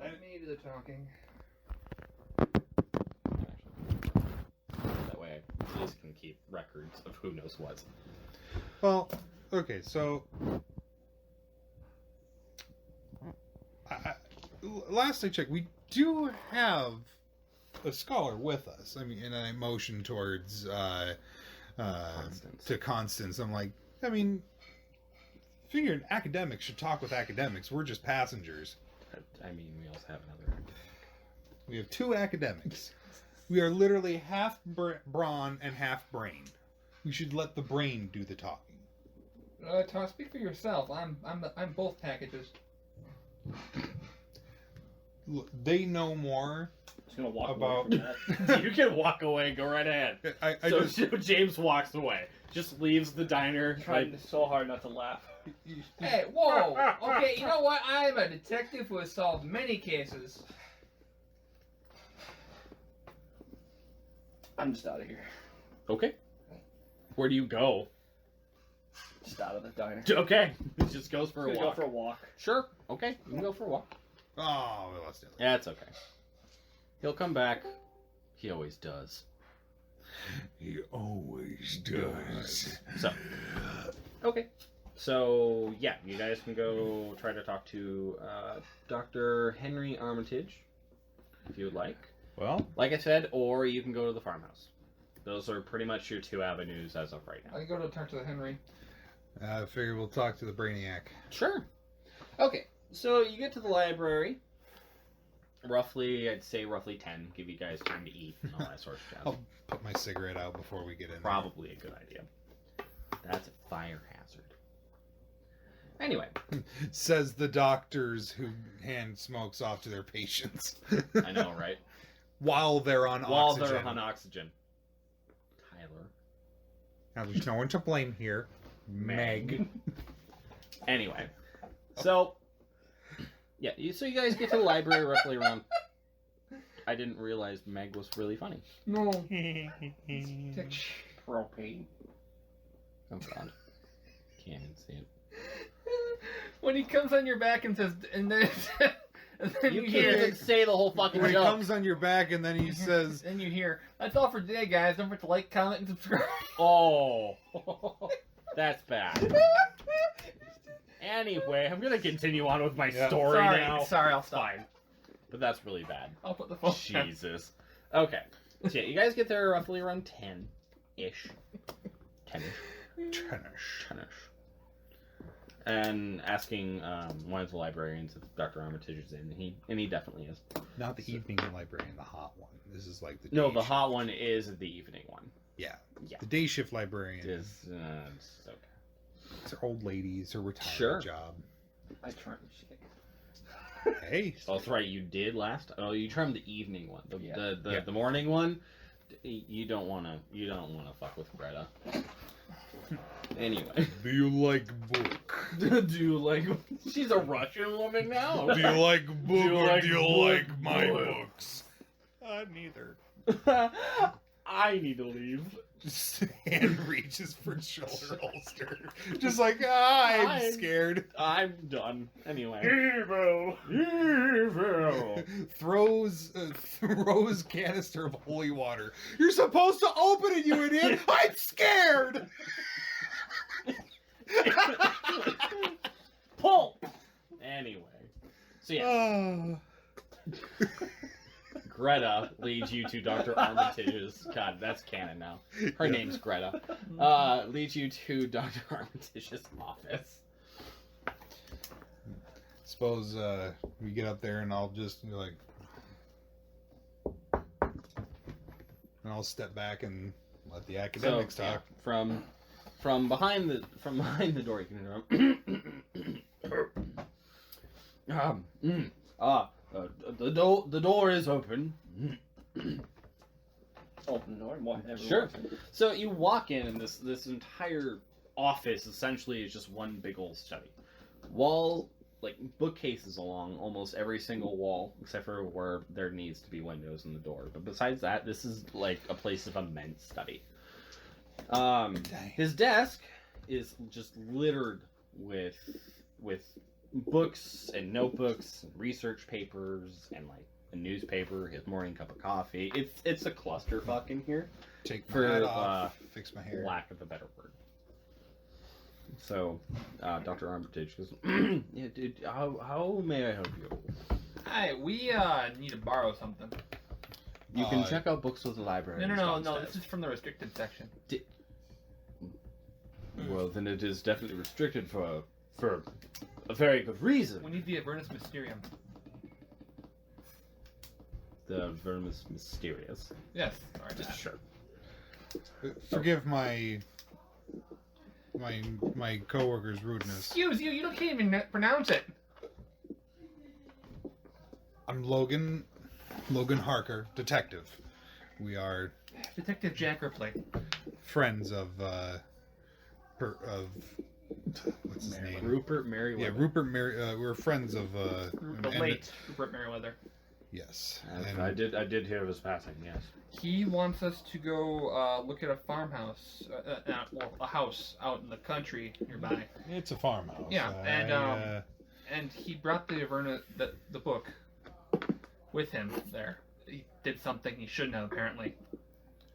Let me do the talking. That way I just can keep records of who knows what. Well, okay, so last I checked, we do have a scholar with us. I mean, and I motion towards Constance. to Constance. I'm like, I mean, figured academics should talk with academics. We're just passengers. I mean, we also have another. We have two academics. We are literally half brawn and half brain. We should let the brain do the talking. Tom, speak for yourself. I'm both packages. Look, they know more. Just gonna walk About- away from that. You can walk away. Go right ahead. So James walks away. Just leaves the diner. Trying so hard not to laugh. Hey, whoa! Okay, you know what? I'm a detective who has solved many cases. I'm just out of here. Okay. Where do you go? Just out of the diner. Okay. It just goes for a Gonna walk. go for a walk. Sure. Okay. You can go for a walk. Oh, we lost it. Yeah, it's okay. He'll come back. He always does. He always does. So. Okay. So, yeah, you guys can go try to talk to Dr. Henry Armitage, if you would like. Well, Like I said, or you can go to the farmhouse. Those are pretty much your two avenues as of right now. I can go to talk to the Henry. I figure we'll talk to the Brainiac. Sure. Okay, so you get to the library. I'd say roughly 10. Give you guys time to eat and all that sort of jazz. I'll put my cigarette out before we get in. Probably a good idea. That's a fire hazard. Anyway. There. Says the doctors who hand smokes off to their patients. I know, right? While they're on oxygen. They're on oxygen. Tyler. Now, there's no one to blame here. Meg. Anyway. So, yeah, so you guys get to the library roughly around... I didn't realize Meg was really funny. No. Propane. Oh, God. Can't even see it. When he comes on your back and says, and then You you can't hear, even say the whole fucking When he joke. comes on your back and then he says, and you hear, that's all for today, guys. Don't forget to like, comment, and subscribe. Oh, that's bad. Anyway, I'm gonna continue on with my story now. Sorry, I'll stop. Fine, but that's really bad. I'll put the phone down. Jesus. Okay, so yeah, you guys get there roughly around 10-ish. 10-ish. Trenish. And asking one of the librarians if Dr. Armitage is in, and he definitely is. Not the evening librarian, the hot one. This is like the No, day the shift. hot one is the evening one. Yeah. Yeah. The day shift librarian. It is it's okay. It's her old lady. It's her retirement Sure. job. I turned shit. Hey. Oh, that's right. You did last. Oh, you trimmed the evening one. Yeah. The morning one. You don't wanna fuck with Greta. Anyway. Do you like book? Do you like? She's a Russian woman now. Do you like book you or like do you book? like my books? Neither. I need to leave. Just hand reaches for shoulder holster. Just like, I'm scared. I'm done. Anyway. Evil! Evil. Throws canister of holy water. You're supposed to open it, you idiot! I'm scared! Pull. Anyway. So yeah. Oh. Greta leads you to Dr. Armitage's... God, that's canon now. Her name's Greta. Leads you to Dr. Armitage's office. Suppose we get up there and I'll just be like... And I'll step back and let the academics So, yeah, talk. from behind the door, you can the door is open. Open the door and walk everyone. Sure. So you walk in, and this entire office essentially is just one big old study. Bookcases along almost every single wall, except for where there needs to be windows in the door. But besides that, this is like a place of immense study. His desk is just littered with books and notebooks and research papers and like a newspaper, his morning cup of coffee. It's a clusterfuck in here, Take my for hat off, fix my hair. lack of a better word. So, Dr. Armitage goes, yeah, dude, how may I help you? Hi, we need to borrow something. You can check out books with the library. No. This is from the restricted section. Well, then it is definitely restricted for a very good reason. We need the Avernus Mysterium. The Vermis Mysterious. Yes. Sorry, Just Matt. sure. Forgive my coworker's rudeness. Excuse you. You can't even pronounce it. I'm Logan Harker, detective. We are Detective Jack Ripley. friends of what's his name? Rupert Merriweather. Yeah, Rupert we're friends of The late Rupert Merriweather. Yes. I did hear of his passing. Yes. He wants us to go look at a farmhouse, a house out in the country nearby. It's a farmhouse. Yeah, and he brought the Averna, the book with him there. He did something he shouldn't have, apparently.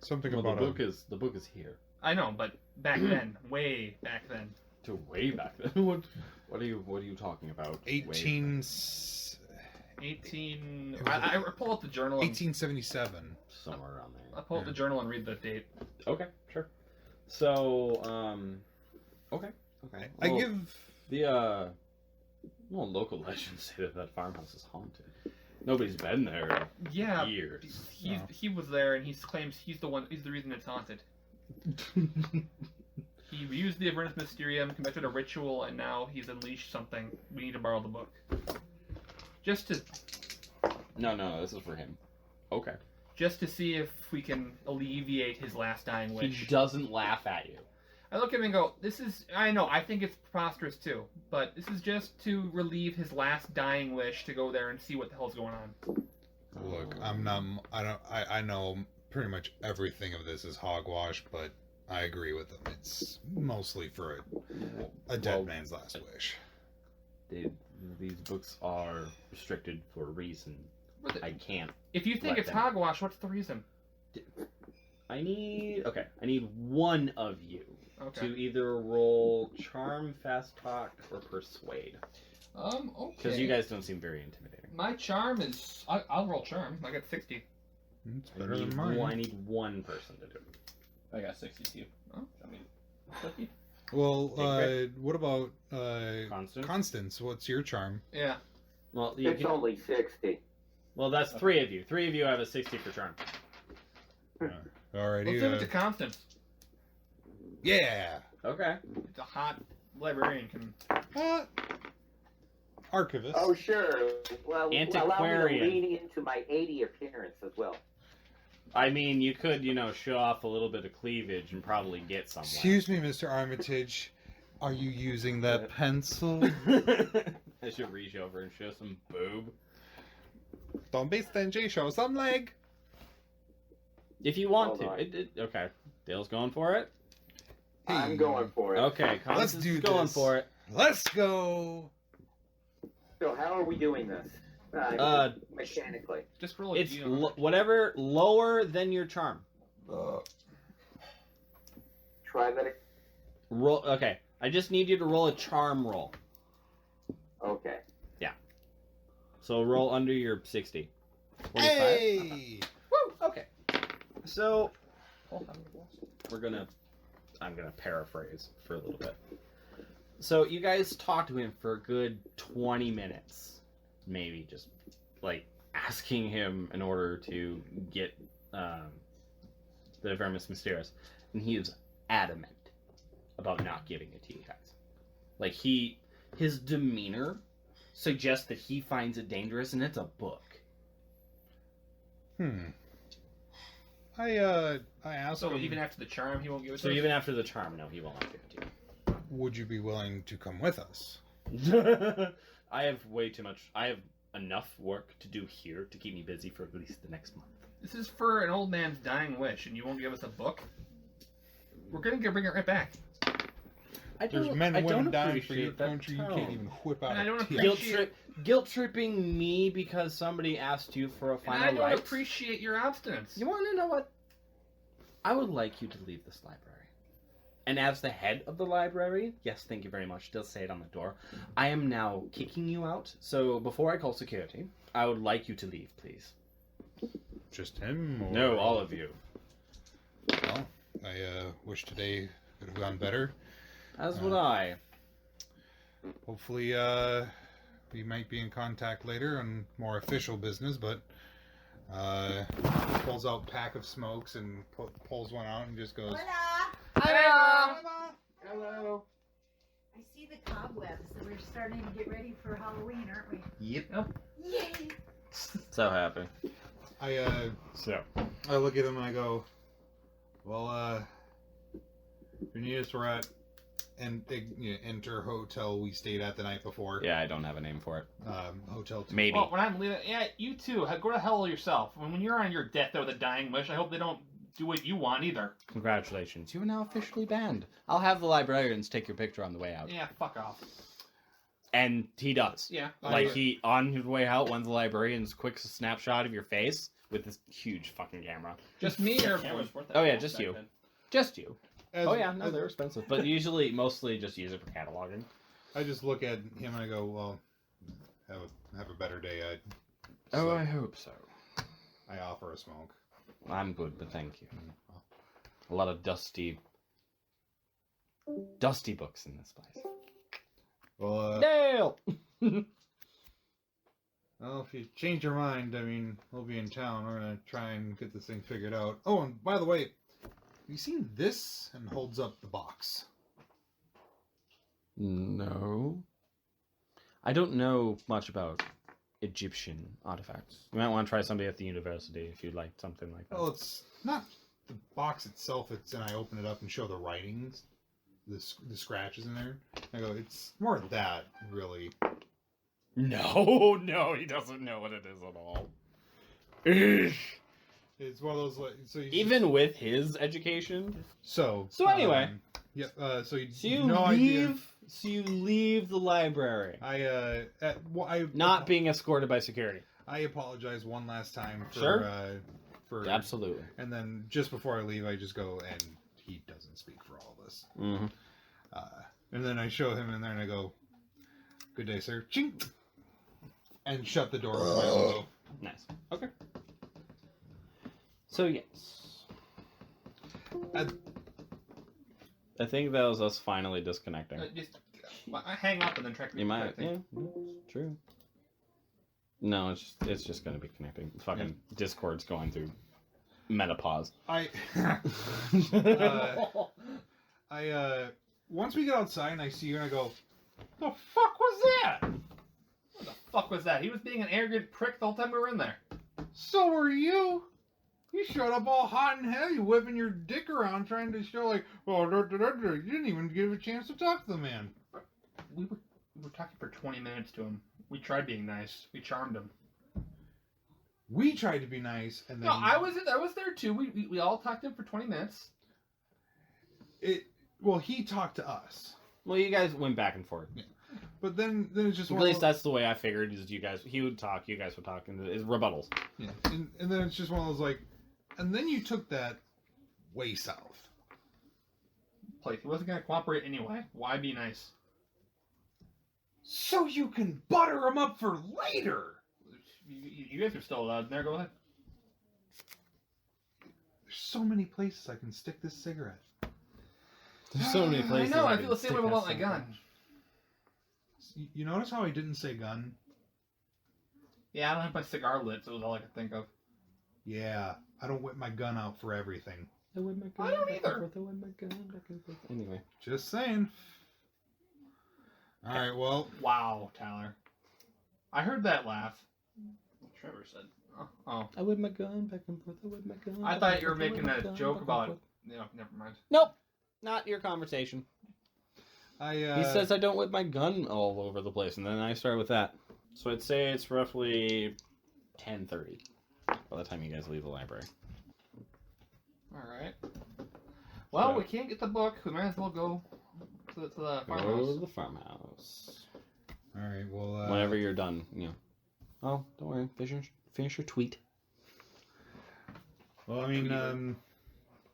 something Well, about the book is here. I know, but back then, way back then. To way back then. What are you talking about? 18 I pull up the journal. 1877. Somewhere around there. I pull up the journal and read the date. Okay, sure. So, okay. I Well, give the local legends say that farmhouse is haunted. Nobody's been there Yeah, in years. he was there, and he claims he's the reason it's haunted. He used the Avernus Mysterium, conducted a ritual, and now he's unleashed something. We need to borrow the book. Just to No, this is for him. Okay. just to see if we can alleviate his last dying wish. He doesn't laugh at you. I look at him and go, I know, I think it's preposterous too, but this is just to relieve his last dying wish to go there and see what the hell's going on. Look, I know pretty much everything of this is hogwash, but I agree with him. It's mostly for a dead man's last wish. These books are restricted for a reason. I can't. If you think let it's them- hogwash, what's the reason? I need one of you Okay. to either roll charm, fast talk, or persuade. Okay. Because you guys don't seem very intimidating. My charm is... I'll roll charm. I got 60. It's better than mine. I need one person to do it. I got 62. Oh. I mean, 50? Well, Take what about Constance? Constance? What's your charm? Yeah. Well, It's only 60. well, that's three of you. Three of you have a 60 for charm. Alrighty. Let's give it to Constance. Yeah. Okay. It's a hot librarian. Archivist. Oh, sure. Well, allow me to Antiquarian. lean into my 80 appearance as well. I mean, you could, show off a little bit of cleavage and probably get somewhere. Excuse me, Mr. Armitage. Are you using that pencil? I should reach over and show some boob. Don't be stingy. Show some leg. If you want Hold to. on. Okay. Dale's going for it? I'm going for it. Okay, Constance Let's do is going this. for it. Let's go. So how are we doing this? Mechanically. Just roll a It's D on it. whatever lower than your charm. Try that. Roll. Okay, I just need you to roll a charm roll. Okay. So roll under your 60. 45? Hey. Okay. So I'm gonna paraphrase for a little bit. So you guys talk to him for a good 20 minutes, maybe, just like asking him in order to get the Vermis Mysterious, and he is adamant about not giving it to you guys. Like his demeanor suggests that he finds it dangerous, and it's a book. I asked So him, even after the charm, he won't give it to So us? even after the charm, no, he will not give it to would you be willing to come with us? you. I have way too much. I have enough work to do here to keep me busy for at least the next month. This is for an old man's dying wish, and you won't give us a book? We're gonna bring it right back. There's men and women dying for your appreciate that country. You tone. can't even whip out And I a don't tip. appreciate- Guilt tripping me because somebody asked you for a And final I don't right. appreciate your abstinence. You want to know what? I would like you to leave this library. And as the head of the library, yes, thank you very much. Does say it on the door. I am now kicking you out. So before I call security, I would like you to leave, please. Just him? Or... No, all of you. Well, I wish today could have gone better. As would I. Hopefully, we might be in contact later on more official business, but pulls out a pack of smokes and pulls one out and just goes, Hola. Hello. I see the cobwebs, so we're starting to get ready for Halloween, aren't we? Yep. Yay! So happy. I look at him and I go, well, if you need us, we're at Enter Hotel we stayed at the night before. Yeah, I don't have a name for it. Hotel 2. Maybe. Well, when I'm leaving, yeah, you too. Go to hell yourself. When you're on your deathbed with a dying wish, I hope they don't do what you want either. Congratulations. You are now officially banned. I'll have the librarians take your picture on the way out. Yeah, fuck off. And he does. Yeah. Like, he, on his way out, one of the librarians quicks a snapshot of your face with this huge fucking camera. Just me or Cameras weren't that Oh, yeah, fast just back you. then. Just you. As- Oh, yeah, no, as- they're expensive. But mostly just use it for cataloging. I just look at him and I go, well, have a better day. I hope so. I offer a smoke. I'm good, but thank you. A lot of dusty books in this place. Well, Dale! well, if you change your mind, I mean, we'll be in town. We're gonna try and get this thing figured out. Oh, and by the way, have you seen this? And holds up the box. No. I don't know much about Egyptian artifacts. You might want to try somebody at the university if you'd like something like that. Well, it's not the box itself. And I open it up and show the writings, the scratches in there. I go, it's more of that, really. No, he doesn't know what it is at all. It's one of those like Even with his education. So anyway. Yeah. So you So you no leave. idea. So you leave the library, I not being escorted by security. I apologize one last time for Sure. For Absolutely. And then just before I leave, I just go, and he doesn't speak for all this. Mm-hmm. And then I show him in there and I go, "Good day, sir." Chink! And shut the door with my elbow. Nice. Okay. So yes, I think that was us finally disconnecting. Just hang up and then try to You might, yeah, true. No, it's just gonna be connecting. Fucking Discord's going through menopause. I once we get outside and I see you and I go, The fuck was that? What the fuck was that? He was being an arrogant prick the whole time we were in there. "So were you? You showed up all hot and heavy, whipping your dick around, trying to show like, well, you didn't even give a chance to talk to the man." We were talking for 20 minutes to him. We tried being nice. We charmed him. We tried to be nice, and then No, I was there too. We all talked to him for 20 minutes. Well, he talked to us, Well, you guys went back and forth. but then it's just At one of least those- that's the way I figured. Is he would talk, you guys would talk, and it's rebuttals. yeah, and then it's just one of those like, and then you took that way south. Like, he wasn't gonna cooperate anyway. Why be nice? So you can butter him up for later. You guys are still allowed in there. Go ahead. There's so many places I can stick this cigarette. There's so many places. I know. I can feel the same stick way that about my cigarette. gun. You notice how I didn't say gun? Yeah, I don't have my cigar lit, so it was all I could think of. Yeah, I don't whip my gun out for everything. I don't either. Anyway. Just saying. All right, well, Wow, Tyler. I heard that laugh. Trevor said. Oh. I whip my gun back and forth. I whip my gun. I thought you were making a joke about. Yeah, never mind. Nope. Not your conversation. I He says I don't whip my gun all over the place, and then I start with that. So I'd say it's roughly 10:30 by the time you guys leave the library. All right. Well, we can't get the book. We might as well go to the Go farmhouse. to the farmhouse. All right. Well, Whenever you're done, you know. Oh, don't worry. Finish your tweet. Well, I mean,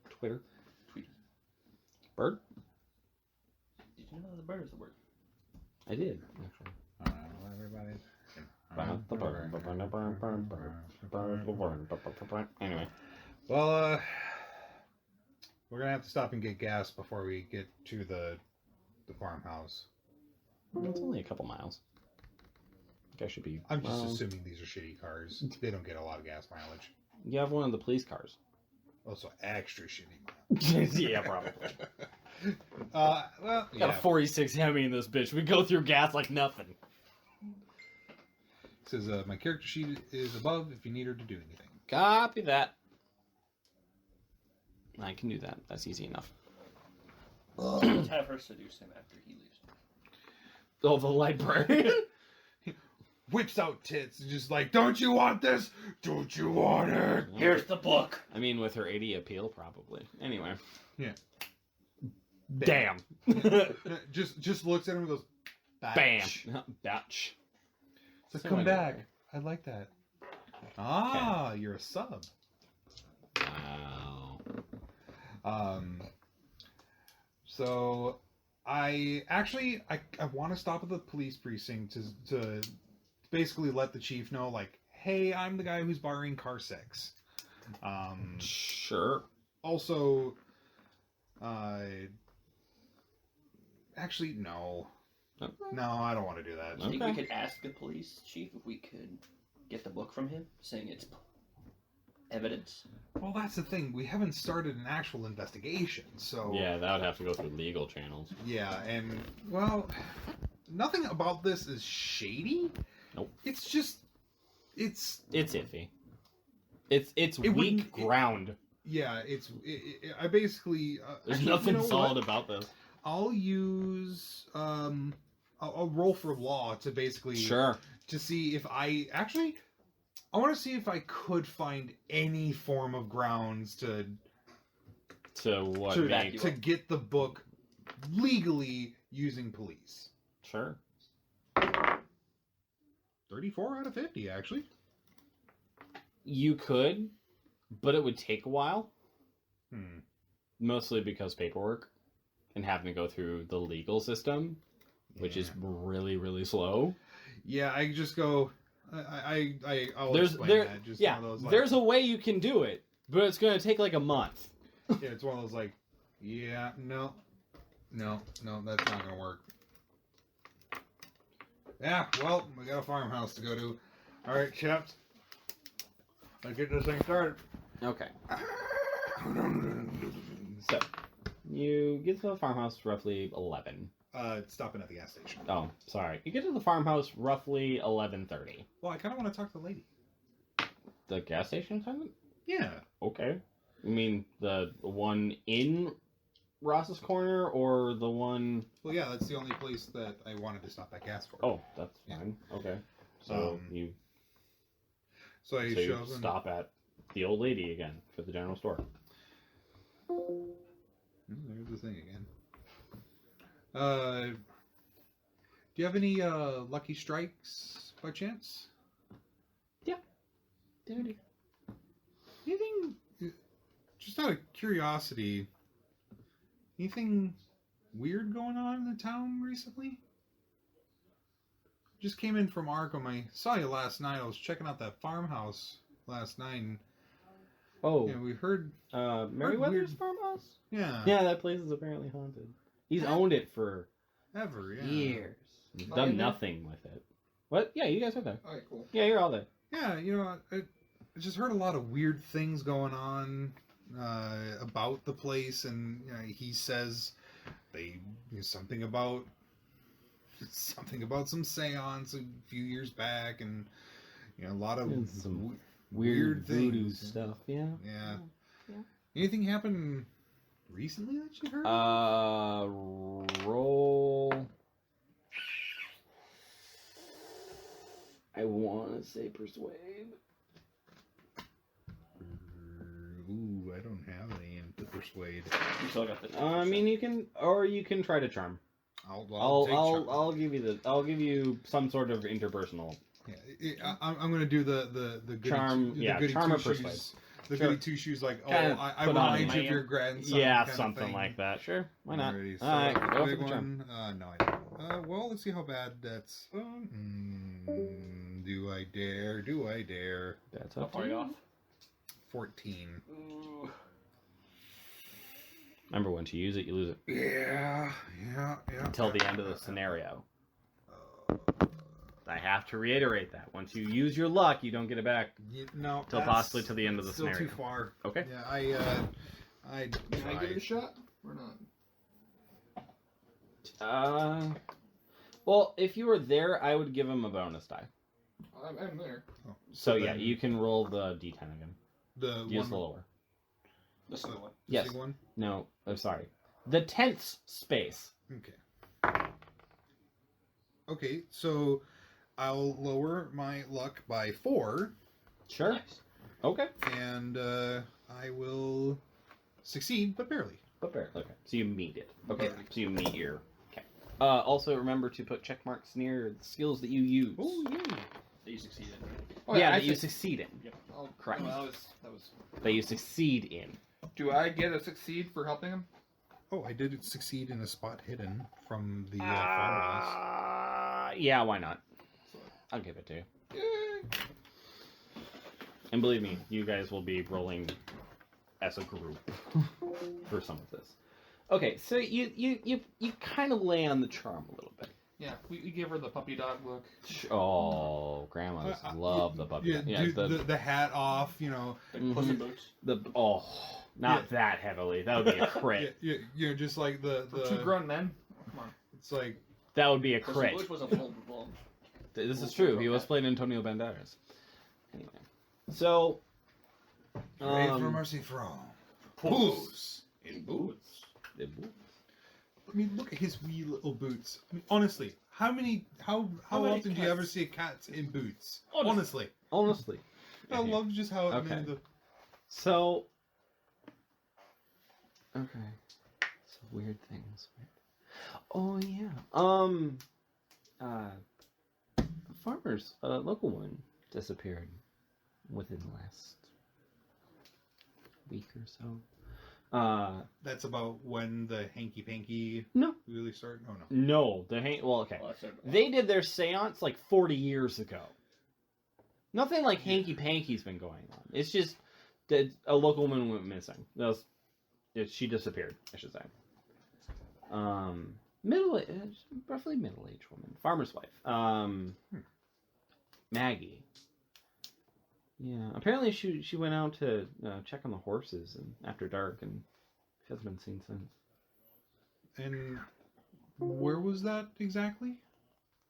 Twitter. Tweet. Bird? Did you know the bird is a word? I did, actually. Anyway. Well, we're gonna have to stop and get gas before we get to the farmhouse. It's only a couple miles. I think I should be. I'm just assuming these are shitty cars. They don't get a lot of gas mileage. You have one of the police cars. Also, extra shitty mileage. Yeah, probably. Well, Got yeah. a 46 Hemi in this bitch. We go through gas like nothing. It says my character sheet is above if you need her to do anything. Copy that. I can do that. That's easy enough. Let's have her seduce him after he leaves. Oh, the librarian? Whips out tits and just like, don't you want this? Don't you want it? Here's the book. I mean, with her 80 appeal, probably. Anyway. Yeah. Damn. just looks at him and goes, Bam. "Batch." Batch. So So come anyway. back. I like that. Ah, you're a sub. Wow. So I want to stop at the police precinct to basically let the chief know, like, hey, I'm the guy who's borrowing car sex. Sure. Also, actually, no. Okay. No, I don't want to do that. I think Okay. we could ask the police chief if we could get the book from him, saying it's evidence. Well, that's the thing. We haven't started an actual investigation, so... Yeah, that would have to go through legal channels. Yeah, and, well, nothing about this is shady. Nope. It's just... It's iffy. It's It weak wouldn't- ground. Yeah, I basically... There's actually, nothing you know solid what? about this. I'll use... I'll roll for law to basically... Sure. To see if I... Actually, I want to see if I could find any form of grounds to What to, makes... to get the book legally using police. Sure. 34 out of 50, actually. You could, but it would take a while. Hmm. Mostly because paperwork and having to go through the legal system, which is really, really slow. Yeah, I just go... I'll There's explain there that. Just yeah. one of those, like, There's a way you can do it, but it's gonna take like a month. yeah, it's one of those like, yeah, no, that's not gonna work. Yeah, well, we got a farmhouse to go to. All right, chaps, let's get this thing started. Okay. So you get to the farmhouse roughly 11. Stopping at the gas station. Oh, sorry. You get to the farmhouse roughly 11:30. Well, I kind of want to talk to the lady. The gas station attendant? Yeah. Okay. You mean the one in Ross's Corner or the one... Well, yeah, that's the only place that I wanted to stop at gas for. Oh, that's Yeah. fine. Okay. So So I you show them. stop at the old lady again for the general store. There's the thing again. Do you have any lucky strikes by chance? Dude. Anything? Just out of curiosity, anything weird going on in the town recently? Just came in from Arkham. I saw you last night. I was checking out that farmhouse last night, and Oh, yeah, we heard. Merryweather's weird- farmhouse? Yeah, Yeah, that place is apparently haunted. He's owned it for ever. Yeah. years. He's Oh, done in there? nothing with it. What? Yeah, you guys are there. All right, cool. Yeah, you're all there. Yeah, you know, I just heard a lot of weird things going on about the place, and you know, he says something about some seance a few years back, and you know, a lot of Some weird voodoo things. stuff. Yeah. Yeah. Yeah. Anything happened recently that you heard? Roll. I want to say persuade. Ooh, I don't have any to persuade. You still got the. I mean, you can, or you can try to charm. I'll give you some sort of interpersonal. Yeah, I'm gonna do the goody Charm. the Yeah, goody charm or two shoes. persuade. The Sure. goody two shoes, like, Kinda I put on remind you of man. your grandson. Yeah, kind of something thing. like that. Sure, why not? Alrighty, so All right, the go for big the charm. one. No, I don't. Well, let's see how bad that's. Do I dare? Do I dare? That's How up far to you you. off? 14. Ooh. Remember, once you use it, you lose it Yeah. until the end of the scenario. I have to reiterate that once you use your luck, you don't get it back No, till that's possibly to the end of the still scenario. too far. Okay. Yeah, I Can I give it a shot or not? Well, if you were there, I would give him a bonus die. I'm there. Oh, So yeah, then you can roll the d10 again. the Use one, the lower. The single one. the Yes. big one. No, I'm sorry. The 10th space. Okay. Okay, so I'll lower my luck by 4, Sure. Nice. Okay. and I will succeed, but barely. But barely. Okay. So you meet it. Okay. Yeah. So you meet your. Okay. Also remember to put check marks near the skills that you use. Oh, yeah. That you succeeded. Oh, yeah, I that you think- succeed in. Yep. Oh, Correct. well, that was. That you succeed in. Do I get a succeed for helping him? Oh, I did succeed in a spot hidden from the farmhouse. Yeah, why not? I'll give it to you. Yay! And believe me, you guys will be rolling as a group for some of this. Okay, so you kind of lay on the charm a little bit. Yeah, we give her the puppy dog look. Oh, grandmas love the puppy. Yeah, do the hat off, you know. Like Puss in Boots. Not that heavily. That would be a crit. Yeah, you know, just like the For two grown men. Come on. It's like That would be a Puss in crit. Boots wasn't vulnerable. This is true. He was playing Antonio Banderas. Anyway, so pray for mercy from Puss in Boots. I mean, look at his wee little boots. I mean, honestly, how many often do you ever cats? see cats in boots? Honestly. I love just how it Okay. made the. So, okay, so weird things. Oh yeah. Farmers, local one disappeared within the last week or so. That's about when the hanky panky No. really started. Oh no. No, well, okay. Well, that's it. They did their seance like 40 years ago. Nothing like hanky panky's been going on. It's just that a local woman went missing. She disappeared, I should say. Roughly middle-aged woman, farmer's wife. Maggie. Yeah, apparently she went out to check on the horses and after dark, and she hasn't been seen since. And where was that exactly?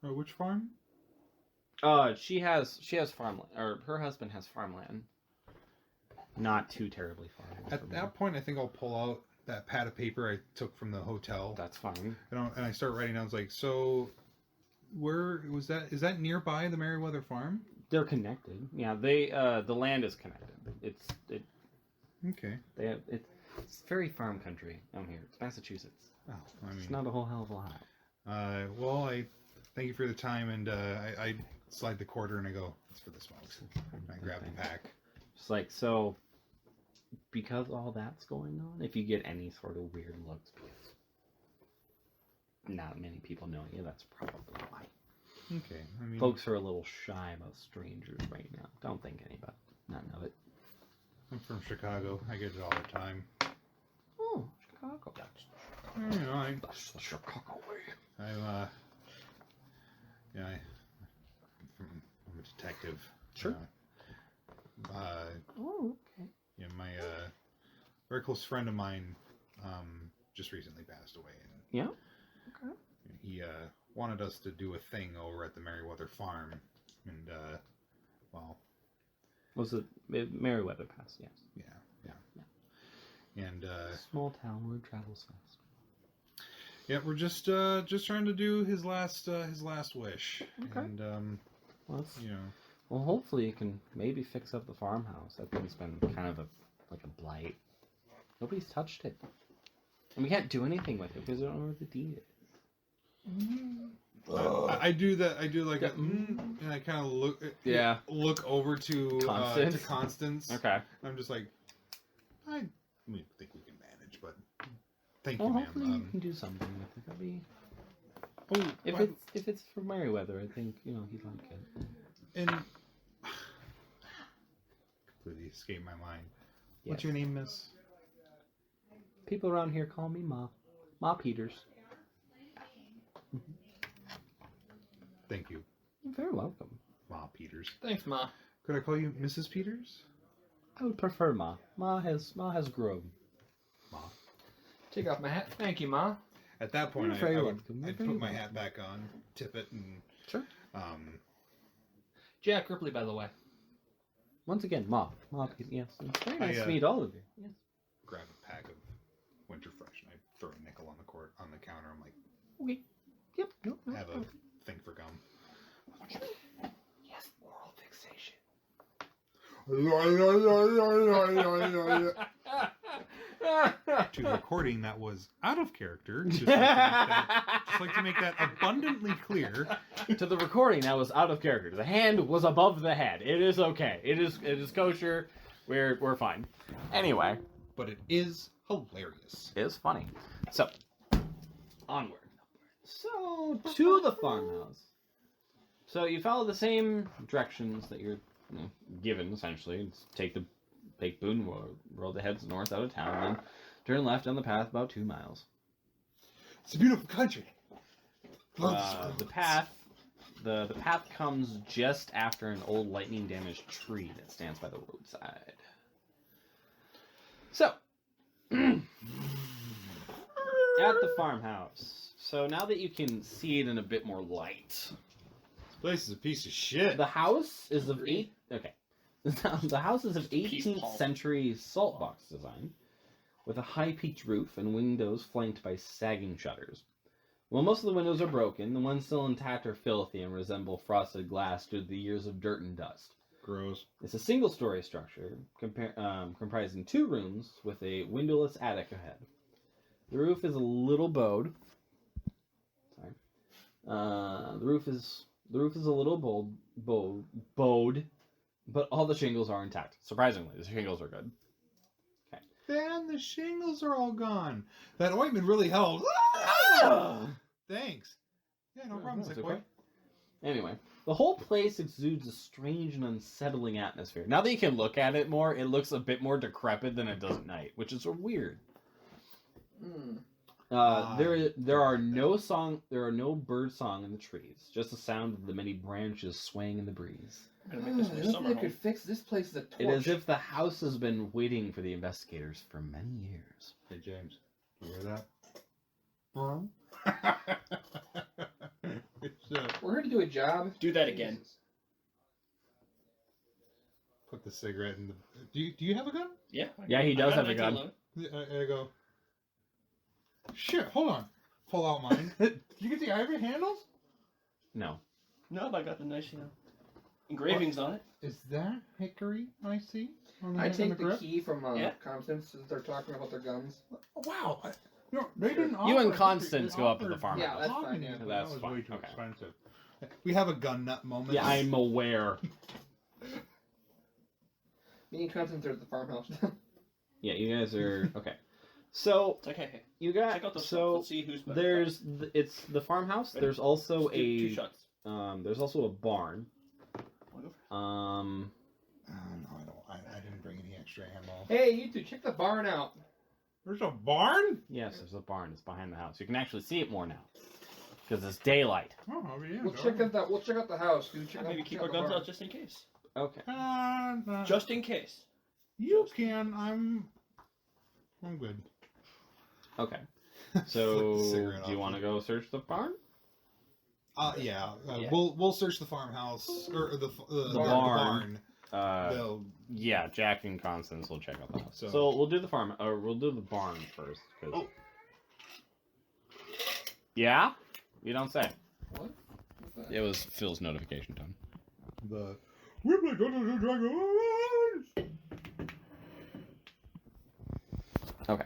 Or which farm? She has farmland, or her husband has farmland. Not too terribly far away At from that her. point, I think I'll pull out that pad of paper I took from the hotel. That's fine. And I start writing down. It's like, so where was that? Is that nearby the Merriweather farm? They're connected. Yeah, the land is connected. Okay. It's very farm country out here. It's Massachusetts. Oh, I It's mean, not a whole hell of a lot. well, I thank you for the time, and I slide the quarter and I go, it's for the smokes. And I grab the pack. Just like, so, because all that's going on, if you get any sort of weird looks, because not many people know you, that's probably why. Okay. I mean, Folks are a little shy about strangers right now. Don't think none of it. I'm from Chicago. I get it all the time. Oh, Chicago. You know, That's the Chicago way. I'm a detective. Sure. Oh, okay. Yeah, my very close friend of mine just recently passed away, and Yeah. Okay. he wanted us to do a thing over at the Merriweather farm, and well, Was it Merriweather Pass? Yes. yeah, and Small town word travels fast. yeah, we're just trying to do his last wish, Okay. and Well, that's, you know. well, hopefully you can maybe fix up the farmhouse. That thing's been kind of like a blight. Nobody's touched it. And we can't do anything with it because we don't know where the deed is. I do that. I do like a, and I kind of look over to Constance. Okay. I'm just like, I think we can manage, but thank Well, you, hopefully you ma'am. can do something with it. That'd be... Oh, If it's for Merryweather, I think he'd like it. and completely escaped my mind. What's your name, Miss? People around here call me Ma. Ma Peters. Thank you, You're very welcome. Ma Peters. Thanks, Ma. Could I call you Mrs. Peters? I would prefer Ma. Ma has grown. Ma. Take off my hat. Thank you, Ma. At that point, You're very I would welcome. I'd You're put very my hat back on, tip it, and Sure. Jack Ripley, by the way. Once again, Ma. Ma Peters. Yes. It's very nice to I, meet all of you. Yes. grab a pack of Winter Fresh, and I throw a nickel on the counter. I'm like, Okay. Yep. No. I have a thing for gum. Yes, oral fixation. To the recording that was out of character. Just like to make that abundantly clear. To the recording, that was out of character. The hand was above the head. It is okay. It is kosher. We're fine. Anyway, But it is hilarious. it is funny. So, onward. So to the farmhouse. So you follow the same directions that you're given essentially. It's take the Big Boone road that heads north out of town, and then turn left down the path about 2 miles. It's a beautiful country. The path comes just after an old lightning damaged tree that stands by the roadside. So at the farmhouse. So now that you can see it in a bit more light, This place is a piece of shit. the house is of The house is of 18th Paul. century salt box design, with a high-peaked roof and windows flanked by sagging shutters. While most of the windows are broken, the ones still intact are filthy and resemble frosted glass due to the years of dirt and dust. Gross. It's a single-story structure comprising 2 rooms with a windowless attic ahead. The roof is a little bowed. Sorry. The roof is a little bowed, but all the shingles are intact. Surprisingly, the shingles are good. And the shingles are all gone. That ointment really helped. Thanks. Yeah, no problem, it's sick boy. okay. Anyway, the whole place exudes a strange and unsettling atmosphere. Now that you can look at it more, it looks a bit more decrepit than it does at night, which is weird. There are no bird song in the trees, just the sound of the many branches swaying in the breeze. Gonna make this my summer home. fix this place is a torch. It is as if the house has been waiting for the investigators for many years. Hey, James. You hear that? We're here to do a job. Do that again. Put the cigarette in the... Do you have a gun? Yeah. Yeah, he does I got have a gun. 1911. I go... Shit, hold on. Pull out mine. Did you get the ivory handles? No. No, but I got the nice, engravings on it. Is that hickory I see? On I on take the grip? key from Yeah. Constance since they're talking about their guns. Oh, wow. No, they didn't You offer and hickory, Constance they go up to the offered farmhouse. Yeah, that's fine, mahogany, yeah. but That's that was fine, way too okay. expensive. We have a gun nut moment. Yeah, I'm aware. Me and Constance are at the farmhouse. Yeah, you guys are okay. So It's like, hey, you got check out those. so Let's see who's better. it's the farmhouse. Ready? There's also Let's do 2 shots. there's also a barn. Wanna go for No, I didn't bring any extra ammo. Hey, you two, check the barn out. There's a barn? Yes, there's a barn. It's behind the house. You can actually see it more now because it's daylight. Oh, yeah. We'll check out the house. Dude. Check it? out, Maybe check keep out our the guns barn. out just in case. Okay. No. Just in case. You can. I'm good. Okay. Flick So the cigarette do you off. want to go search the barn? Yeah. Yeah. We'll search the farmhouse or the barn. barn. They'll- Yeah, Jack and Constance will check out the house. So- So we'll do the farm, or we'll do the barn first. 'Cause... Oh. Yeah? You don't say. What? What's that? It was Phil's notification tone. The we're like Dungeons and Dragons. Okay.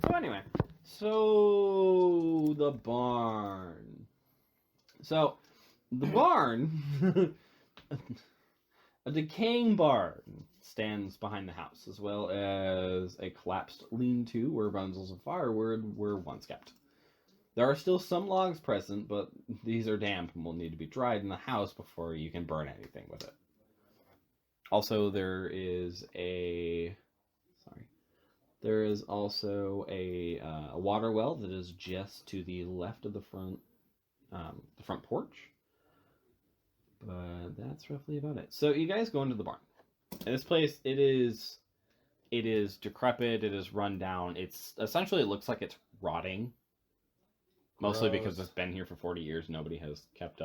So anyway, so the barn. So, the barn, a decaying barn stands behind the house, as well as a collapsed lean-to where bundles of firewood were once kept. There are still some logs present, but these are damp and will need to be dried in the house before you can burn anything with it. Also, there is also a water well that is just to the left of the front porch. But that's roughly about it. So you guys go into the barn. And this place, it is decrepit. It is run down. It looks like it's rotting. Mostly because it's been here for 40 years. Nobody has kept it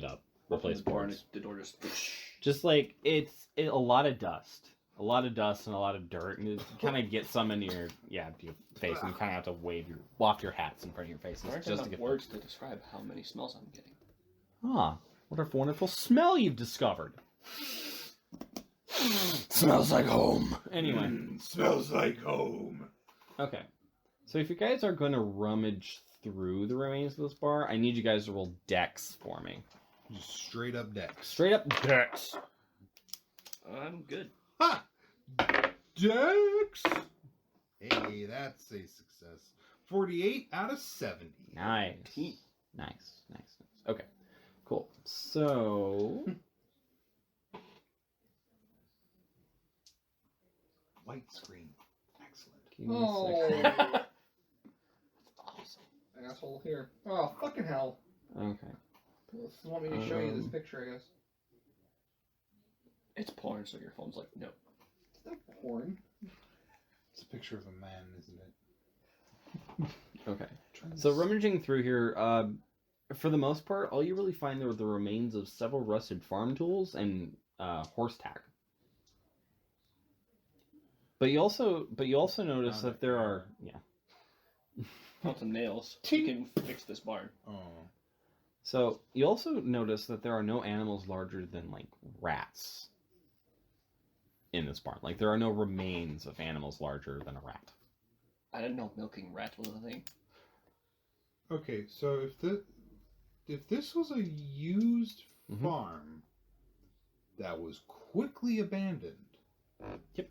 up. Replaced boards. The door just like it's a lot of dust. A lot of dust and a lot of dirt, and it kind of gets some in your face, and you kind of have to waft your hats in front of your faces just to get words to describe how many smells I'm getting. Ah, what a wonderful smell you've discovered. Smells like home. Anyway. Smells like home. Okay. So if you guys are going to rummage through the remains of this bar, I need you guys to roll dex for me. Just straight up dex. Straight up dex. I'm good. Ha! Dex! Hey, that's a success. 48 out of 70. Nice. Nice. Okay. Cool. So... White screen. Excellent. Give me a second. That's awesome. Asshole here. Oh, fucking hell. Okay. This is want me to show you this picture, I guess. It's porn, so your phone's like, no. It's not porn. It's a picture of a man, isn't it? Okay. So rummaging through here, for the most part, all you really find are the remains of several rusted farm tools and horse tack. But you also notice that there are Want some nails. You can fix this barn. Oh. So you also notice that there are no animals larger than like rats in this barn. Like there are no remains of animals larger than a rat. I didn't know milking rats was a thing. Okay, so if this was a used farm that was quickly abandoned. Yep.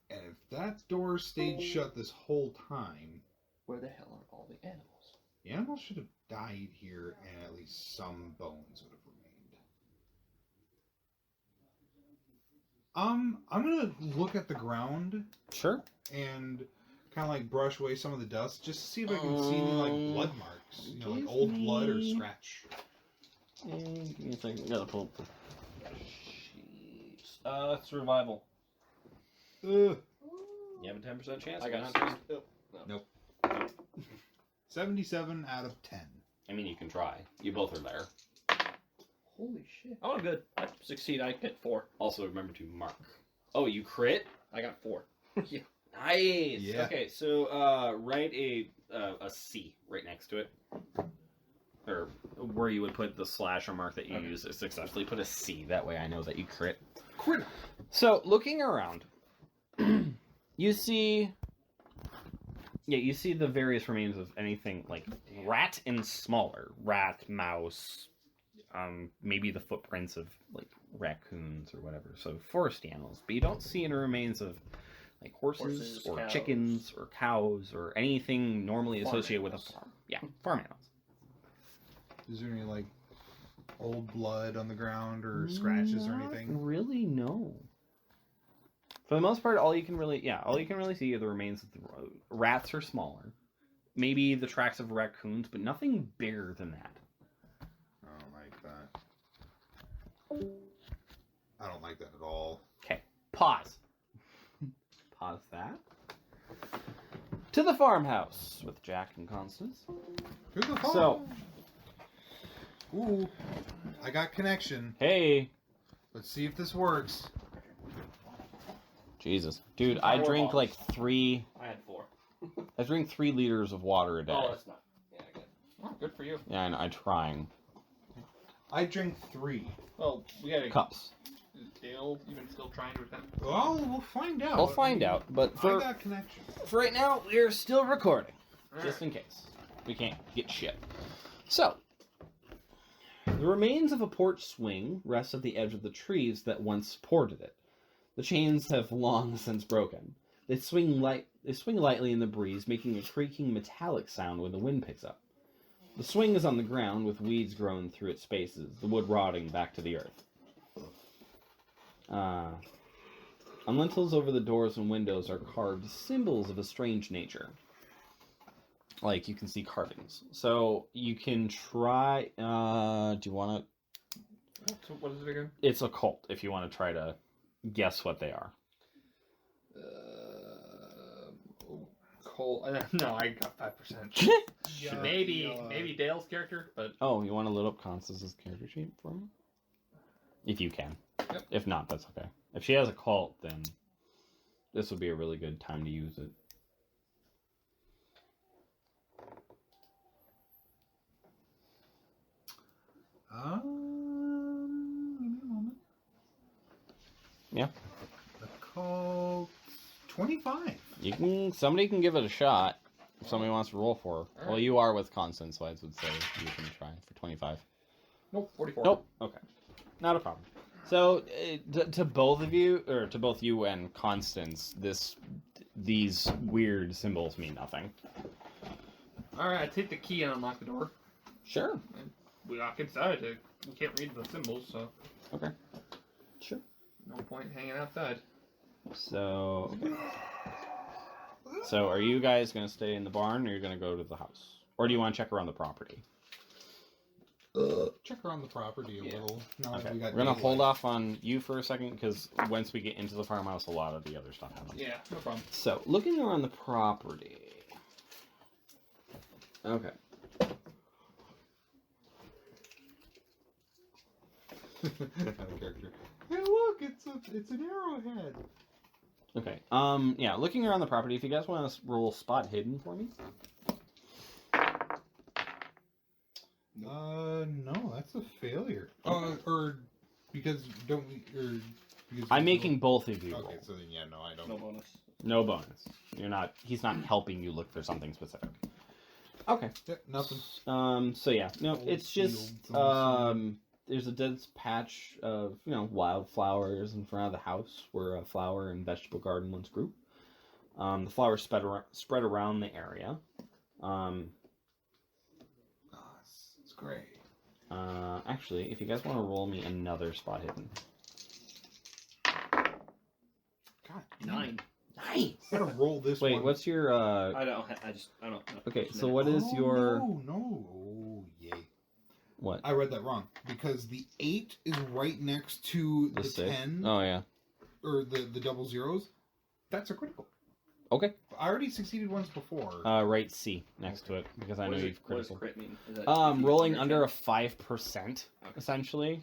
And if that door stayed shut this whole time, Where the hell are all the animals? the animals should have died here and at least some bones would have remained. I'm gonna look at the ground Sure. and kind of like brush away some of the dust just to see if I can see any like blood marks, like old blood or scratch. Give me a second. I gotta pull up the... Jeez. Survival. Ugh. You have a 10% chance? I got Nope. 77 out of 10. I mean, you can try. You both are there. Holy shit. Oh, I'm good. I succeed. I get 4. Also, remember to mark. Oh, you crit? I got 4. Yeah. Nice. Yeah. Okay, so write a C right next to it, or where you would put the slash or mark that you use to successfully. Put a C. That way, I know that you crit. Crit. So, looking around, you see the various remains of anything like rat and smaller. Rat, mouse, maybe the footprints of like raccoons or whatever. So forest animals. But you don't see any remains of like horses or cows. chickens or cows or anything normally Farm associated animals. with a farm. Yeah, farm animals. Is there any like old blood on the ground or scratches or anything? Not really, no. For the most part, all you can really see are the remains of the rats are smaller. Maybe the tracks of raccoons, but nothing bigger than that. I don't like that. I don't like that at all. Okay, pause. Pause that. To the farmhouse with Jack and Constance. To the farm. So, ooh, I got connection. hey. Let's see if this works. Jesus. Dude, I drink balls. like 3... I had 4. I drink 3 liters of water a day. Oh, that's not. Yeah, I get it. Oh, good for you. Yeah, I know, I'm trying. I drink 3. Well, we gotta... Cups. Is Dale even still trying to attempt? Well, we'll find out. I'll find out, but I for got connection. right now, we're still recording. just in case. We can't get shit. So, the remains of a porch swing rest at the edge of the trees that once supported it. The chains have long since broken. They swing lightly in the breeze, making a creaking metallic sound when the wind picks up. The swing is on the ground, with weeds growing through its spaces, the wood rotting back to the earth. On lintels over the doors and windows are carved symbols of a strange nature. Like, you can see carvings. So, you can try... do you want to... What is it again? It's occult, if you want to try to guess what they are. Cole. No, I got 5%. Yeah, Maybe Dale's character, but Oh, you want to load up Constance's character sheet for me? If you can. Yep. If not, that's okay. If she has a cult, then this would be a really good time to use it. Give me a moment. Yeah. The call 25. Somebody can give it a shot if somebody wants to roll for her. All Well, right. you are with Constance, so I would say you can try for 25. nope, 44. Nope. Okay. Not a problem. So, to both of you, or to both you and Constance, these weird symbols mean nothing. All right, I take the key and unlock the door. Sure. We walk inside. We can't read the symbols, so Okay. Sure. no point hanging outside. So, okay. So, are you guys going to stay in the barn, or are you going to go to the house? Or do you want to check around the property? Check around the property a Yeah. little. Now that Okay. we got We're going to hold daylight. off on you for a second, because once we get into the farmhouse, a lot of the other stuff happens. Yeah, no problem. So, looking around the property. Okay. Out of character. Hey, look! It's an arrowhead. Okay. Yeah, looking around the property, if you guys want to roll spot hidden for me. No, that's a failure. Or because don't we? Or because I'm making both of you roll. Okay, so then yeah, no, I don't. No bonus. No bonus. He's not helping you look for something specific. Okay. Yeah, nothing. So yeah, no, Old it's just fields on there's a dense patch of wildflowers in front of the house where a flower and vegetable garden once grew. The flowers spread around the area. It's great. Actually, if you guys want to roll me another spot hidden. God, 9. Nice. Gotta roll this Wait, one. what's your I don't know. Okay, so what is your No. Oh, yay. what? I read that wrong because the 8 is right next to the six? 10 Oh yeah. or the double zeros. That's a critical. Okay. I already succeeded once before. Right C next to it because I know you've What does critical. crit mean? Is that if you Rolling get under a your 5%, Okay. essentially.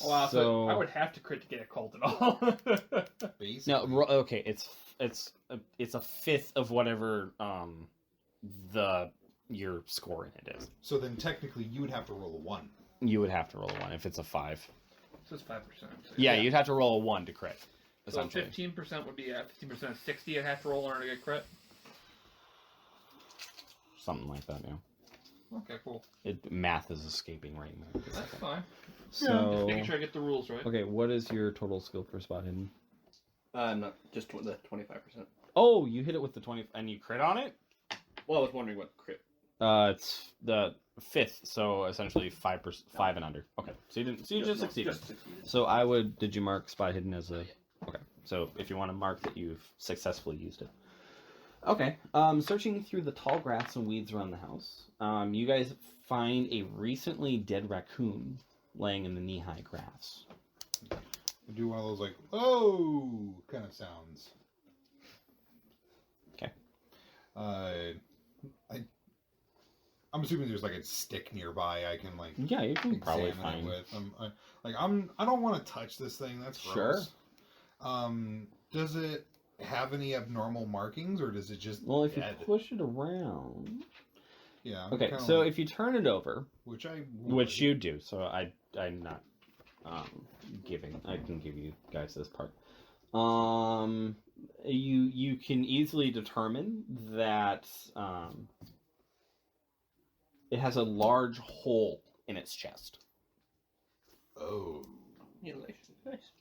Wow, so I would have to crit to get a cult at all. Basically. No, okay, it's a fifth of whatever your score in it is. So then technically you would have to roll a 1. You would have to roll a 1 if it's a 5. So it's 5%. So Yeah, you'd have to roll a 1 to crit. So Essentially. 15% would be 15% of 60. I'd have to roll in order to get crit. Something like that, yeah. Okay, cool. Math is escaping right now. That's fine. So, Just making sure I get the rules right. okay, what is your total skill per spot hidden? not just the 25%. Oh, you hit it with the 20, and you crit on it? Well, I was wondering what crit. It's the fifth, so essentially 5%, 5 and under. Okay, so you just succeeded. Just succeeded. So did you mark spot hidden as a, okay, so if you want to mark that you've successfully used it. Okay, searching through the tall grass and weeds around the house, you guys find a recently dead raccoon laying in the knee-high grass. I do one of those like, oh, kind of sounds. Okay. I'm assuming there's like a stick nearby I can like Yeah, you can probably examine find. it with. I don't want to touch this thing. That's gross. Sure. Does it have any abnormal markings, or does it just? Well, if you dead? push it around. Yeah. I'm Okay, kinda so like- if you turn it over, which which you do, so I'm not giving. I can give you guys this part. You can easily determine that it has a large hole in its chest. Oh. Mutilation. Nice.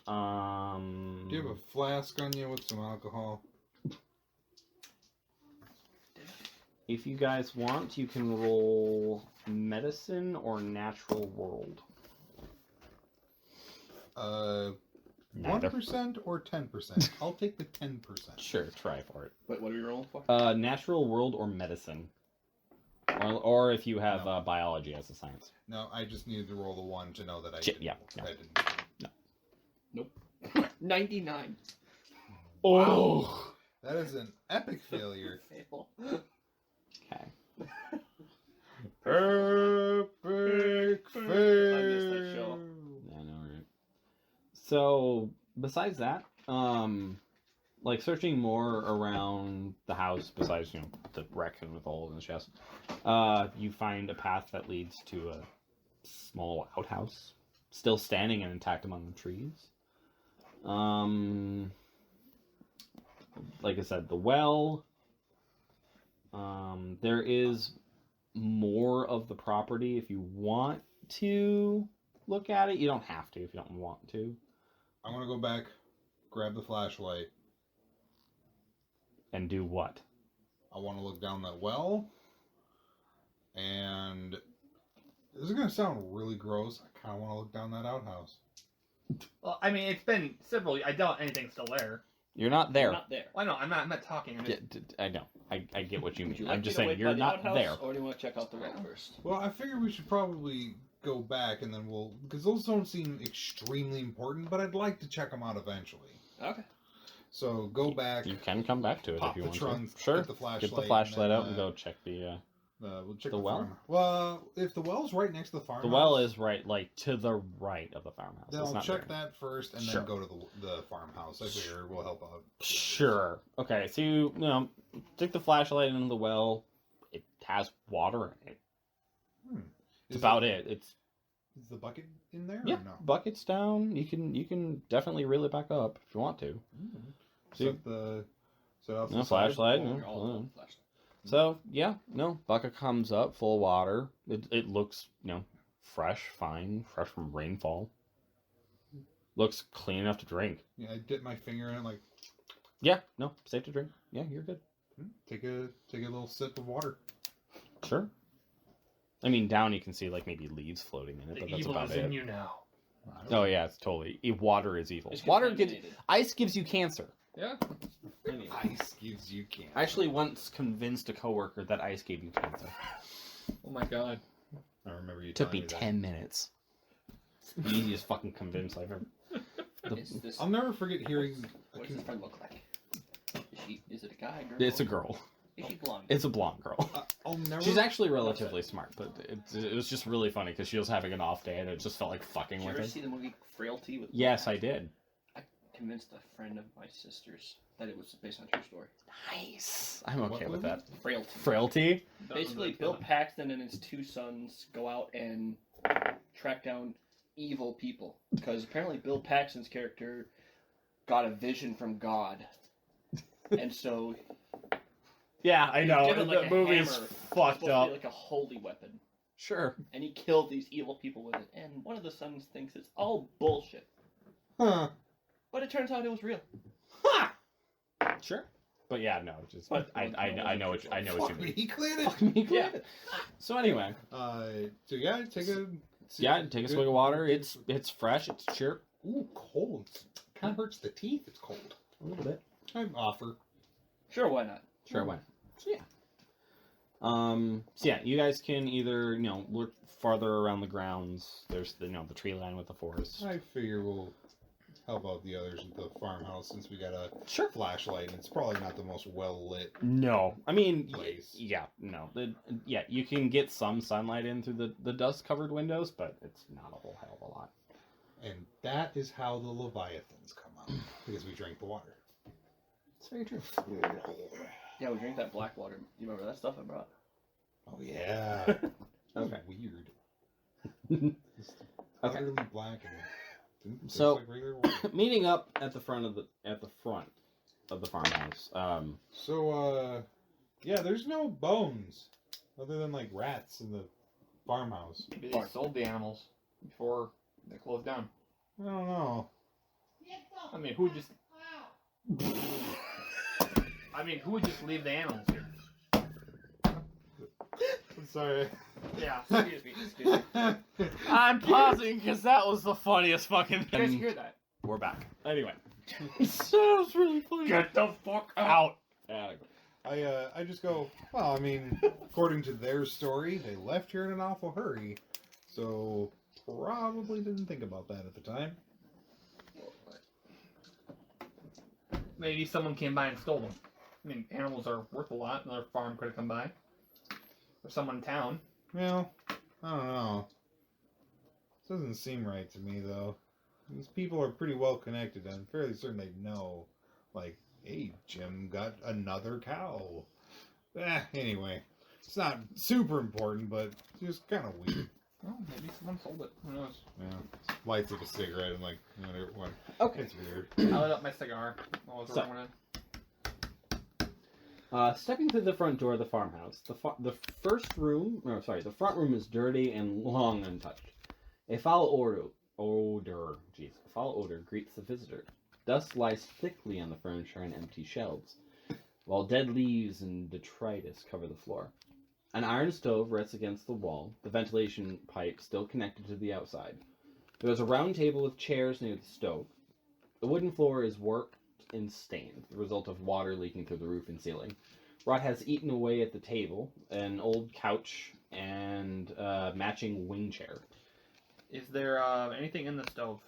Do you have a flask on you with some alcohol? If you guys want, you can roll medicine or natural world. 1% or 10%? I'll take the 10%. Sure, try for it. Wait, what are we rolling for? Natural world or medicine. Or if you have biology as a science. No, I just needed to roll the 1 to know that I Shit, didn't. yeah, no. I didn't. Nope. 99. Oh! That is an epic failure. Fail. Okay. Epic fail. I missed that show. Yeah, I know, right? So, besides that, like searching more around the house, besides, the raccoon with the hole in his chest, you find a path that leads to a small outhouse, still standing and intact among the trees. Like I said, the well. There is more of the property if you want to look at it. You don't have to if you don't want to. I'm gonna go back, grab the flashlight. And do what? I want to look down that well. And this is gonna sound really gross. I kind of want to look down that outhouse. Well, I mean, it's been several. I doubt anything's still there. You're not there. Not there. Well, no, I'm not talking. I'm just, I know. I get what you Would mean. you like I'm me just to saying wait by you're the not outhouse, there. Or do you want to check out the well first? Well, I figure we should probably go back and then because those don't seem extremely important, but I'd like to check them out eventually. Okay. So go back. You can come back to it Pop if you the want trunk, to. Sure. get the flashlight, Get the flashlight and then, out and go check the. We'll check The well? farm. Well, if the well's right next to the farmhouse, The well is right, like to the right of the farmhouse. then It's I'll not check there. that first and Sure. then go to the farmhouse. I figure will help out. Sure. Okay, so you stick the flashlight into the well. It has water in it. That's about it. It's Is the bucket in there? yeah. Or no? Buckets down. You can definitely reel it back up if you want to. See? Set the set off No the flashlight. side. No, You're all on the flashlight. So yeah, bucket comes up full of water. It looks fresh, fine, fresh from rainfall. Looks clean enough to drink. Yeah, I dip my finger in it, like Yeah, safe to drink. Yeah, you're good. take a little sip of water. Sure. I mean, down you can see like maybe leaves floating in it, the but that's evil about is in it. you now. Oh yeah, it's totally. Water is evil. It's Water gives contaminated. ice gives you cancer. Yeah. Anyway. Ice gives you cancer. I actually once convinced a coworker that ice gave you cancer. Oh my god. I remember you. It took me telling 10 minutes. It's the easiest fucking convince I've ever. Is I'll never forget hearing. what does this friend look like? Is it a guy, girl? It's a girl. Is she blonde? It's a blonde girl. I'll never. She's actually relatively smart, but it was just really funny because she was having an off day and it just felt like fucking Did you with ever her. see the movie Frailty with? Yes, I did. I convinced a friend of my sister's that it was based on a true story. Nice. I'm okay What with that. Frailty. Frailty? Basically, Bill Paxton and his two sons go out and track down evil people because apparently Bill Paxton's character got a vision from God, and so Yeah, I know. given, like, The a movie's hammer. It's fucked supposed to up. be like a holy weapon, Sure. and he killed these evil people with it. And one of the sons thinks it's all bullshit, Huh. but it turns out it was real. Ha! Sure. But yeah, no, just But- I know what you Fuck mean. me, he cleared it. Fuck me, Yeah. So anyway, So yeah, take a. take a swig of water. It's fresh. It's chirp. Ooh, cold. Kind of hurts the teeth. It's cold. A little bit. I offer. Sure, why not? Sure, why? So yeah, you guys can either look farther around the grounds. There's the the tree line with the forest. I figure we'll help out the others at the farmhouse since we got a Sure. flashlight and it's probably not the most well lit. No, I mean, Place. you can get some sunlight in through the dust covered windows, but it's not a whole hell of a lot. And that is how the Leviathans come out because we drank the water. It's very true. Yeah, we drink that black water. You remember that stuff I brought? Oh yeah. Okay. Weird. Okay. Utterly black and Tastes So- like regular water. Meeting up at the front of the farmhouse. Yeah, there's no bones other than like rats in the farmhouse. Maybe they sold the animals before they closed down. I don't know. I mean, who would just... who would just leave the animals here? I'm sorry. Yeah. Excuse me. I'm pausing because that was the funniest fucking You guys thing. hear that? We're back. Anyway. Sounds really funny. Get the fuck out! I just go, well, I mean, according to their story, they left here in an awful hurry, so probably didn't think about that at the time. Maybe someone came by and stole them. I mean, animals are worth a lot. Another farm could have come by. Or someone in town. Well, I don't know. Doesn't seem right to me, though. These people are pretty well connected. I'm fairly certain they know. Like, hey, Jim got another cow. Anyway. It's not super important, but it's just kind of weird. Well, maybe someone sold it. Who knows? Yeah. Lights up a cigarette and like, what? Okay. It's weird. I lit up my cigar while I was So- rolling in. Stepping through the front door of the farmhouse, the front room is dirty and long untouched. A foul odor greets the visitor. Dust lies thickly on the furniture and empty shelves, while dead leaves and detritus cover the floor. An iron stove rests against the wall, the ventilation pipe still connected to the outside. There is a round table with chairs near the stove. The wooden floor is warped and stained, the result of water leaking through the roof and ceiling. Rot has eaten away at the table, an old couch, and a matching wing chair. Is there anything in the stove?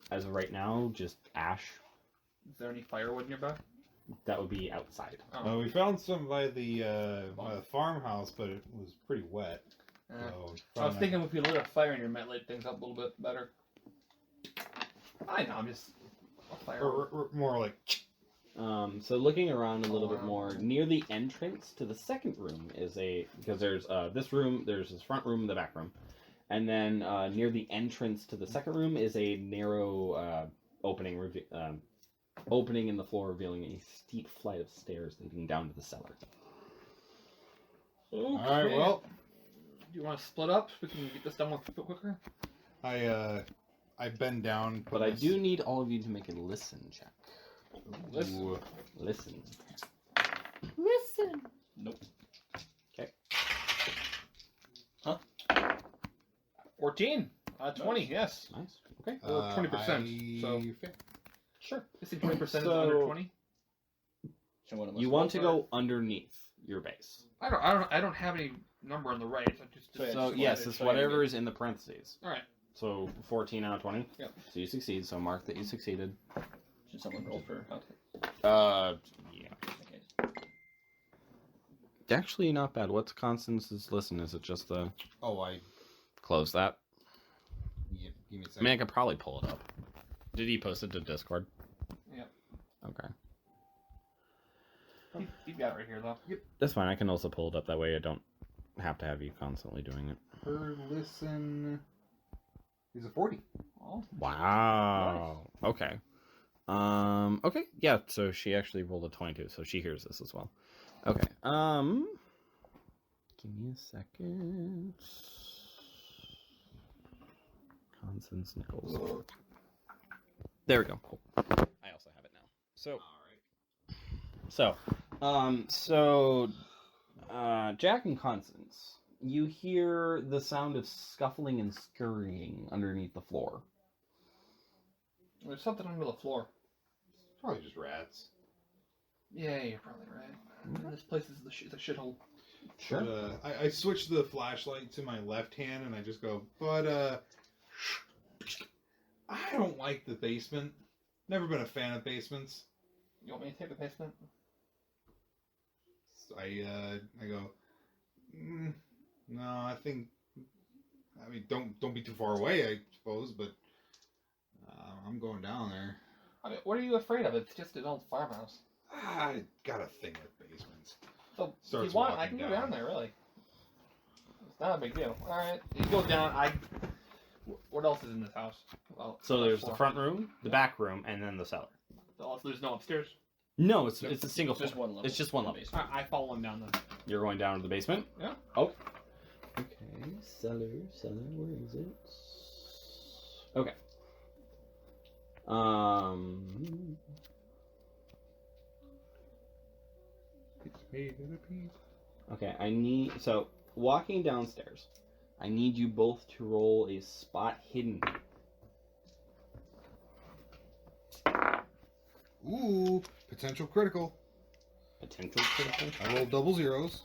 As of right now, just ash. Is there any firewood nearby? That would be outside. Oh. We found some by the farmhouse, but it was pretty wet. Eh. So I was thinking if we lit a fire in here, it might light things up a little bit better. I know, I'm just a fire. or more like. So looking around a little bit more, near the entrance to the second room is because there's this room, there's this front room and the back room. And then near the entrance to the second room is a narrow opening in the floor, revealing a steep flight of stairs leading down to the cellar. Okay. All right, well, Do you want to split up so we can get this done with a bit quicker? I bend down, But I do need all of you to make a listen check. Listen. Ooh. Listen. Listen. Nope. 14. 20, yes. Nice. Okay. Or 20%, so- fail. Sure. You think 20% is So- under 20? So one of us You want to roll go underneath your base. I don't have any number on the right. So just So, yeah, So just yes, wanted it's to whatever is in the parentheses. all right. So 14 out of 20. Yep. So you succeed. So mark that you succeeded. for it. Should someone roll for contact? Yeah. Okay. Actually, not bad. What's Constance's listen? Is it just the Oh, close that? yeah, give me a I second. mean, I could probably pull it up. Did he post it to Discord? Yep. Okay. You've got it right here, though. Yep. That's fine. I can also pull it up. That way I don't have to have you constantly doing it. Her listen is a 40. Oh, Wow. Okay. Okay. Yeah. So she actually rolled a 22, so she hears this as well. Okay. Give me a second. Constance Nichols. There we go. Cool. I also have it now. So. Jack and Constance, you hear the sound of scuffling and scurrying underneath the floor. there's something under the floor. Probably just rats. Yeah, you're probably right. This place is the shithole. Sure. But, I switch the flashlight to my left hand and I just go, but I don't like the basement. Never been a fan of basements. You want me to take the basement? So I go, no, I mean, don't be too far away, I suppose, but I'm going down there. I mean, what are you afraid of? It's just an old farmhouse. I got a thing with basements. So if Starts you want, walking I can go down. down there. Really, it's not a big deal. All right, you go down. I What else is in this house? Well, So there's the floor. front room, the back room, and then the cellar. Also, there's no upstairs. No, it's a single Just floor. one level. It's just one level. I follow him down then. You're going down to the basement? Yeah. Oh. Okay, cellar, where is it? Okay. It's made of a piece. Okay, so walking downstairs, I need you both to roll a spot hidden. Ooh, potential critical. Potential critical. I rolled double zeros.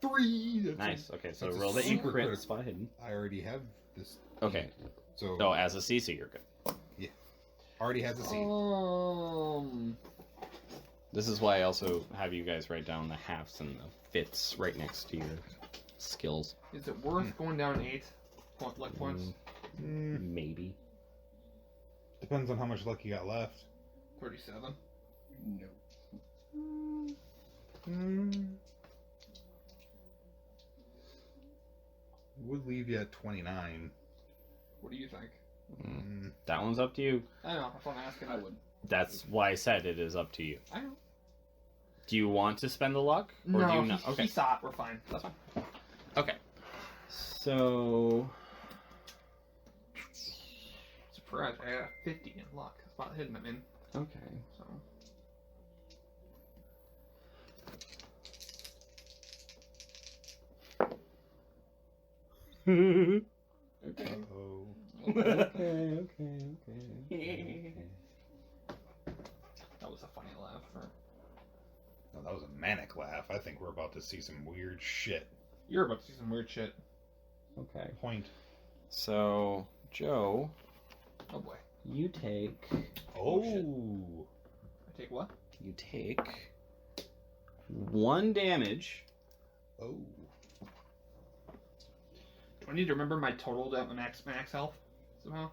3. That's Nice. Okay, so that's a roll the super crit critical. spot hidden. I already have this. Okay. So Oh, as a CC, you're good. already has a seed. This is why I also have you guys write down the halves and the fifths right next to your skills. Is it worth going down 8 luck points? Maybe. Depends on how much luck you got left. 37. No. Would leave you at 29. What do you think? That one's up to you. I don't know. If I'm asking, I would. That's why I said it is up to you. I know. Do you want to spend the luck? Or No, do you not? he Okay. saw it. We're fine. That's fine. Okay. So Surprise! I got a 50 in luck. Spot hidden. I mean, okay. so. Okay. Oh. Okay. That was a funny laugh. No, that was a manic laugh. I think we're about to see some weird shit. You're about to see some weird shit. Okay. Point. So, Joe, Oh boy. you take Oh. I take what? you take 1 damage. Oh. Do I need to remember my total max health somehow?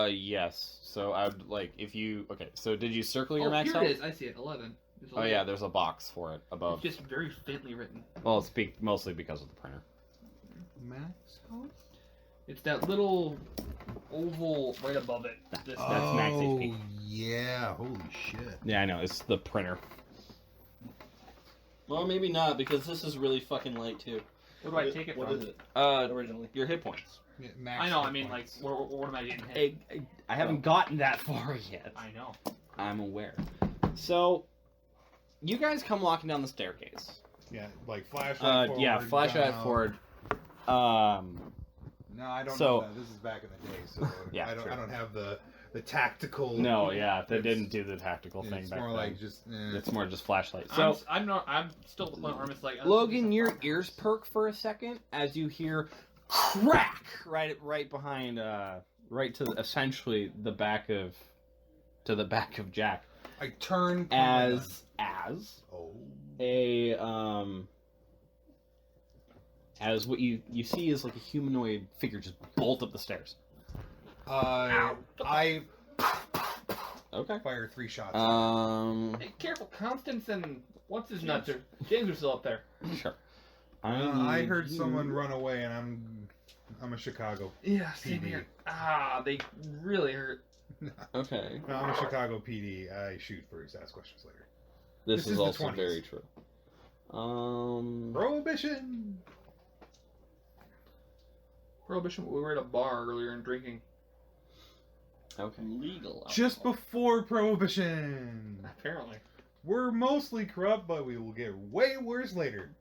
Yes. So I would like if you so did you circle your Oh, max here health? it is. I see it. 11. There's Oh yeah, there's a box for it above. It's just very faintly written. Well, it's mostly because of the printer. Max health? It's that little oval right above it. That's Oh, max HP. yeah. Holy shit. Yeah, I know. It's the printer. Well, maybe not, because this is really fucking light, too. Where do I take it What from? is it, Uh, originally? your hit points. Yeah, max I know. I hit mean, points. like, what am I getting hit? I haven't gotten that far yet. I know. I'm aware. So, you guys come walking down the staircase. Yeah, like flashlight forward. Yeah, flashlight down. forward. No, I don't So- know that. This is back in the day, so Yeah, I don't. true. I don't have the tactical. No, yeah, they It's- didn't do the tactical thing It's back more then. like just. It's more just flashlight. So, I'm still my arm is like. Logan, your ears perk for a second as you hear crack right behind, right to essentially the back of Jack. I turn As Oh. as what you see is like a humanoid figure just bolt up the stairs. I Okay. fire 3 shots. Hey, careful, Constance and what's his nuts are James are still up there. Sure. I need heard you- someone run away, and I'm a Chicago. Yeah, same PD. here. They really hurt. Okay. No, I'm a Chicago PD. I shoot first, ask questions later. This This is is the also 20s. very true. Prohibition. Prohibition. We were at a bar earlier and drinking. Okay. Legal. Alcohol. Just before Prohibition. Apparently. We're mostly corrupt, but we will get way worse later.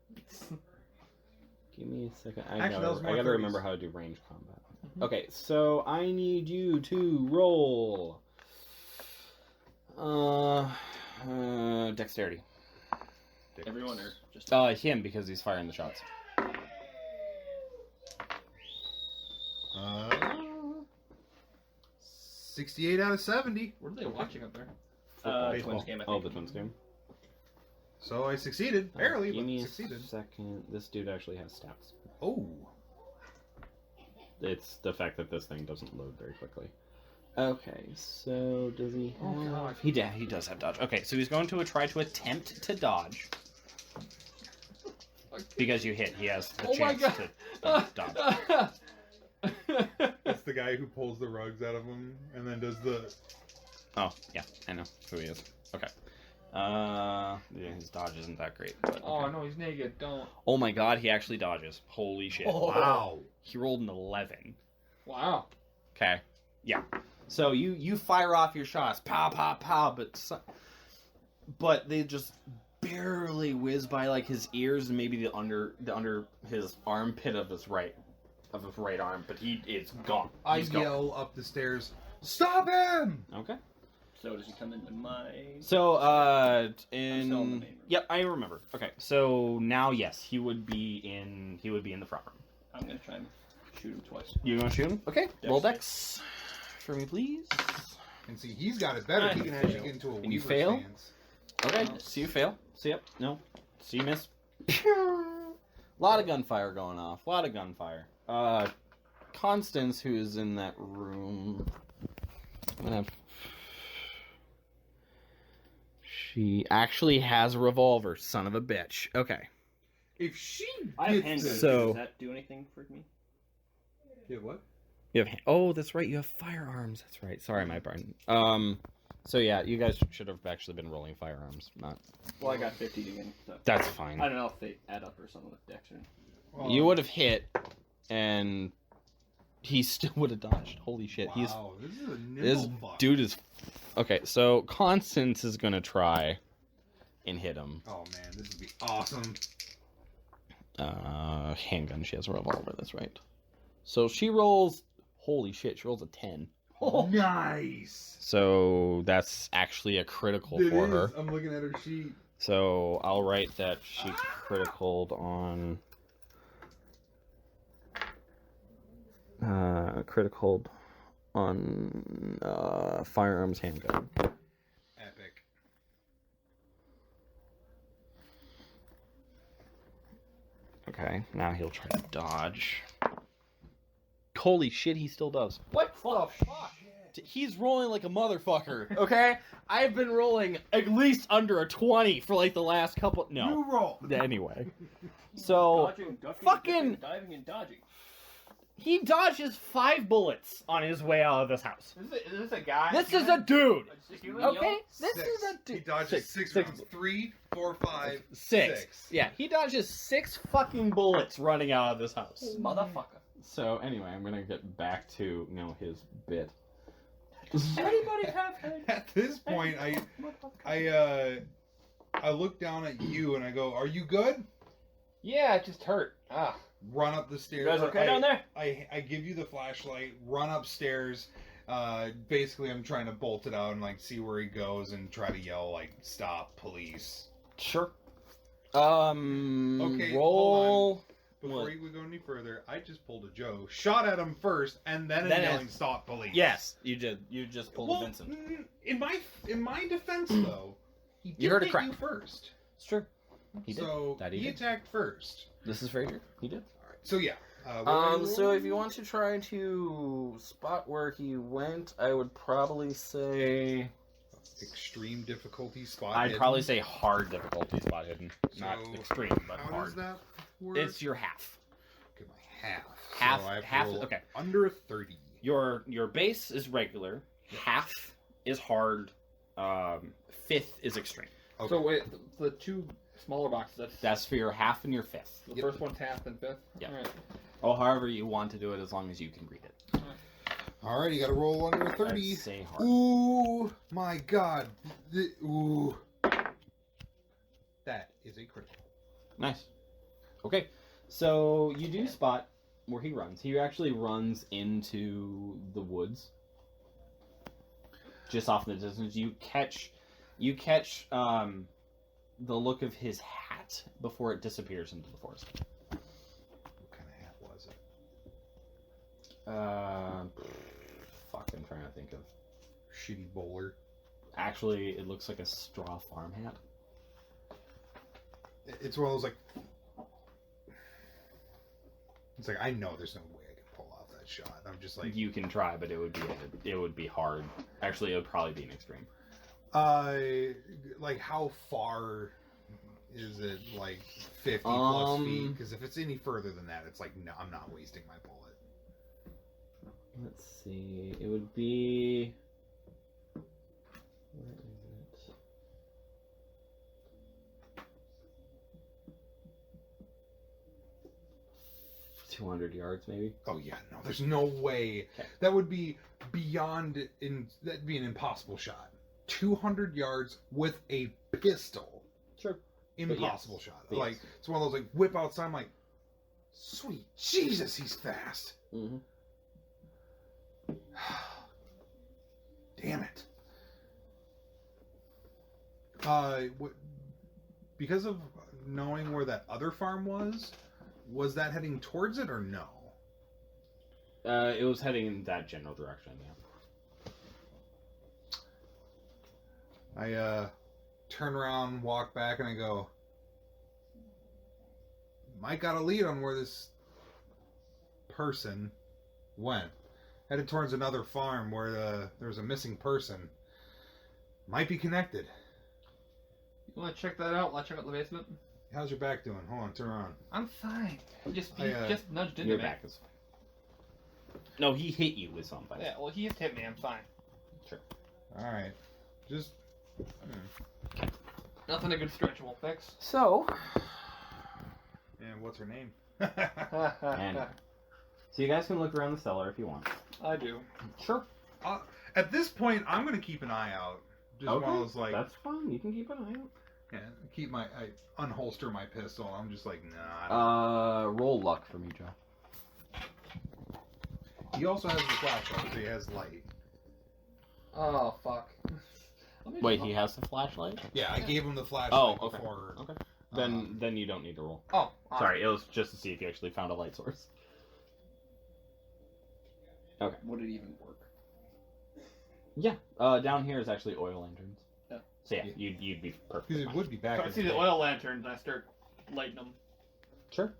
Give me a second. Actually, that was more I gotta 30s. remember how to do range combat. Okay, so I need you to roll. Dexterity. Everyone or just Him because he's firing the shots. 68 out of 70. What are they watching up there? baseball. Twins game, I Oh, think. the Twins game. So I succeeded. Barely, Give but me succeeded. a second. This dude actually has stats. Oh. It's the fact that this thing doesn't load very quickly. Okay, so does he have... Oh, God. He does have dodge. Okay, so he's going to try to attempt to dodge. Because you hit, he has the Oh my chance God. to dodge. It's the guy who pulls the rugs out of him and then does the. Oh, yeah, I know who he is. Okay. Yeah, his dodge isn't that great. But okay. Oh no, he's naked. Don't. Oh my god, he actually dodges. Holy shit. Oh. Wow. He rolled an 11. Wow. Okay. Yeah. So you fire off your shots, pow, pow, pow, but they just barely whiz by like his ears and maybe the under his armpit of his right arm, but it's gone. I He's gone. yell up the stairs, "Stop him!" Okay. So does he come into my... So I'm still in the in main room. yep, I remember. Okay. So now yes, he would be in the front room. I'm going to try and shoot him twice. You gonna shoot him? Okay. Dex Roll save. Dex for me, please. And see, he's got it better. He can actually get into a And you weaver fail? stance. Okay. So you fail. So yep. No. So you miss. A lot of gunfire going off. A lot of gunfire. Constance, who is in that room. She actually has a revolver, son of a bitch. Okay. If she I have gets handguns. it- So- Does that do anything for me? Yeah, what? You have oh, that's right. You have firearms. That's right. Sorry, my brain. So yeah, you guys should have actually been rolling firearms. Not. Well, I got 50 again. So. That's fine. I don't know if they add up or something with Dex or... You would have hit, and he still would have dodged. Holy shit! Wow, this is a This nimble fuck. dude is. Okay, so Constance is gonna try and hit him. Oh man, this would be awesome. Handgun. She has a revolver. That's right. So she rolls. Holy shit! She rolls a 10. Nice. So that's actually a critical It for is. her. I'm looking at her sheet. So I'll write that she criticaled on. Criticaled on firearms handgun. Epic. Okay, now he'll try to dodge. Holy shit, he still does. What the fuck? He's rolling like a motherfucker, okay? I've been rolling at least under a 20 for like the last couple... No. You roll. Anyway. So, Dodging, ducking, fucking- dipping, diving, and dodging. he dodges 5 bullets on his way out of this house. Is this a guy? This is a dude! human? Okay? This Six. is a dude. He dodges six Six. rounds. 3, 4, 5, Six. 6. Yeah, he dodges 6 fucking bullets running out of this house. Motherfucker. So anyway, I'm gonna get back to his bit. Anybody have head? At this point, I look down at you and I go, "Are you good?" Yeah, it just hurt. Ah. Run up the stairs. You guys okay down there? I give you the flashlight. Run upstairs. Basically, I'm trying to bolt it out and like see where he goes and try to yell like, "Stop, police!" Sure. Okay, roll. Before What? we go any further, I just pulled a Joe, shot at him first, and then Then yelling, "Stop, police!" Yes, you did. You just pulled a Vincent. In my defense, though, he did You heard a hit crack. you first. It's true. He did. So That he he did. attacked first. This is very true. He did. All right. So yeah. What So if you want to try to spot where he went, I would probably say extreme difficulty spot. I'd hidden. probably say hard difficulty spot hidden, not So, extreme, but How hard. does that work? It's your half. Okay, my half. Half- So I have to half- roll okay. Under a 30. Your base is regular, half is hard, fifth is extreme. Okay. So wait, the two smaller boxes. That's for your half and your fifth. The Yep. first one's half and fifth. Yeah. All right. Oh, however you want to do it, as long as you can read it. All right, you got to roll under a 30. I'd say hard. Ooh, my God. Ooh. That is a critical. Nice. Okay, so you do spot where he runs. He actually runs into the woods. Just off in the distance, you catch the look of his hat before it disappears into the forest. What kind of hat was it? Fuck, I'm trying to think of. Shitty bowler. Actually, it looks like a straw farm hat. It's one of those like. It's like I know there's no way I can pull off that shot. I'm just like. You can try, but it would be hard. Actually, it would probably be an extreme. Like how far is it? Like 50 plus feet? Because if it's any further than that, it's like no, I'm not wasting my bullet. Let's see. It would be. Where is it? $200 yards, maybe. Oh yeah, no, there's no way. Okay. That would be beyond. That'd be an impossible shot. 200 yards with a pistol. Sure. Impossible yes. shot. But Like yes. it's one of those like whip outside. I'm like, sweet Jesus, he's fast. Mm-hmm. Damn it. What? Because of knowing where that other farm was that heading towards it or no? It was heading in that general direction. Yeah. I turn around, walk back, and I go, Mike got a lead on where this person went. Headed towards another farm where there was a missing person. Might be connected. You want to check that out? Let's check out the basement. How's your back doing? Hold on, turn around. I'm fine. He just nudged into Your me. back is fine. No, he hit you with something. Yeah, well, he just hit me. I'm fine. Sure. Alright. Just... Nothing a good stretch won't fix. So. And what's her name? And, so you guys can look around the cellar if you want. I do. Sure. At this point, I'm going to keep an eye out. Just Okay, one of those, like... that's fine. You can keep an eye out. Yeah, I unholster my pistol. I'm just like, nah. Roll luck for me, Joe. He also has the flashlight, so he has light. Oh, fuck. Wait, he has the flashlight? Yeah, I gave him the flashlight Oh, okay. before. Okay. Then you don't need to roll. Oh, awesome. Sorry, it was just to see if you actually found a light source. Okay. Would it even work? Yeah. Down here is actually oil lanterns. Yeah. So yeah, you'd be perfect. Because it would be back. So I see the oil lanterns and I start lighting them. Sure.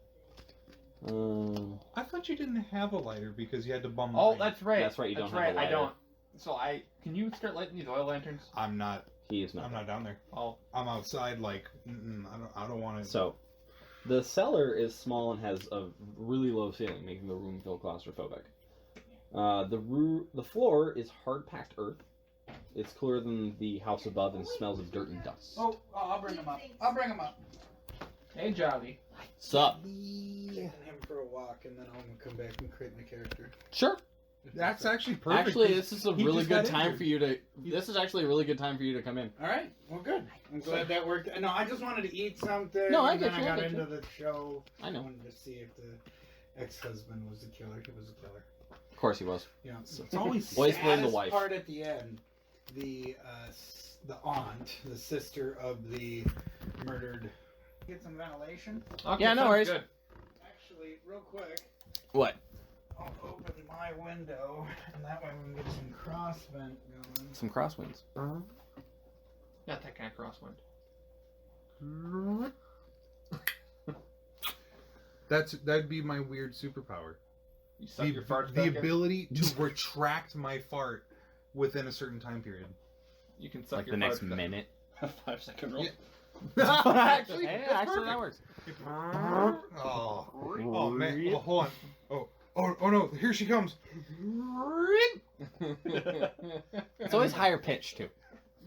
I thought you didn't have a lighter because you had to bum. Oh, mine. that's right. That's right, you don't have a I lighter. don't. So can you start lighting these oil lanterns? I'm not. He is not. I'm not down there. Oh. I'm outside. Like, I don't want to. So, the cellar is small and has a really low ceiling, making the room feel claustrophobic. The floor is hard-packed earth. It's cooler than the house above and smells of dirt and dust. Oh, I'll bring him up. I'll bring him up. Hey, Jolly. Sup? Taking him for a walk, and then I'm gonna come back and create my character. Sure. That's actually perfect. Actually, this is a He really just good got time injured. for you to. This is actually a really good time for you to come in. All right. Well, good. I'm glad that worked. No, I just wanted to eat something. No, I and get then you, I I got get into you. the show. I know. I wanted to see if the ex-husband was the killer. He was a killer. Of course he was. Yeah. So It's always Always blame the saddest wife. part at the end, the aunt, the sister of the murdered. Get some ventilation. Okay, Yeah, no sounds worries. Good. Actually, real quick. What? I'll open my window, and that way we can get some cross vent going. Some crosswinds. Not that kind of crosswind. That'd be my weird superpower. You suck your farts The back in. ability to retract my fart within a certain time period. You can suck Like your the next farts back. minute. 5-second roll. Yeah. actually, that's actually that perfect. works. Oh man! Oh, hold on. Oh no! Here she comes. It's always higher pitched too.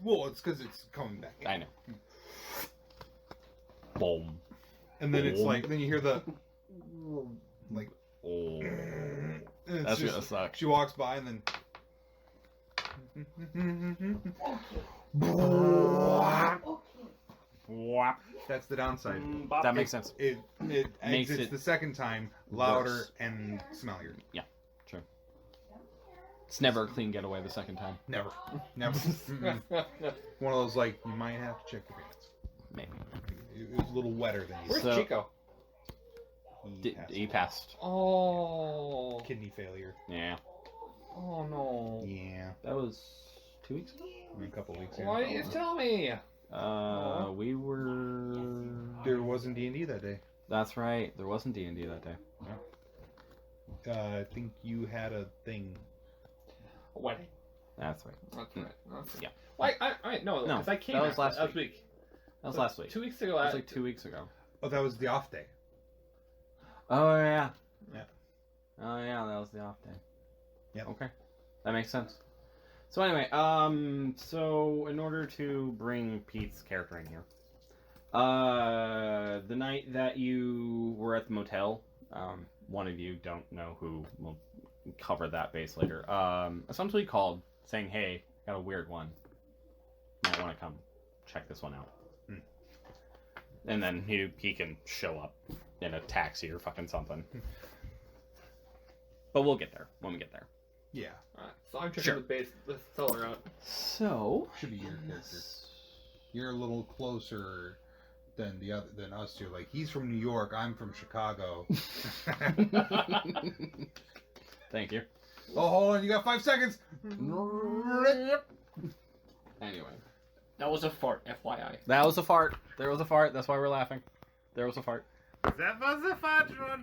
Well, it's because it's coming back. I know. Boom. And then it's like, then you hear the like. Oh. And it's That's just, gonna suck. She walks by and then. That's the downside. That makes sense. It Makes exits it the second time louder worse. and smellier. True. It's never a clean getaway the second time. Never. Mm-mm. One of those like, you might have to check your pants. Maybe. It was a little wetter than you Where's So- Chico? He passed. Oh. Kidney failure. Yeah. Oh no. Yeah. That was 2 weeks ago? A couple weeks ago. Why didn't you tell me? We were... There wasn't D&D that day. That's right. There wasn't D&D that day. I think you had a thing. A wedding. That's right. That's right. That's Yeah. Why? No, No, because I came. that was after last that week. That was last week. 2 weeks ago. That was like 2 weeks ago. Oh, that was the off day. Oh, yeah. Yeah. Oh, yeah, that was the off day. Yep. Okay, that makes sense. So anyway, so in order to bring Pete's character in here, the night that you were at the motel, one of you, don't know who, will cover that base later, essentially called saying, hey, got a weird one. Might want to come check this one out. And then he can show up in a taxi or fucking something. But we'll get there when we get there. Yeah. Alright, so I'm checking the seller out. So Should be your character. You're a little closer than than us two. Like, he's from New York, I'm from Chicago. Thank you. Oh, hold on, you got 5 seconds! Anyway. That was a fart, FYI. That was a fart. There was a fart. That's why we're laughing. There was a fart. That was a fart, John.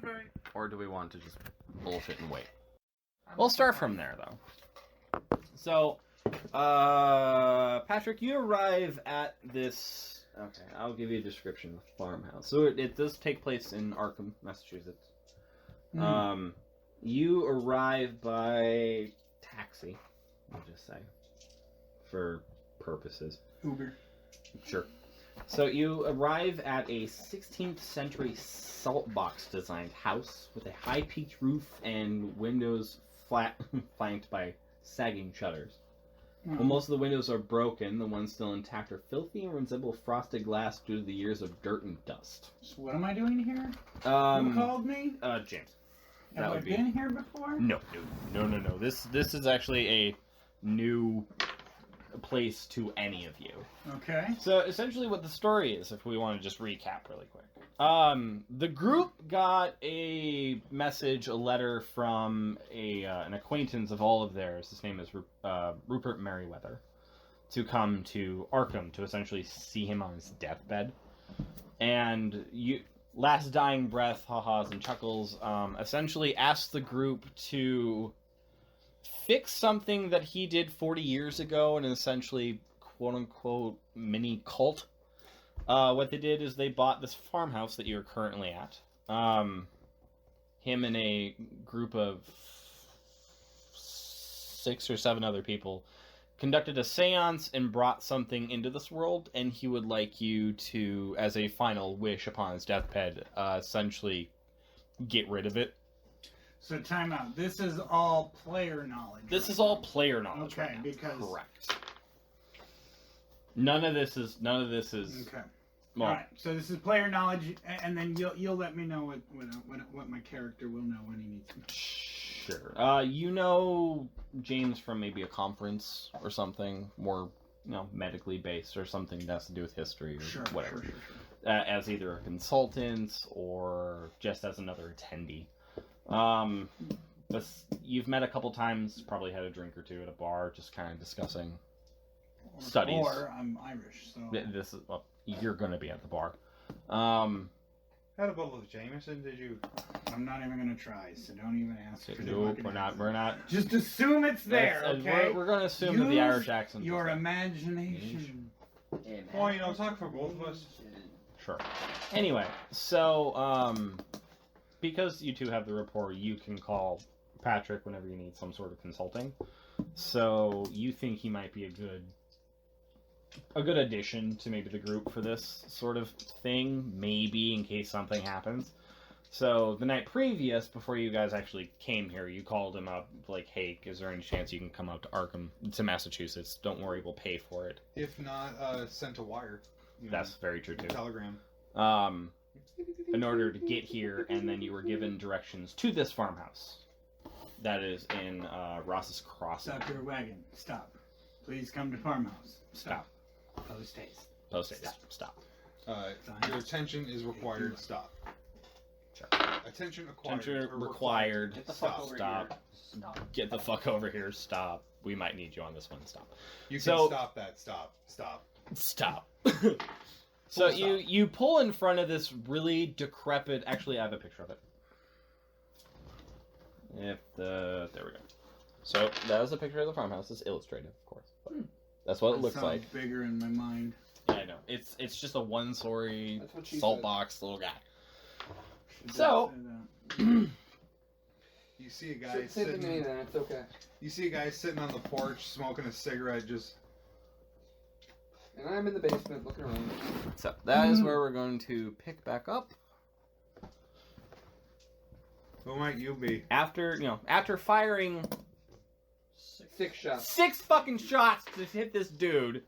Or do we want to just bullshit and wait? We'll start from there, though. So, Patrick, you arrive at this... Okay, I'll give you a description of the farmhouse. So it does take place in Arkham, Massachusetts. You arrive by taxi, I'll just say, for purposes. Uber. Sure. So you arrive at a 16th century salt box designed house with a high peaked roof and windows flanked by sagging shutters. While most of the windows are broken, the ones still intact are filthy and resemble frosted glass due to the years of dirt and dust. So what am I doing here? Who called me? James. Have I been here before? No. This is actually a new place to any of you. Okay. So essentially what the story is, if we want to just recap really quick. The group got a message, a letter from an acquaintance of all of theirs. His name is Rupert Merriweather, to come to Arkham to essentially see him on his deathbed. And you, last dying breath, ha-has and chuckles, essentially asked the group to fix something that he did 40 years ago in an essentially quote-unquote mini cult. What they did is they bought this farmhouse that you're currently at. Him and a group of 6 or 7 other people conducted a seance and brought something into this world, and he would like you to, as a final wish upon his deathbed, essentially get rid of it. So time out. This is all player knowledge. This is all player knowledge. Okay, right now. because correct. None of this is. Okay. Well, all right. So this is player knowledge, and then you'll let me know what my character will know when he needs me. sure. You know James from maybe a conference or something more, medically based or something that has to do with history or whatever. Sure. As either a consultant or just as another attendee. You've met a couple times, probably had a drink or two at a bar, just kind of discussing studies. Or I'm Irish, so This is you're going to be at the bar. Had a bottle of Jameson, did you? I'm not even gonna try. So don't even ask. Nope, we're not. Just assume it's there, okay? We're going to assume that the Irish accent. Your imagination. Well, talk for both of us. Sure. Anyway, so because you two have the rapport, you can call Patrick whenever you need some sort of consulting. So you think he might be a good addition to maybe the group for this sort of thing, maybe in case something happens. So the night previous, before you guys actually came here, you called him up like, "Hey, is there any chance you can come out to Arkham, to Massachusetts? Don't worry, we'll pay for it." If not, sent a wire. That's very true too. Telegram. In order to get here, and then you were given directions to this farmhouse that is in Ross's Crossing. Stop your wagon. Stop. Please come to farmhouse. Stop. Post haste. Post haste. Stop. Your attention is required. Stop. Sure. Attention acquired. Attention or required. Get the fuck over Stop. here. Stop. Get the fuck over here. Stop. We might need you on this one. Stop. You can So- stop that. Stop. Stop. Full So stop. you pull in front of this really decrepit. Actually, I have a picture of it. There we go. So that is a picture of the farmhouse. It's illustrated, of course. But that's what it looks Sounds like. bigger in my mind. Yeah, I know. It's just a one-story That's what she salt said. box little guy. She did So- say that. You see a guy Say the name then, it's okay. You see a guy sitting on the porch smoking a cigarette, just. And I'm in the basement looking around. So that is where we're going to pick back up. Who might you be? After firing 6 shots. 6 fucking shots to hit this dude,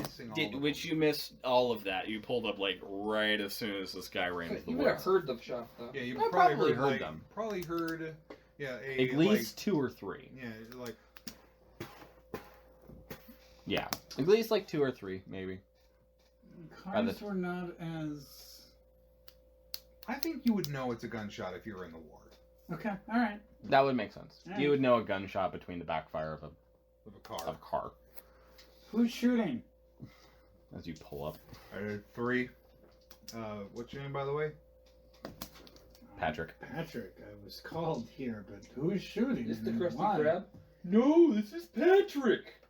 Missing all of them. which you missed all of that. You pulled up like right as soon as this guy ran into the You would have woods. heard the shots though. Yeah, you I probably heard like, them. Probably heard. Yeah, At least 2 or 3. Yeah, like. Yeah, at least like 2 or 3, maybe. Cars were not as. I think you would know it's a gunshot if you were in the war. Okay, all right. That would make sense. Alright. You would know a gunshot between the backfire of Of a car. a car Who's shooting? as you pull up. 3. What's your name, by the way? Patrick. Patrick. I was called here, but who's shooting? Is the and crusty why? crab? No, this is Patrick.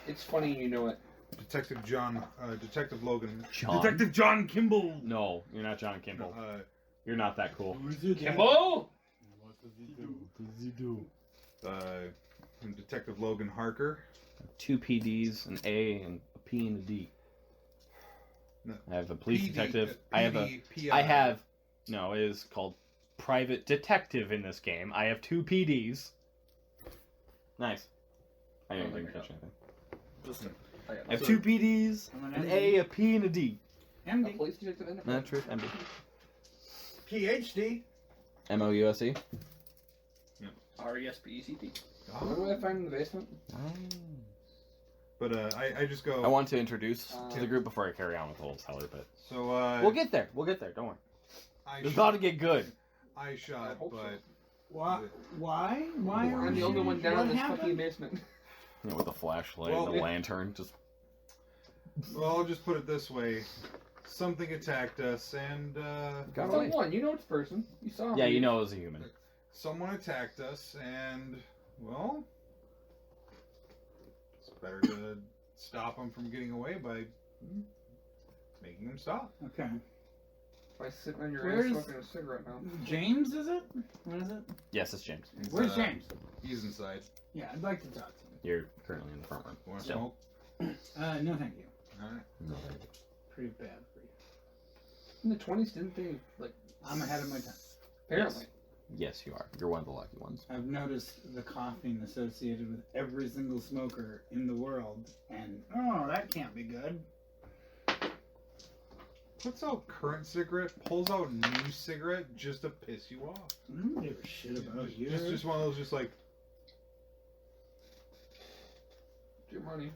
It's funny you know it. Detective Logan. John. Detective John Kimball. No, you're not John Kimball. You're not that cool. Kimball. What does he do? I'm Detective Logan Harker. 2 PDs, an A, and a P and a D. No. I have a police PD, detective. PI. No, it is called private detective in this game. I have 2 PDs. Nice. I didn't even catch anything. I have 2 PDs, I'm an an A, a P, and a D. A MD. police detective in it? That's true. MD. PhD. MOUSE. R-E-S-P-E-C-T. What do I find in the basement? But I just go. I want to introduce to the group before I carry on with the whole teller, but So we'll get there. We'll get there. Don't worry. It's about to get good. I shot, hope so. but Why? Why? Why are I'm we the only one shooting? down in What this fucking happened? basement. With a flashlight Well, and a lantern. Just well, I'll just put it this way: something attacked us, and got away. Someone, you know it's a person. You saw him. Yeah, you know it was a human. someone attacked us, and well, it's better to stop them from getting away by making them stop. Okay. By sitting on your Where's- ass smoking a cigarette now. James, is it? What is it? Yes, it's James. It's, Where's James? He's inside. Yeah, I'd like to talk to You're currently in the front room. Want to Still. smoke? him. No, thank you. All right. No. Pretty bad for you. In the 20s, didn't they, like... I'm ahead of my time. Apparently. Yes, you are. You're one of the lucky ones. I've noticed the coughing associated with every single smoker in the world, and oh, that can't be good. Puts out current cigarette, pulls out new cigarette just to piss you off. I don't give a shit about you. Just one of those, just like. Your money.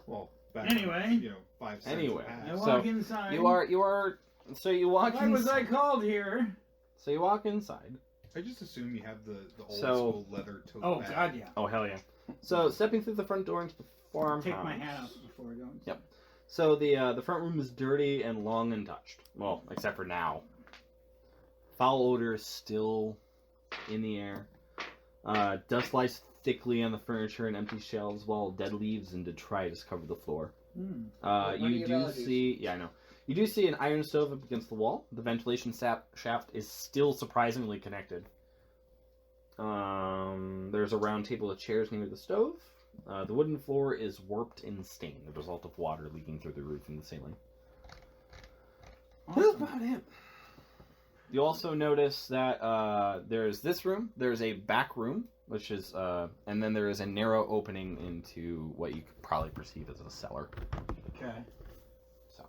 Well, back Anyway. 5 cents. Anyway. a I pack. walk inside. You are. So you walk. Why was I inside. called here? So you walk inside. I just assume you have the old So- school leather tote Oh bag. God, yeah. Oh hell yeah! So stepping through the front door into the farmhouse. Take my hat off before I go. Inside. Yep. So the front room is dirty and long untouched. Well, except for now. Foul odor is still in the air. Dust lies thickly on the furniture and empty shelves, while dead leaves and detritus cover the floor. Like money You of do allergies. see, yeah, I know. You do see an iron stove up against the wall. The ventilation shaft is still surprisingly connected. There's a round table of chairs near the stove. The wooden floor is warped and stained, the result of water leaking through the roof and the ceiling. That's Awesome. about it. You also notice that there's this room, there's a back room, which is, and then there is a narrow opening into what you could probably perceive as a cellar. Okay. So.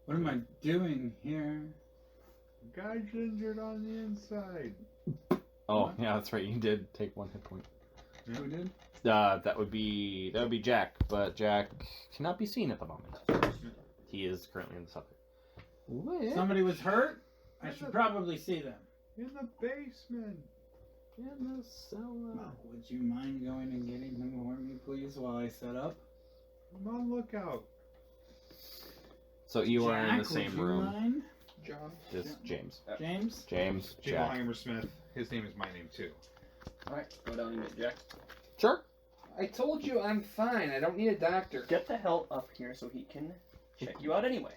What am I doing here? Guy's injured on the inside. Oh, yeah, that's right. You did take 1 hit point. Who did? That would be Jack, but Jack cannot be seen at the moment. He is currently in the cellar. Where? Somebody was hurt? I should probably see them. In the basement. in the cellar. Well, would you mind going and getting him for me, please, while I set up? I'm on lookout. So you are in the Jack, same would you room. mind? John. Just James. James? James. Jack. Jingleheimer Smith. His name is my name too. Alright, go down and get Jack. Sure. I told you I'm fine. I don't need a doctor. Get the hell up here so he can check you out anyway.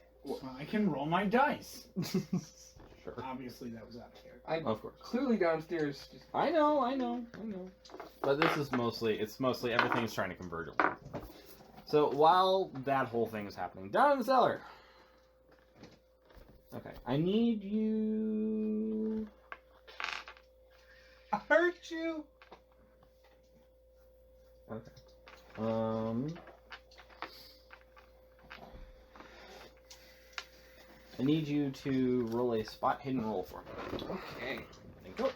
I can roll my dice. Sure. Obviously, that was out of character. I Of course. clearly downstairs. Just... I know. But this is mostly everything's trying to converge at once. So while that whole thing is happening, down in the cellar. Okay, I need you. I hurt you. Okay. I need you to roll a spot hidden roll for me. Okay. Thank you.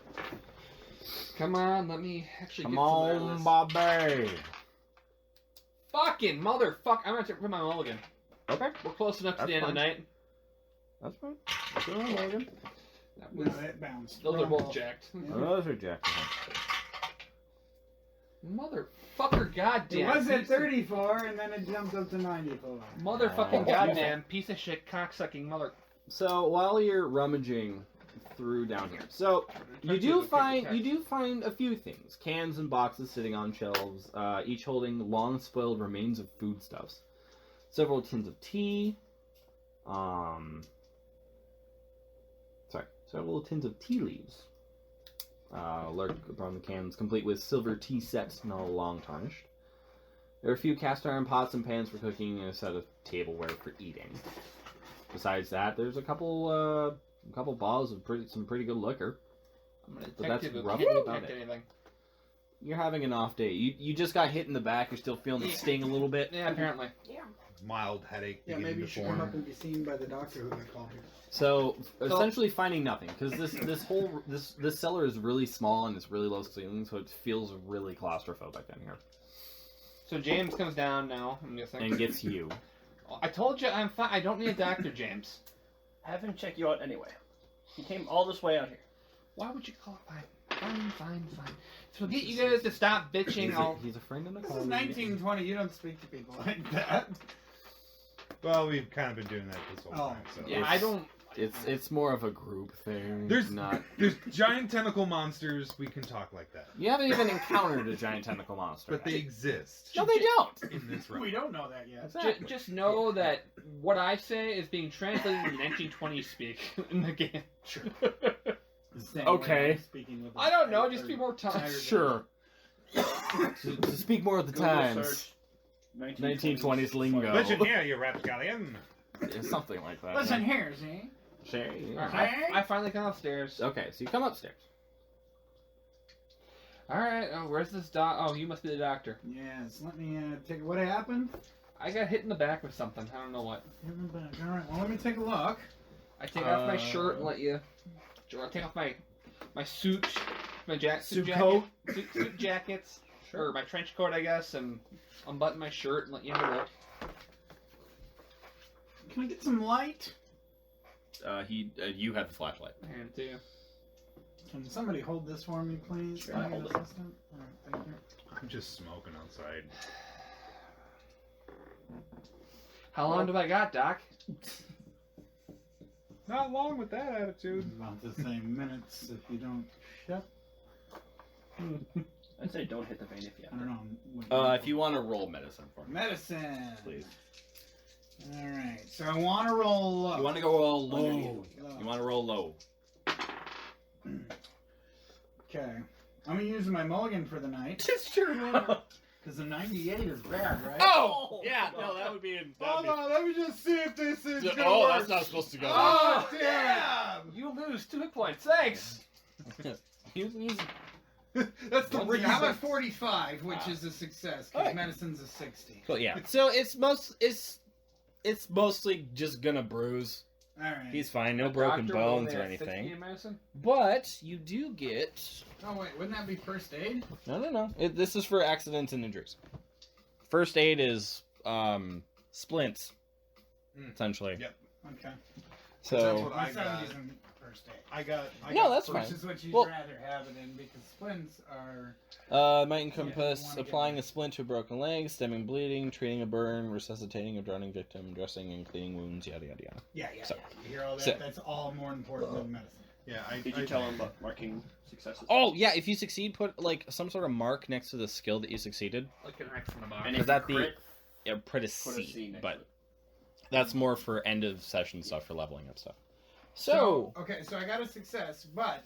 Come on, let me actually Come get some on, of this. Bobby. Fucking motherfucker. I'm gonna have to put my mulligan. Okay, We're close enough to That's the end of the fine. night. that's fine. That's all right, Logan. That No, was, it bounced. those are both jacked. Yeah. Those are Jack. Motherfucker, It goddamn. was at piece of- 34, and then it jumped up to 94. Motherfucking Oh. goddamn piece of shit cocksucking mother. So while you're rummaging through down here, so you do find a few things: cans and boxes sitting on shelves, each holding long spoiled remains of foodstuffs, several tins of tea, several tins of tea leaves, lurk upon the cans, complete with silver tea sets, not long tarnished. There are a few cast iron pots and pans for cooking, and a set of tableware for eating. Besides that, there's a couple bottles of some pretty good liquor. I'm gonna But that's detective roughly can't about detect it. anything. You're having an off day. You just got hit in the back. You're still feeling the sting a little bit. Yeah, apparently. Mild headache Yeah, beginning maybe you to should come up form. and be seen by the doctor who I called here. So essentially finding nothing because this cellar is really small and it's really low ceiling, so it feels really claustrophobic in here. So James comes down now, I'm guessing. And gets you. I told you I'm fine. I don't need a doctor, James. Have him check you out anyway. He came all this way out here. Why would you call it fine? So get you guys to stop bitching. He's a friend in the This car. is 1920. You don't speak to people like that. Well, we've kind of been doing that this whole Oh. time. So. Yeah, I don't. It's more of a group thing. There's not. There's giant tentacle monsters. We can talk like that, You haven't even encountered a giant tentacle monster. but they exist No, they don't. in this realm. We don't know that yet. Exactly. Just know that what I say is being translated into 1920s speak in the game. The same Okay. way I'm speaking with I don't know. Just be more time. Sure. to speak more of the Google times. search 1920s lingo. Listen here, you rapscallion. Yeah, something like that. Listen here, see? Sure, yeah. Alright, I finally come upstairs. Okay, so you come upstairs. Alright, where's this doc? Oh, you must be the doctor. Yes, let me take. What happened? I got hit in the back with something. I don't know what. In the back. All right. Well, let me take a look. I take off my shirt and let you. I take off my suit, suit jacket, suit jackets, or my trench coat, I guess, and unbutton my shirt and let you have a look. Can I get some light? You have the flashlight. I am too. Can somebody hold this for me, please? Sure, Can I hold get it. an assistant? All right, thank you. I'm just smoking outside. How long do I got, Doc? Not long with that attitude. About the same minutes if you don't shut. I'd say don't hit the vein if you I have don't to. know. If you want to roll medicine for me, Medicine. please. All right. So I want to roll low. You want to go roll low. Low. You want to roll low. Okay. I'm using my mulligan for the night. It's true. Because the 98 is bad, right? Oh! Yeah, no, that would be... Hold on, let me just see if this is gonna Oh, work. that's not supposed to go. Oh, damn! You lose 2 hit points. Thanks. That's the One reason. How about 45, which is a success? Because Alright. medicine's a 60. Cool, yeah. So it's mostly just gonna bruise. All right. He's fine, no broken Doctor rolled bones me or at 60 anything. in medicine? But you do get... Oh wait, wouldn't that be first aid? No. This is for accidents and injuries. First aid is splints, essentially. Yep. Okay. So That's what I Unless I'm got. using first aid. I got. No, that's Which fine. is what you'd Well- rather have it in because splints are. might you encompass wanna get applying rid- a splint to a broken leg, stemming bleeding, treating a burn, resuscitating a drowning victim, dressing and cleaning wounds, yada yada yada. Yeah. So- You hear all that? so- That's all more important than medicine. Yeah, Did you tell him about marking successes? Oh yeah, if you succeed, put like some sort of mark next to the skill that you succeeded. Like an X in the box. And Is if that you the crit, put a put a C, C next but to it. That's more for end of session stuff, for leveling up stuff. So okay, so I got a success, but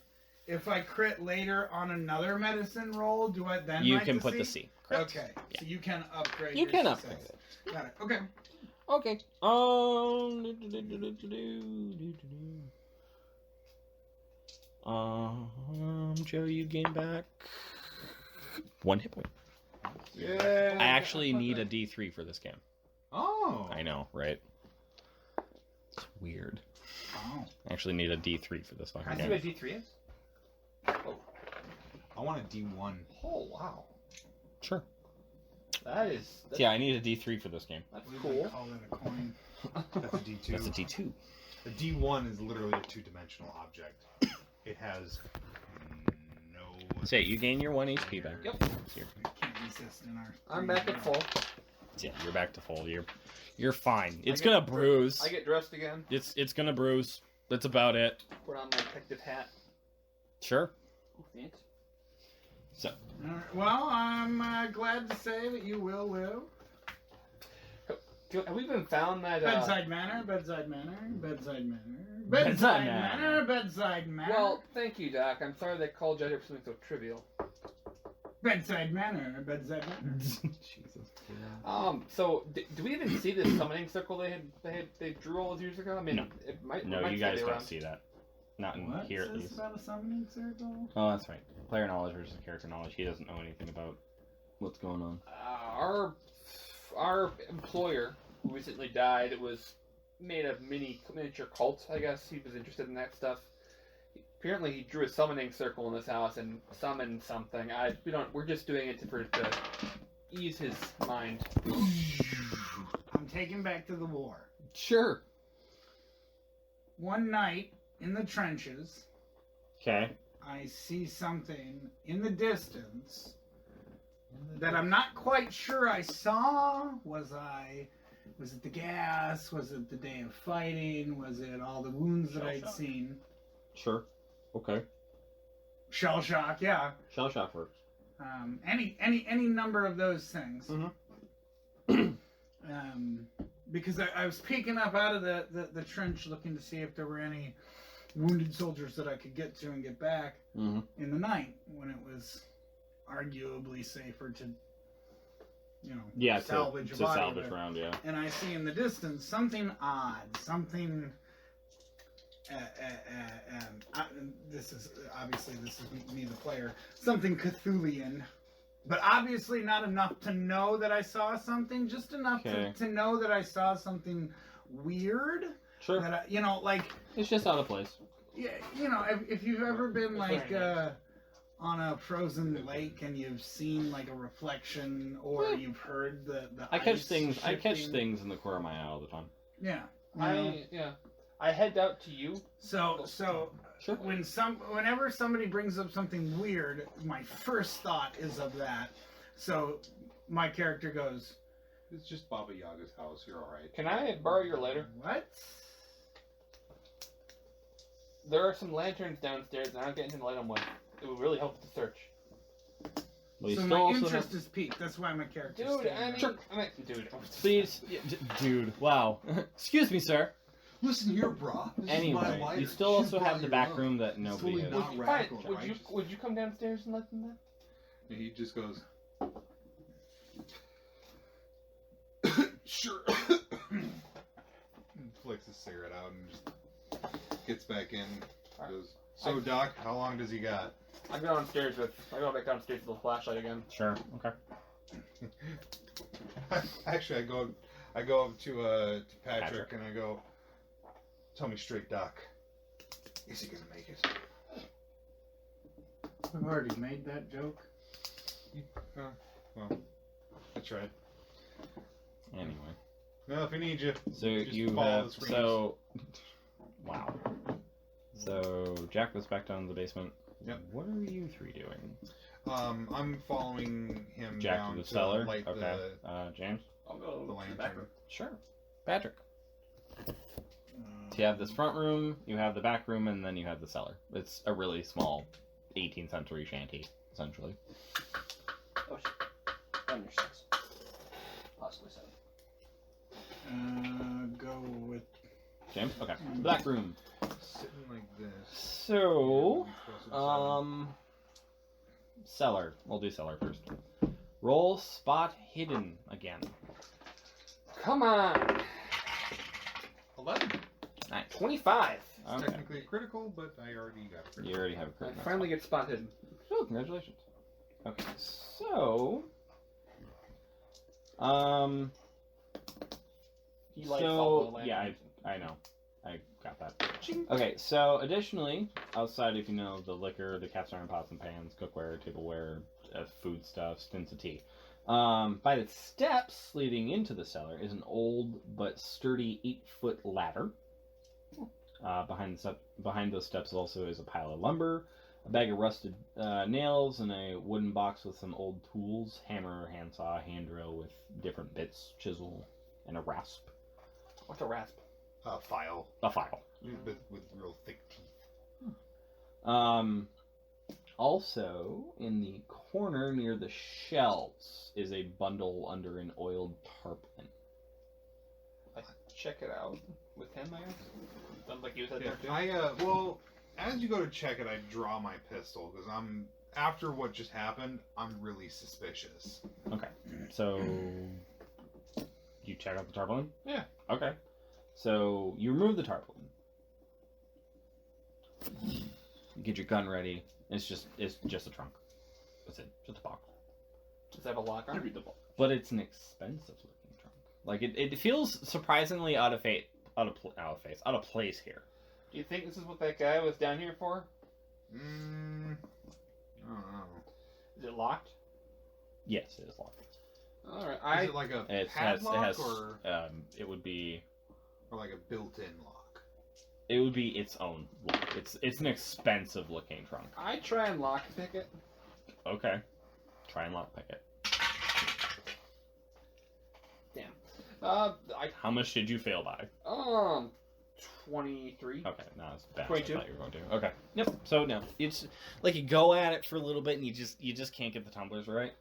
if I crit later on another medicine roll, do I then you write can the put C? the C. Correct. Okay, Yeah. so you can upgrade. You your can success. upgrade it. Got it. Okay. Okay. Joe, you gain back 1 hit point. Yeah. I actually need a D3 for this game. Oh. I know, right? It's weird. Oh. I actually need a D3 for this Can fucking I see game. what D3 is? Oh. I want a D1. Oh, wow. Sure. That's Yeah, I need a D3 for this game. That's We cool. call it a coin. That's a D2. That's a D2. A D1 is literally a two-dimensional object. It has no... Say, you gain your 1 HP back. Yep. Here. Can't resist in our. I'm back at full. Yeah, you're back to full. You're fine. It's get- gonna bruise. I get dressed again. It's gonna bruise. That's about it. Put on my detective hat. Sure. Oh, thanks. So, All right. Well, I'm glad to say that you will live. Have we even found that? Bedside manner, bedside manner, bedside manner, Bedside manner, bedside manner. Well, thank you, Doc. I'm sorry they called you out for something so trivial. bedside manner, bedside manner. Jesus. So do we even see this summoning circle they drew all those years ago? I mean, No. it might. No, it might you say guys they don't around. see that. Not in What here, at says least. about a summoning circle? Oh, that's right. Player knowledge versus character knowledge. He doesn't know anything about what's going on. Our employer who recently died was made a miniature cult. I guess he was interested in that stuff. Apparently, he drew a summoning circle in this house and summoned something. We're just doing it to ease his mind. I'm taken back to the war. Sure. One night in the trenches, Okay. I see something in the distance that I'm not quite sure I saw. Was it the gas? Was it the day of fighting? Was it all the wounds that Shell I'd shock. seen? Sure. Okay. Shell shock, yeah. Shell shock works. Any number of those things. Because I was peeking up out of the trench looking to see if there were any wounded soldiers that I could get to and get back in the night when it was arguably safer to, salvage to a body. salvage around, yeah. And I see in the distance something odd, something. This is me, the player. Something Cthulhian, but obviously not enough to know that I saw something. Just enough to know that I saw something weird. Sure. That like It's just out of place. yeah, if you've ever been like on a frozen lake and you've seen like a reflection or you've heard the I catch ice things. I catch shifting. things in the corner of my eye all the time. Yeah. I head out to you. So Sure. whenever somebody brings up something weird, my first thought is of that. So my character goes, It's just Baba Yaga's house. You're all right. Can I borrow your lighter? "What?" There are some lanterns downstairs, and I don't get anything to light them with. It would really help with the search. Well, you So still my also interest is piqued. That's why my character. Dude, Please, dude. Wow. Excuse me, sir. Listen here, brah. This is my Anyway, lighter. you still Should also buy have the your back own. room that nobody totally has. not radical, right? Would you come downstairs and let them know? And he just goes, sure. Flicks his cigarette out and just gets back in. Goes, so Doc, how long does he got? I go back downstairs with the flashlight again. Sure. Okay. Actually, I go up to Patrick and I go, tell me straight, Doc. Is he gonna make it? I've already made that joke. Well, I tried. Anyway. No, if he needs you. So just you follow have the screams. so. Wow. So Jack goes back down to the basement. Yep. What are you three doing? I'm following him Jack down to the cellar. light Okay. James. I'll go the to the back lantern. room. Sure. Patrick. So you have this front room, you have the back room, and then you have the cellar. It's a really small 18th century shanty, essentially. Oh, shit. Under 6. Possibly 7. Go go with. James? Okay. Back room. Sitting like this. So, Yeah, cellar. We'll do cellar first. Roll spot hidden again. Come on. 11. Nice. 25. It's Okay. technically a critical, but I already got a critical. You already have a I crit. finally get spotted. Oh, congratulations. Okay, so He lights all the so yeah, lanterns. I know, I got that. Okay, so additionally, outside, if you know, the liquor, the cast iron pots and pans, cookware, tableware, foodstuffs, tins of tea. By the steps leading into the cellar is an old but sturdy 8-foot ladder. Behind those steps also is a pile of lumber, a bag of rusted nails, and a wooden box with some old tools: hammer, handsaw, hand drill with different bits, chisel, and a rasp. What's a rasp? File. A file. With real thick teeth. Also, in the corner near the shelves is a bundle under an oiled tarpaulin. I check it out with him, I guess. Sounds like you said Yeah, there too. well, as you go to check it, I draw my pistol, because after what just happened, I'm really suspicious. Okay, so you check out the tarpaulin? Yeah. Okay, so you remove the tarpaulin. You get your gun ready. It's just a trunk. That's it. Just a box. Does it have a lock on it? But it's an expensive looking trunk. Like it feels surprisingly out of place here. Do you think this is what that guy was down here for? I don't know. Is it locked? Yes, it is locked. Alright, Is it like a It padlock has or it would be like a built-in lock? it would be its own lock. It's an expensive looking trunk. I try and lockpick it. Okay, try and lockpick it. Damn. How much did you fail by? 23. Okay, not as bad 22. as I thought you were going to. Okay, yep. So no, it's like you go at it for a little bit and you just can't get the tumblers right.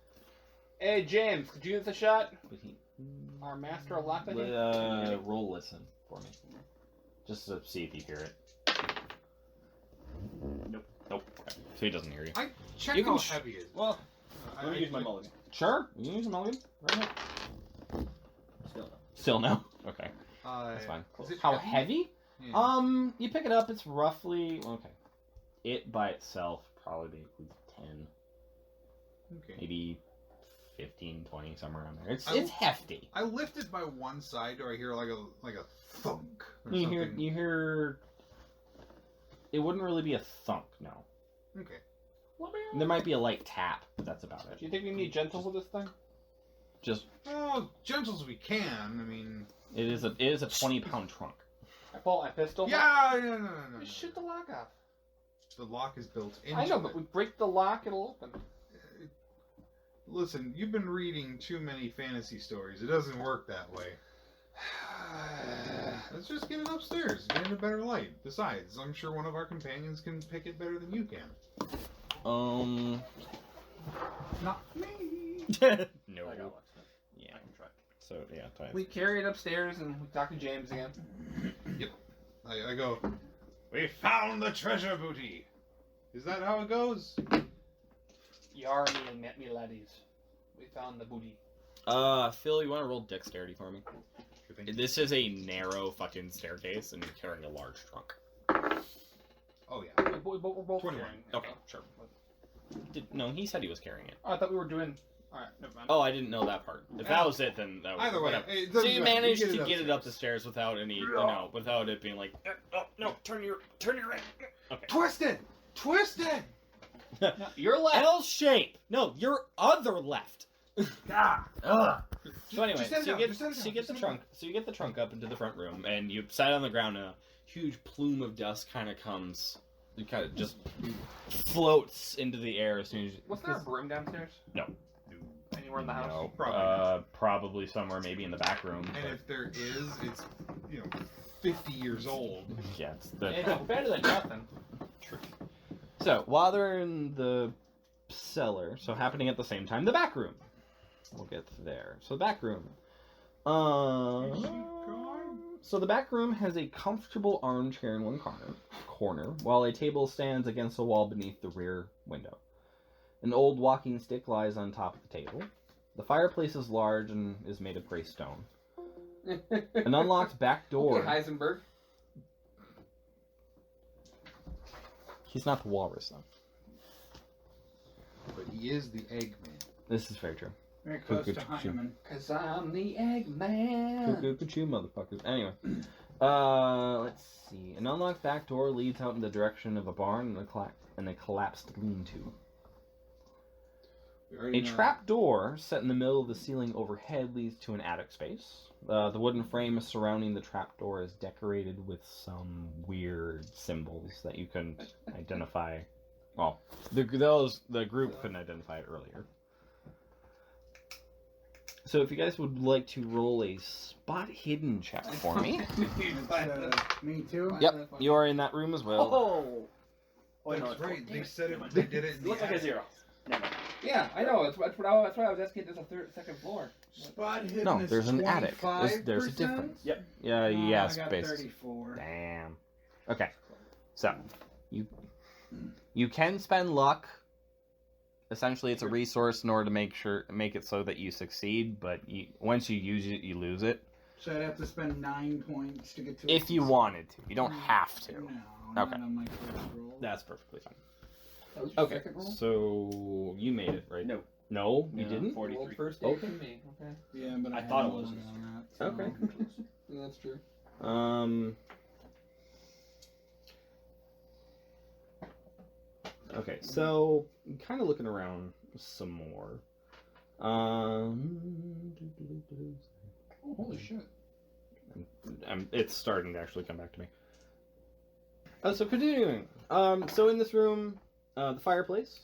Hey, James, could you give this a shot? But he, Our master of lockpicking? roll listen for me, just to see if you hear it. Nope. Okay. So he doesn't hear you. I check You can how sh- heavy it is. Well, I let me use my mulligan. Sure, you can use a mulligan. Right ahead. Still no. Still no. Okay, that's fine. Is it How heavy? Yeah. You pick it up. It's roughly okay. It by itself probably be 10, Okay. maybe 15, 20, somewhere around there. It's I- hefty. I lift it by one side. Do I hear like a thunk or You something? hear. It wouldn't really be a thunk, no. Okay. There might be a light tap, but that's about Do it. you think we need gentle with this thing? Just Oh, gentle as we can. I mean. it is a 20-pound trunk. I pull my pistol. Yeah. No. Just shoot the lock off. The lock is built into I know, it. but we break the lock, it'll open. Listen, you've been reading too many fantasy stories. It doesn't work that way. Let's just get it upstairs. Get in a better light. Besides, I'm sure one of our companions can pick it better than you can. Not me. No. I got one. Yeah. I can try. So yeah, try it. We carry it upstairs and we talk to James again. I go, we found the treasure booty. Is that how it goes? Yar me laddies. We found the booty. Phil, you want to roll dexterity for me? Good thing. This is a narrow fucking staircase, and you're carrying a large trunk. Oh yeah. We're both 21. carrying it. Okay, sure. No, he said he was carrying it. Oh, I thought we were doing... Alright, never mind. Oh, I didn't know that part. If that was it, then that was Either way, whatever. it So doesn't you matter. managed We to get it up the upstairs. stairs without any, without it being like, oh no, turn your right. Okay. Twisted. No, you're left. L shape. No, your other left. So anyway, Just set it so down, you just set it down, get just the set it trunk. So you get the trunk up into the front room, and you sat on the ground, and a huge plume of dust kind of comes. It kind of just floats into the air as soon as. Was there a broom downstairs? No. Anywhere in the house? No, Probably probably somewhere, maybe in the back room. And but- if there is, it's 50 years old. yeah, it's the. It's better than nothing. So while they're in the cellar, so happening at the same time, the back room. We'll get there. So the back room. So the back room has a comfortable armchair in one corner, while a table stands against the wall beneath the rear window. An old walking stick lies on top of the table. The fireplace is large and is made of gray stone. An unlocked back door. Okay, Heisenberg. He's not the walrus, though. But he is the Eggman. This is very true. Very close to Cuckoo, Heinemann. Cause I'm the Eggman. Cuckoo, motherfuckers. Anyway, let's see. An unlocked back door leads out in the direction of a barn and a collapsed lean-to. A trap door set in the middle of the ceiling overhead leads to an attic space. The wooden frame surrounding the trap door is decorated with some weird symbols that you couldn't identify. Well, the group couldn't identify it earlier. So if you guys would like to roll a spot hidden check for me. Me too? Yep, you are in that room as well. Oh! Oh, That's no, it's right. They 14. said it. They did it. In the Looks like a attic. 0. Never mind. Yeah, I know. That's why I was asking. There's a second floor. Spot hidden No, is there's an attic. 25%? There's a difference. Yep. Yeah, Oh, yes, I got basically. 34. Damn. Okay. So, you can spend luck. Essentially, it's a resource in order to make it so that you succeed. But once you use it, you lose it. So I'd have to spend 9 points to get to. If you wanted to, you don't have to. No. Okay. Not on my first roll. That's perfectly fine. That was your Okay. second roll? So you made it, right? No. No, you No, didn't. 43. Rolled first Okay. for me. Okay. Yeah, but I had thought it more was. on that, so. Okay. Yeah, that's true. Okay, so kind of looking around some more. Oh, holy shit. It's starting to actually come back to me. So continuing. So in this room, the fireplace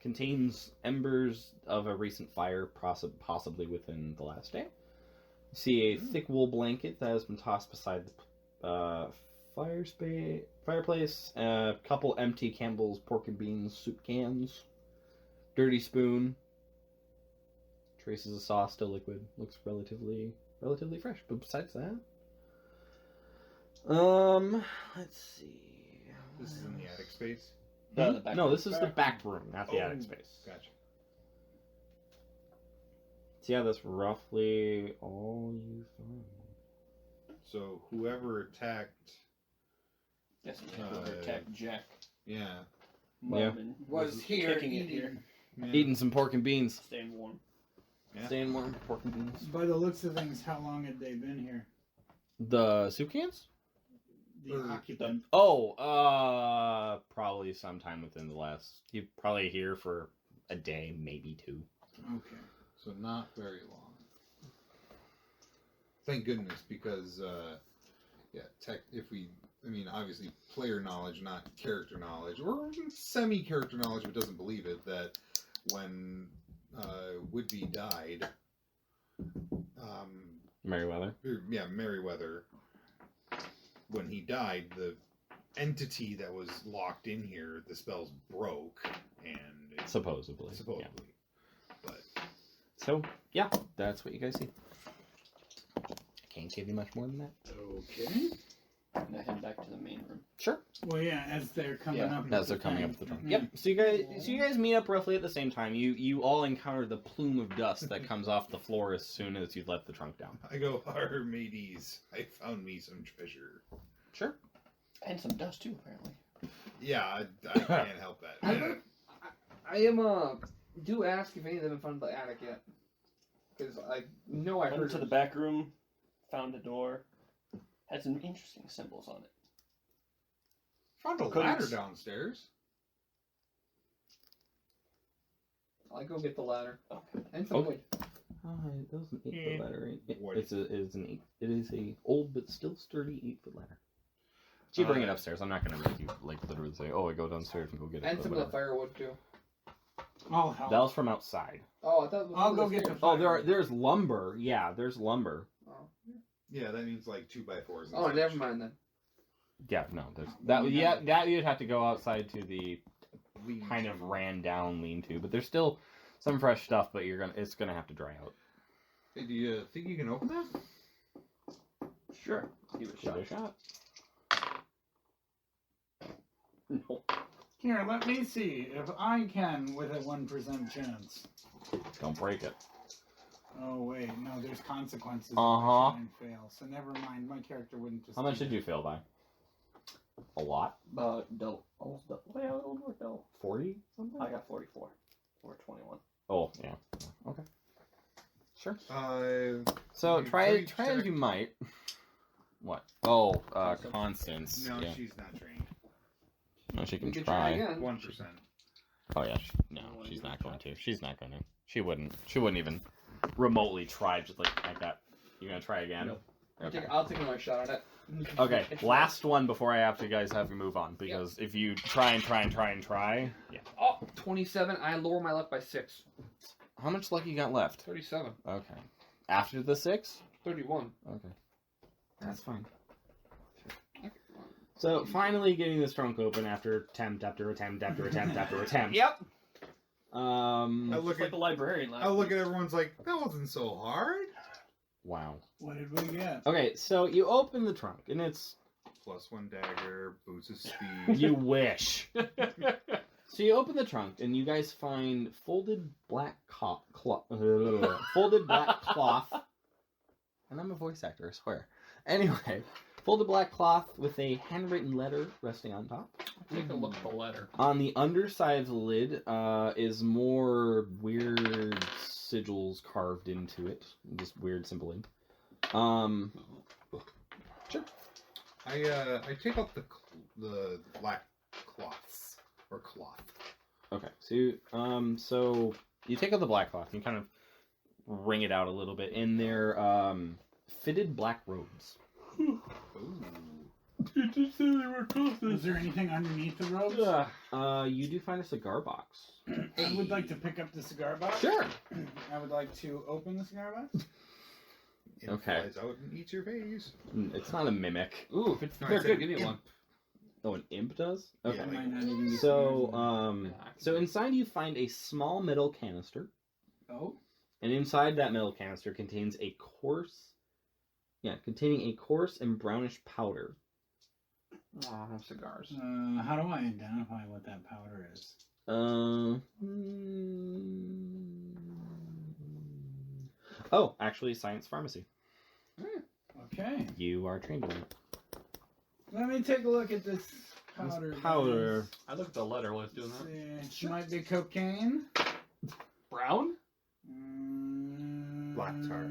contains embers of a recent fire, possibly within the last day. You see a thick wool blanket that has been tossed beside the fireplace. A couple empty Campbell's pork and beans soup cans. Dirty spoon. Traces of sauce, still liquid. Looks relatively fresh. But besides that, let's see. This is in the attic space. No, the back No, room. this is the back room, not the attic space. Gotcha. So yeah, that's roughly all you find. So whoever attacked, Yes, whoever attacked Jack. yeah, Marvin Was here kicking it eating. here. yeah. Eating some pork and beans. Staying warm. Yeah. Staying warm, pork and beans. By the looks of things, how long had they been here? The soup cans? The occupant. Oh, probably sometime within the last. You're probably here for a day, maybe 2. Okay. So not very long. Thank goodness, because obviously player knowledge, not character knowledge, or semi-character knowledge, but doesn't believe it. That when Woodby died, Merriweather. Merriweather. When he died, the entity that was locked in here, the spells broke, and Supposedly. supposedly. Yeah. But So, yeah, that's what you guys see. I can't give you much more than that. okay. And I head back to the main room. Sure. Well, yeah, as they're coming Yeah, up. As they're coming up the trunk. Mhm. Yep. So you guys meet up roughly at the same time. You all encounter the plume of dust that comes off the floor as soon as you let the trunk down. I go, "Our mateys, I found me some treasure." Sure. And some dust too, apparently. Yeah, I can't help that. I am do ask if any of them have found the attic yet, because I know I Went heard to the back room, found a door, had some interesting symbols on it. Found a Couldn't- ladder downstairs. I go get the ladder Okay. and some Okay. wood. It was an 8-foot ladder, right? What? It is a old but still sturdy 8-foot ladder. So you bring it upstairs. I'm not gonna make you literally say, "Oh, I go downstairs and go get it." And but some of the whatever. firewood too. I'll help. That was from outside. Oh, I thought. I'll go get the Oh, there's lumber. Yeah, there's lumber. Oh, Yeah, that means like 2x4s. and oh such. never mind then. Yeah, no, there's that. Yeah, that you'd have to go outside to the Lean kind to. of ran down lean-to, but there's still some fresh stuff. But it's gonna have to dry out. Hey, do you think you can open that? Sure. Give it a Give shot. it a shot. No. Here, let me see if I can with a 1% chance. Don't break it. Oh wait, no, there's consequences if Uh-huh. I try and fail. So never mind, my character wouldn't just. How much did you fail by? A lot? Double. Almost double. Yeah, a little more double. 40 something? I got 44. Or 21. Oh, yeah. Okay. Sure. So you try trained as check. you might. What? Oh, Constance. No, Yeah. she's not trained. No, she can You can try. again. 1%. Oh yeah. She's not going to. She's not going to. She wouldn't even remotely try just like that. You gonna try again? Nope. Okay. I'll take another shot at it. Okay. It's Last one before I have to have you move on because if you try, yeah. Oh, 27. I lower my luck by 6. How much luck you got left? 37. Okay. After the 6? 31. Okay. That's fine. So finally getting this trunk open after attempt after attempt after attempt after attempt. Yep. I Look look like at the librarian last I look week. at everyone's like, that wasn't so hard. Wow. What did we get? Okay, so you open the trunk and it's +1 dagger, boots of speed. you wish. So you open the trunk and you guys find folded black cloth, and I'm a voice actor, I swear. Anyway, folded black cloth with a handwritten letter resting on top. Take a look at the letter. On the underside of the lid is more weird sigils carved into it, just weird symboling. Sure. I take off the black cloths or cloth. Okay, so you take out the black cloth and you kind of wring it out a little bit, and they're fitted black robes. Ooh. Is there anything underneath the robes? You do find a cigar box. I would like to pick up the cigar box. Sure. I would like to open the cigar box. It Okay. flies out and eats your face. It's not a mimic. Ooh, if it's No, they're it's good, an give me imp. one. Oh, an imp does? Okay. Yeah, That might not even be So, cigar. so inside you find a small metal canister, Oh. and inside that metal canister contains containing a coarse and brownish powder. Oh, cigars. How do I identify what that powder is? Oh, actually, science pharmacy. Okay. You are trained in it. Let me take a look at this powder. This powder. guys. I looked at the letter while I was doing that. Let's see. Might be cocaine. Brown? Black tar.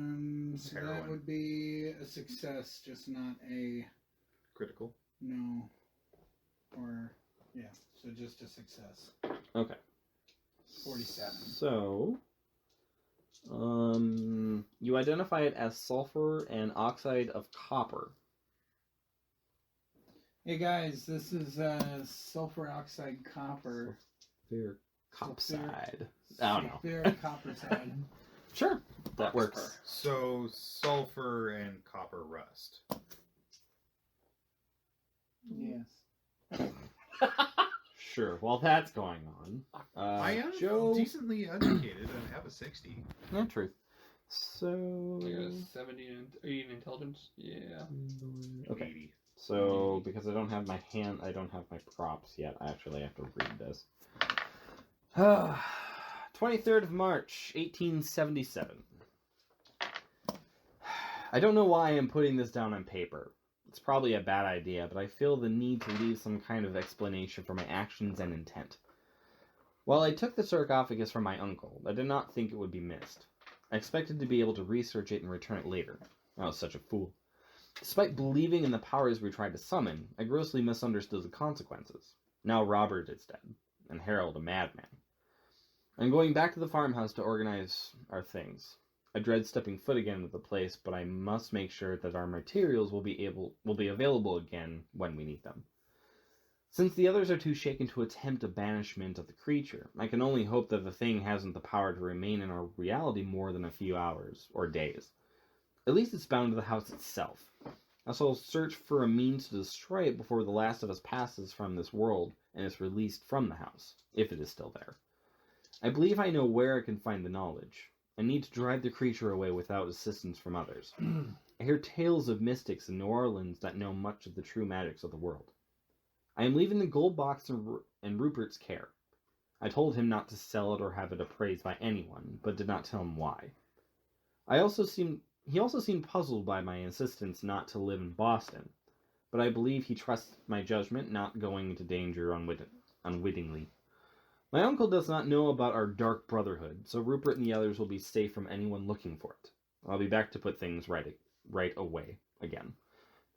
So Heroin. that would be a success, just not a Critical. no. Or yeah, so just a success. Okay. 47. So, you identify it as sulfur and oxide of copper. Hey guys, this is sulfur oxide copper. Sulfur copside. I don't know. Sulfur copperside. Sure, that works. So sulfur and copper rust. Yes. Sure. While that's going on, I am Joe. decently educated and have a 60. No truth. So. I got a 70 in, in intelligence. Yeah. Okay. 80. So because I don't have my props yet. I actually have to read this. 23rd of March, 1877. I don't know why I'm putting this down on paper. It's probably a bad idea, but I feel the need to leave some kind of explanation for my actions and intent. While I took the sarcophagus from my uncle, I did not think it would be missed. I expected to be able to research it and return it later. I was such a fool. Despite believing in the powers we tried to summon, I grossly misunderstood the consequences. Now Robert is dead, and Harold a madman. I'm going back to the farmhouse to organize our things. I dread stepping foot again into the place, but I must make sure that our materials will be available again when we need them. Since the others are too shaken to attempt a banishment of the creature, I can only hope that the thing hasn't the power to remain in our reality more than a few hours or days. At least it's bound to the house itself. I shall search for a means to destroy it before the last of us passes from this world and is released from the house, if it is still there. I believe I know where I can find the knowledge. I need to drive the creature away without assistance from others. I hear tales of mystics in New Orleans that know much of the true magics of the world. I am leaving the gold box in Rupert's care. I told him not to sell it or have it appraised by anyone, but did not tell him why. He also seemed puzzled by my insistence not to live in Boston, but I believe he trusts my judgment, not going into danger unwittingly. My uncle does not know about our dark brotherhood, so Rupert and the others will be safe from anyone looking for it. I'll be back to put things right away again.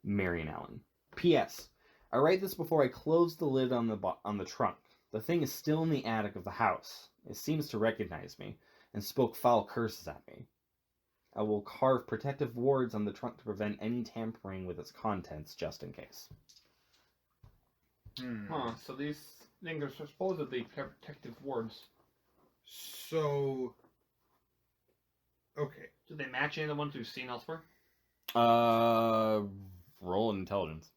Marion Allen. P.S. I write this before I close the lid on the trunk. The thing is still in the attic of the house. It seems to recognize me, and spoke foul curses at me. I will carve protective wards on the trunk to prevent any tampering with its contents, just in case. Huh, so these things are supposedly protective wards. So... Okay. Do they match any of the ones we've seen elsewhere? Roll intelligence.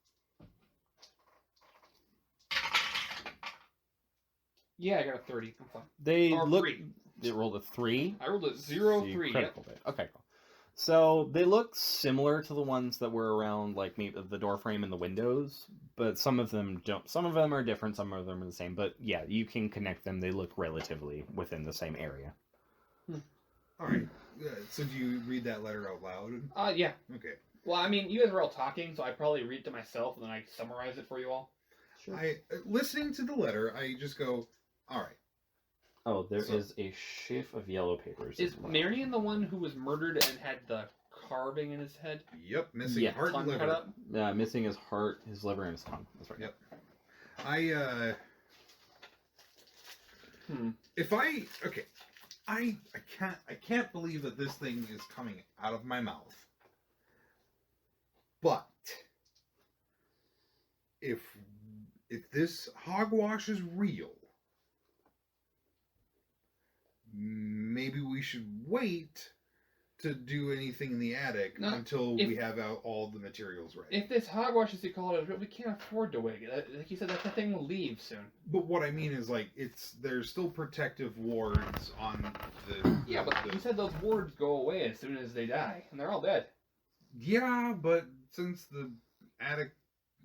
Yeah, I got a 30. I'm fine. They Or look... 3. They rolled a 3? I rolled a 0, So you 3. critical Yep. it. Okay, cool. So they look similar to the ones that were around, like maybe the door frame and the windows, but some of them don't. Some of them are different. Some of them are the same. But yeah, you can connect them. They look relatively within the same area. All right. So do you read that letter out loud? Yeah. Okay. Well, I mean, you guys were all talking, so I probably read it to myself and then I summarize it for you all. Sure. Listening to the letter, I just go, all right. Oh, there is a sheaf of yellow papers. Is as well. Marion the one who was murdered and had the carving in his head? Yep, missing Yeah. heart and Tongue cut liver. up? Missing his heart, his liver, and his tongue. That's right. Yep. I can't believe that this thing is coming out of my mouth. But if this hogwash is real, maybe we should wait to do anything in the attic until we have all the materials ready. If this hogwash, as you call it, we can't afford to wait. Like you said, that thing will leave soon. But what I mean is, like, there's still protective wards on the... Yeah, but you said those wards go away as soon as they die, and they're all dead. Yeah, but since the attic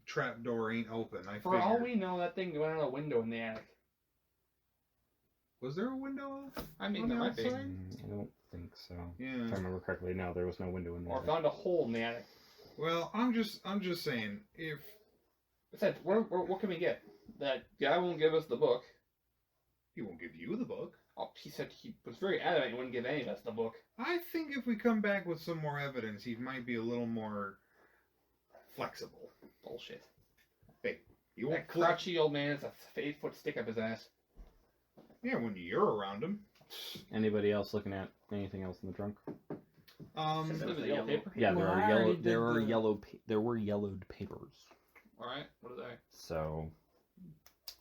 trapdoor ain't open, For all we know, that thing went out a window in the attic. Was there a window? I mean, On there the might be. outside? I don't think so. Yeah. If I remember correctly, no, there was no window in there. Or found a hole in the attic. Well, I'm just saying, if... Besides, what can we get? That guy won't give us the book. He won't give you the book. Oh, he said he was very adamant he wouldn't give any of us the book. I think if we come back with some more evidence, he might be a little more flexible. Bullshit. Hey, you won't That crouchy old man has a 8-foot stick up his ass. Yeah, when you're around him. Anybody else looking at anything else in the trunk? Is it the yellow paper? Yeah, Well, I already did there the- were yellowed papers. All right. What did I? So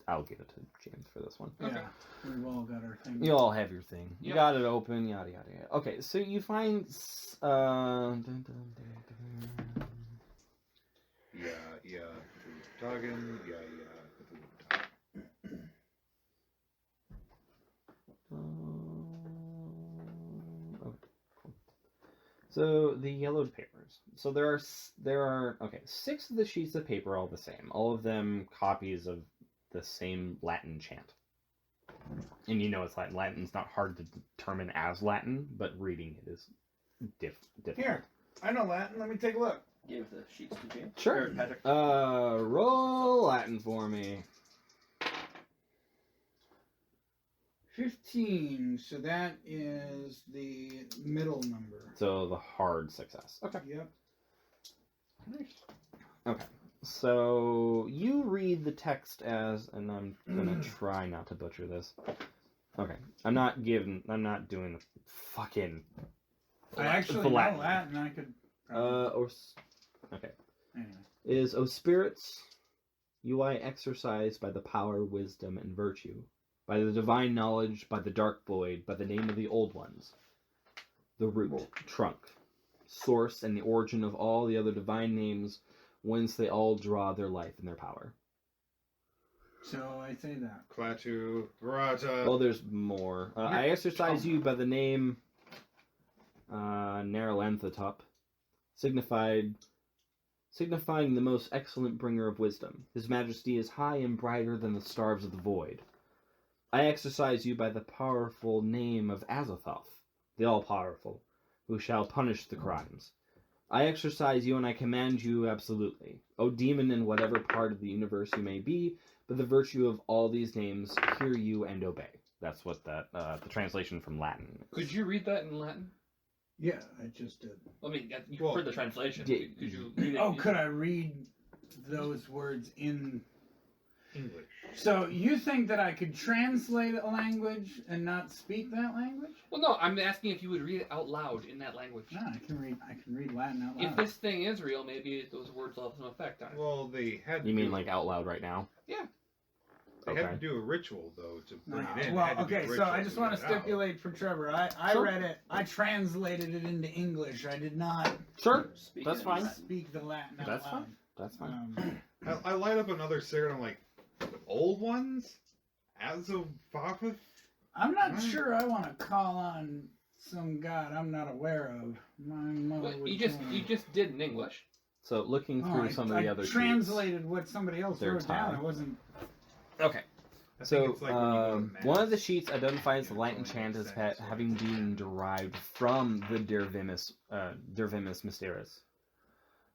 I'll give it to James for this one. Okay. Yeah, we've all got our thing. You all have your thing. You Yep. got it open. Yada yada yada. Okay, so you find. Yeah. Talking. Yeah. Okay, cool. So the yellowed papers. So there are 6 of the sheets of paper, all the same. All of them copies of the same Latin chant. And you know it's Latin. Latin's not hard to determine as Latin, but reading it is difficult. Here, I know Latin. Let me take a look. Give the sheets to James. Sure. Or Patrick. Roll Latin for me. 15. So that is the middle number. So the hard success. Okay. Yep. Okay. So you read the text as, and I'm gonna try not to butcher this. Okay. I'm not doing the fucking. I actually the know Latin. Latin. I could. Okay. Anyway. Is, O spirits, you I exercised by the power, wisdom, and virtue, by the divine knowledge, by the dark void, by the name of the old ones, the root, trunk, source, and the origin of all the other divine names, whence they all draw their life and their power. So I say that. Klaatu, Barata. Well, there's more. I exercise you by the name Naralanthatop, signifying the most excellent bringer of wisdom. His majesty is high and brighter than the stars of the void. I exercise you by the powerful name of Azathoth, the all-powerful, who shall punish the crimes. I exercise you and I command you absolutely. O demon in whatever part of the universe you may be, by the virtue of all these names, hear you and obey. That's what the translation from Latin is. Could you read that in Latin? Yeah, I just did. I mean, you heard the translation. Yeah. Could you read it? Oh, could I read those words in English. So you think that I could translate a language and not speak that language? Well, no, I'm asking if you would read it out loud in that language. No, I can read Latin out loud. If this thing is real, maybe those words will have some effect on it. Well, they had to You mean like out loud right now? Yeah. They Okay. had to do a ritual, though, to bring No, it in. It well, had to be okay, so ritual I just to want get to it out. stipulate for Trevor. I Sure. read it. I translated it into English. I did not Sure. Speak That's it. fine. speak the Latin out That's loud. fine. That's fine. I light up another cigarette. I'm like, the old ones? Azathoth? I'm not sure I want to call on some god I'm not aware of. My mother But would you tell me. just did in English. So looking through some of the other translated what somebody else Their wrote down. time. I wasn't. Okay. I think So, it's like when you go to mass, one of the sheets identifies the you know, Latin going chant as sense, having been derived from the Dervimus Mysteris.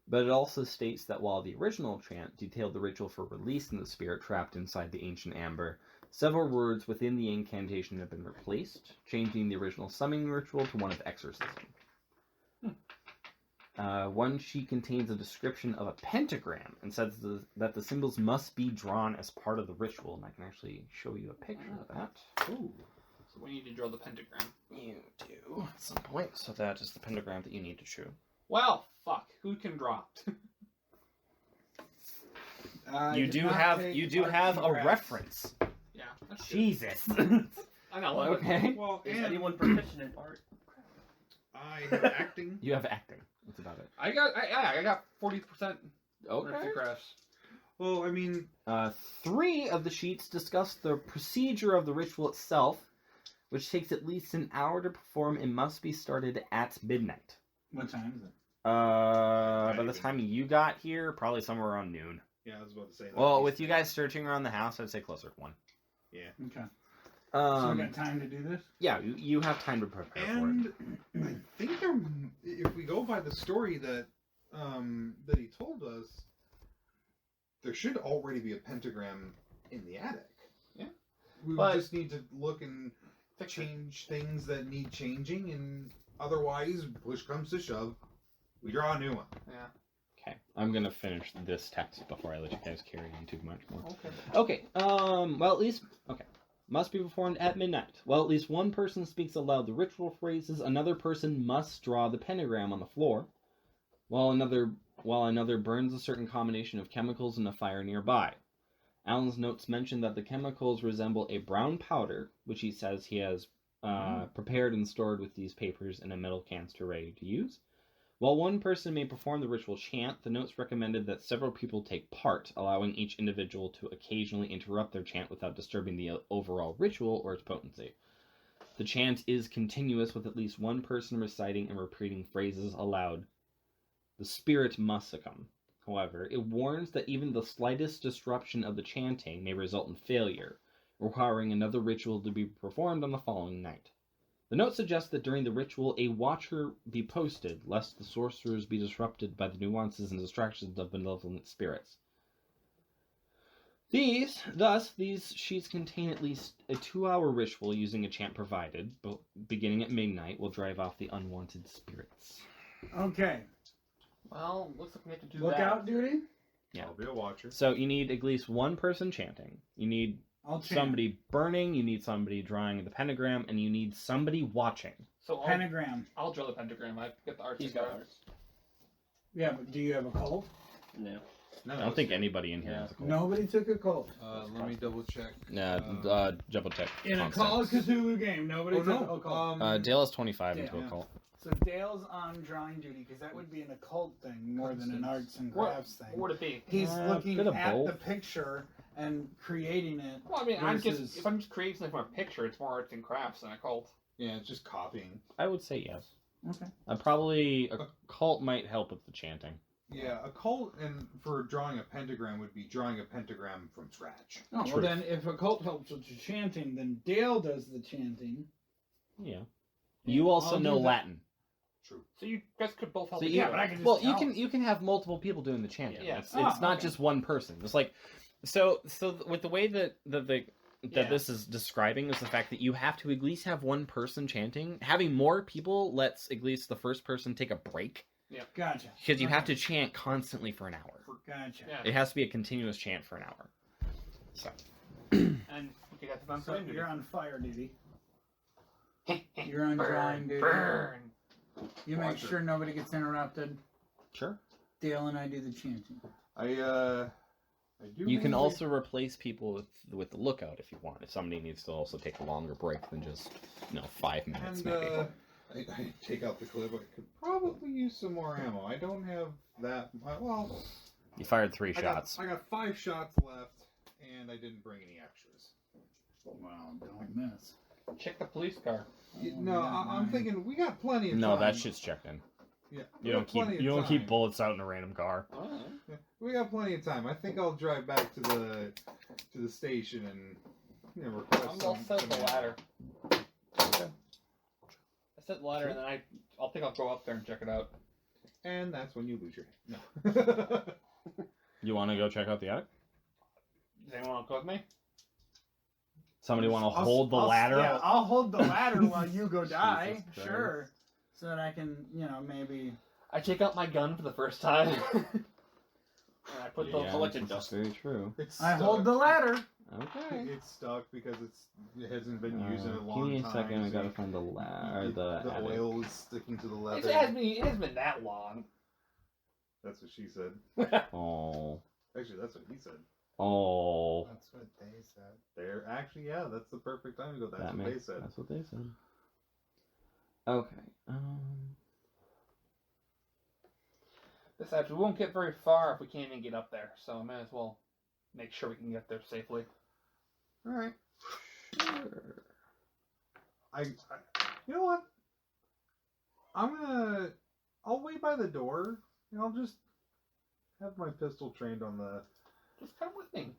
But it also states that while the original chant detailed the ritual for releasing the spirit trapped inside the ancient amber, several words within the incantation have been replaced, changing the original summoning ritual to one of exorcism. One sheet contains a description of a pentagram and says that the symbols must be drawn as part of the ritual, and I can actually show you a picture of that. Ooh. So we need to draw the pentagram. You do at some point, so that is the pentagram that you need to show. Well, fuck. Who can draw? You do have a reference. Yeah. That's good. Jesus. I know. Okay. Well, Is and anyone proficient in art? I have acting. You have acting. That's about it. I got 40%. Okay. Crafts. Well, I mean, 3 of the sheets discuss the procedure of the ritual itself, which takes at least an hour to perform and must be started at midnight. What time is it? By the time you got here, probably somewhere around noon. yeah, I was about to say that. Well, with you guys searching around the house, I'd say closer to 1. Yeah. Okay. So we Um, got time to do this? yeah, you have time to prepare for it. And I think if we go by the story that he told us, there should already be a pentagram in the attic. Yeah. We But- just need to look and change things that need changing, and otherwise, push comes to shove, we draw a new one. Yeah. Okay, I'm gonna finish this text before I let you guys carry on too much more. Okay. Okay, well, at least, okay. Must be performed at midnight. While at least one person speaks aloud the ritual phrases, another person must draw the pentagram on the floor, while another burns a certain combination of chemicals in a fire nearby. Alan's notes mention that the chemicals resemble a brown powder, which he says he has prepared and stored with these papers in a metal canister ready to use. While one person may perform the ritual chant, the notes recommended that several people take part, allowing each individual to occasionally interrupt their chant without disturbing the overall ritual or its potency. The chant is continuous, with at least one person reciting and repeating phrases aloud. The spirit must succumb. However, it warns that even the slightest disruption of the chanting may result in failure, requiring another ritual to be performed on the following night. The note suggests that during the ritual, a watcher be posted, lest the sorcerers be disrupted by the nuances and distractions of benevolent spirits. These sheets contain at least a 2-hour ritual using a chant provided, but beginning at midnight will drive off the unwanted spirits. Okay. Well, looks like we have to do Lookout duty? Yeah. I'll be a watcher. So you need at least one person chanting. You need I'll chant. somebody burning, you need somebody drawing the pentagram, and you need somebody watching. So Pentagram. I'll draw the pentagram. I get the arts. He's got art. Yeah, but do you have a cult? No. No, I don't think anybody in here has a cult. Nobody took a cult. Let me double check. Double check. In a Call of Cthulhu game, nobody Oh, took no. a cult. Dale is 25 into Yeah. a cult. So Dale's on drawing duty because that would be an occult thing more than an arts and crafts What thing. would it be? He's looking bit of at both. the picture and creating it. Well, I mean, versus- if I'm just creating something from a picture, it's more arts and crafts than a cult. Yeah, it's just copying. I would say yes. Okay. Probably a cult might help with the chanting. Yeah, a cult and for drawing a pentagram would be drawing a pentagram from scratch. Oh, well Truth. then if a cult helps with the chanting, then Dale does the chanting. Yeah. You also I'll know do that. Latin. True. So you guys could both help So each you, other. but I can just well, tell. you can have multiple people doing the chanting. Yeah. It's Oh, not okay. just one person. It's like so with the way that Yeah. this is describing is the fact that you have to at least have one person chanting. Having more people lets at least the first person take a break Gotcha. because you have Okay. to chant constantly for an hour. Gotcha. Yeah. It has to be a continuous chant for an hour. So And you guys have So done you're on fire duty. You're on drawing duty. Burn. You make Watcher. sure nobody gets interrupted. sure. Dale and I do the chanting. I do. You can mainly- also replace people with the lookout if you want. If somebody needs to also take a longer break than just 5 minutes And maybe. I take out the clip. I could probably use some more ammo. I don't have that. Well, You fired 3 I shots. got 5 shots left, and I didn't bring any extras. Well, don't miss. Check the police car. No, I'm thinking we got plenty of No, time. that shit's checked in. Yeah, You we don't got keep plenty of you don't keep time. bullets out in a random car. Oh. Yeah, we got plenty of time. I think I'll drive back to the station and request I'll some. set some the ammo. ladder. I set the ladder and then I'll think I'll go up there and check it out. And that's when you lose your hand. No. You want to go check out the attic? Does anyone want to go with me? Somebody want to I'll- hold the I'll- ladder? Yeah, I'll hold the ladder while you go die. Jesus Christ. Sure. So that I can, maybe. I take out my gun for the first time. and I put the collected this is dust. very true. It's I stuck. hold the ladder. Okay. It's stuck because it hasn't been used in a Give long me a time. second. I so gotta you- find the the the attic. oil is sticking to the leather. It hasn't been that long. That's what she said. Oh. Actually, that's what he said. Oh. That's what they said. They're actually, yeah, that's the perfect time to go. That's That what makes- they said. That's what they said. Okay. Besides, we won't get very far if we can't even get up there, so I might as well make sure we can get there safely. All right. I you know what? I'll wait by the door and I'll just have my pistol trained on the. Just come with me.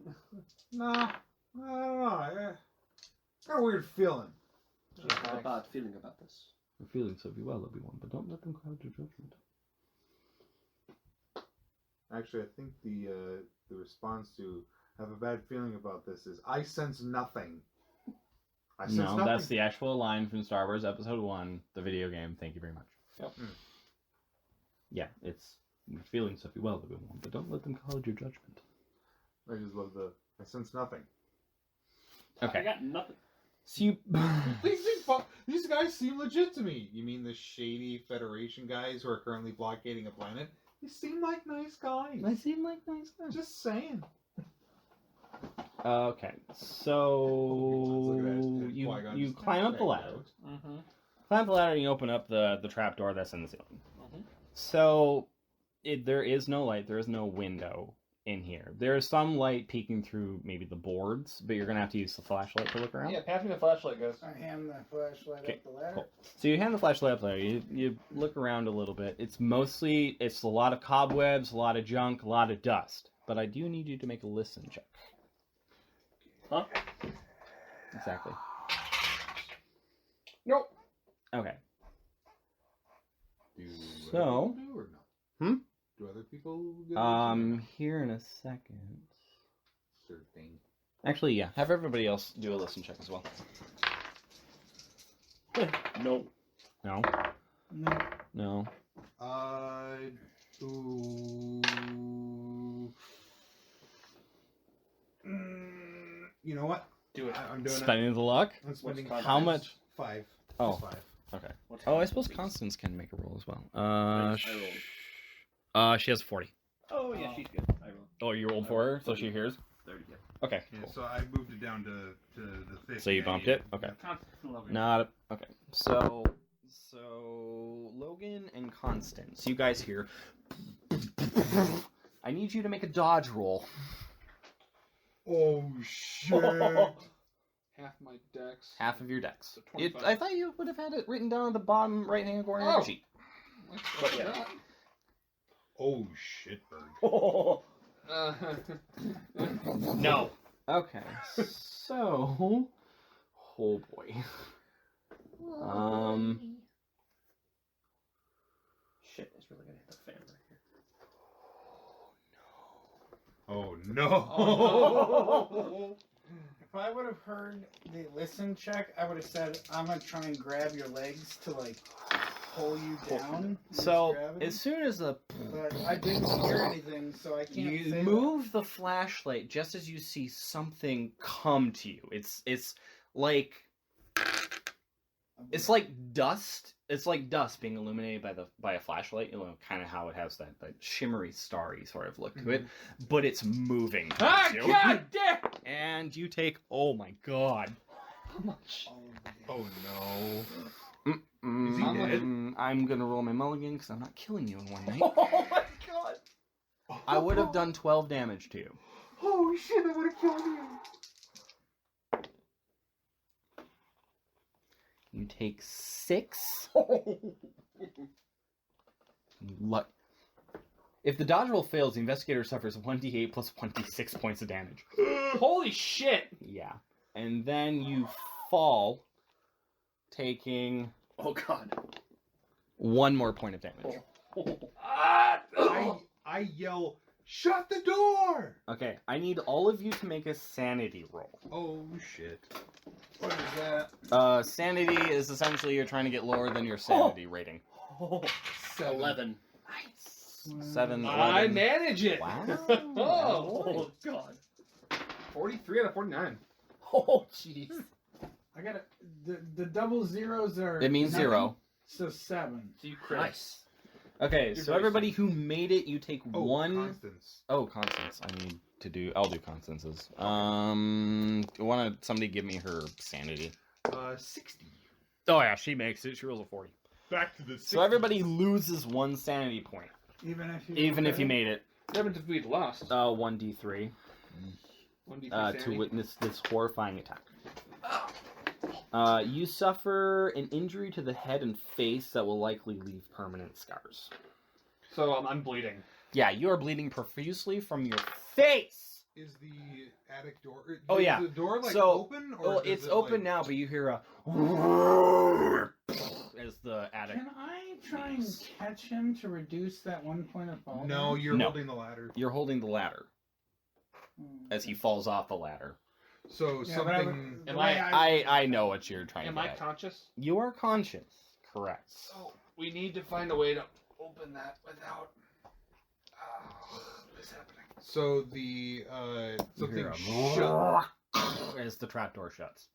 Nah, I don't know. I got a weird feeling. I have a bad feeling about this. Your feelings serve you well, everyone, but don't let them cloud your judgment. Actually, I think the response to have a bad feeling about this is I sense nothing. I sense No, nothing. that's the actual line from Star Wars Episode 1, the video game. Thank you very much. Yep. Yeah, it's your feelings serve you well, everyone, but don't let them cloud your judgment. I just love I sense nothing. I Okay. got nothing. So you... These guys seem legit to me. You mean the shady Federation guys who are currently blockading a planet? They seem like nice guys. I seem like nice guys. Just saying. Okay, so Look at that. you Qui-Gon you just climb up the checked ladder. out. Mm-hmm. Climb the ladder and you open up the trap door that's in the ceiling. Mhm. So there is no light. There is no window in here. There is some light peeking through maybe the boards, but you're gonna have to use the flashlight to look around. Yeah, pass me the flashlight, guys. I hand the flashlight Okay, up the ladder. cool. So you hand the flashlight up there. You look around a little bit. It's a lot of cobwebs, a lot of junk, a lot of dust. But I do need you to make a listen check. Huh? Exactly. Nope. Okay. Do So- other people do or no? Hmm? Do other people do Here in a second. Sure thing. Actually, yeah. Have everybody else do a listen check as well. No. No. No. No. Ooh. You know what? Do it. I'm doing Spending the luck. it. I'm spending What's How five. much? 5. Oh. Just 5. Okay. What's Oh, I happening, suppose please? Constance can make a roll as well. I rolled. She has 40. Oh, yeah, she's good. I rolled. Oh, you rolled for her, so she hears. 30, yeah. Okay. Yeah, Cool. so I moved it down to the 50. So you bumped it. Okay. Constance, Not okay. So Logan and Constance, you guys hear. I need you to make a dodge roll. Oh shit! half my dex. Half of your dex. So 25. I thought you would have had it written down at the bottom right-hand corner of the sheet. But yeah. Oh, shitbird. No. Okay, so... Oh boy. Shit, it's really gonna hit the fan right here. Oh, no. Oh, If I would have heard the listen check, I would have said, I'm going to try and grab your legs to, like, pull you down. So, gravity. as soon as the... But I didn't hear anything, so I can't You say move the flashlight just as you see something come to you. It's like... It's like dust. It's like dust being illuminated by a flashlight. You know, kind of how it has that shimmery, starry sort of look to it, but it's moving. ah, towards you. God damn! And you take. Oh my god. How much? Oh, no. Is he dead? I'm gonna roll my mulligan because I'm not killing you in one night. Oh my god! I would have done 12 damage to you. Holy shit, that would have killed you. You take 6. Luck. If the dodge roll fails, the investigator suffers 1d8 plus 1d6 points of damage. Holy shit! Yeah. And then you fall, taking Oh god. 1 more point of damage. I yell, shut the door! Okay, I need all of you to make a sanity roll. Oh, shit. What is that? Sanity is essentially you're trying to get lower than your sanity rating. Oh, 11. 7, 11. I manage it! Wow. Oh god. 43 out of 49. Oh jeez. I got the double zeros are. It means nothing, 0. So 7. So you crit. Nice. Okay, You're so very everybody who made it, you take Oh, 1. Constance. Oh, Constance. I'll do Constance's. Somebody give me her sanity. 60. Oh yeah, she makes it. She rolls a 40. Back to the 60. So everybody loses 1 sanity point, Even if you made it. What happens if we'd lost? 1d3 1d3 to witness this horrifying attack. You suffer an injury to the head and face that will likely leave permanent scars. So I'm bleeding. Yeah, you are bleeding profusely from your face. Is the attic door... Oh, is yeah. the door, open? Or Well, does it's it, open now, but you hear a... as the attic... Can I try and catch him to reduce that 1 point of fall? No, you're No. holding the ladder. You're holding the ladder as he falls off the ladder. So Yeah, but something... Am I I know what you're trying Am to I get. conscious? You are conscious. Correct. So we need to find a way to open that without. What's happening? So the You hear something a shut. as the trapdoor shuts.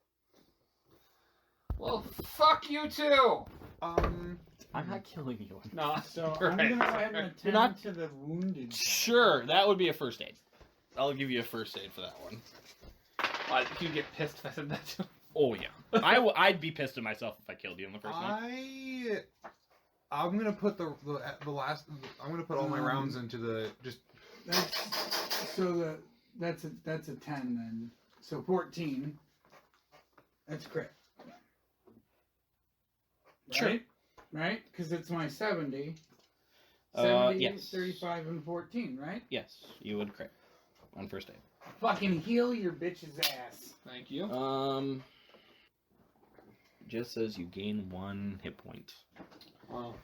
Well, fuck you too. I'm not killing you. No. So You're I'm right, gonna go ahead and sorry. attend You're not- to the wounded. Sure, that would be a first aid. I'll give you a first aid for that one. You get pissed if I said that too. Oh yeah, I'd be pissed at myself if I killed you in the first night. I'm gonna put the last. I'm gonna put all my rounds into the just. That's a 10 then. So 14. That's crit. Sure. Right? Because it's my 70. Uh, 70, yes. 35, and 14, right? Yes, you would crit on first aid. Fucking heal your bitch's ass. Thank you. Just says you gain 1 hit point. Wow.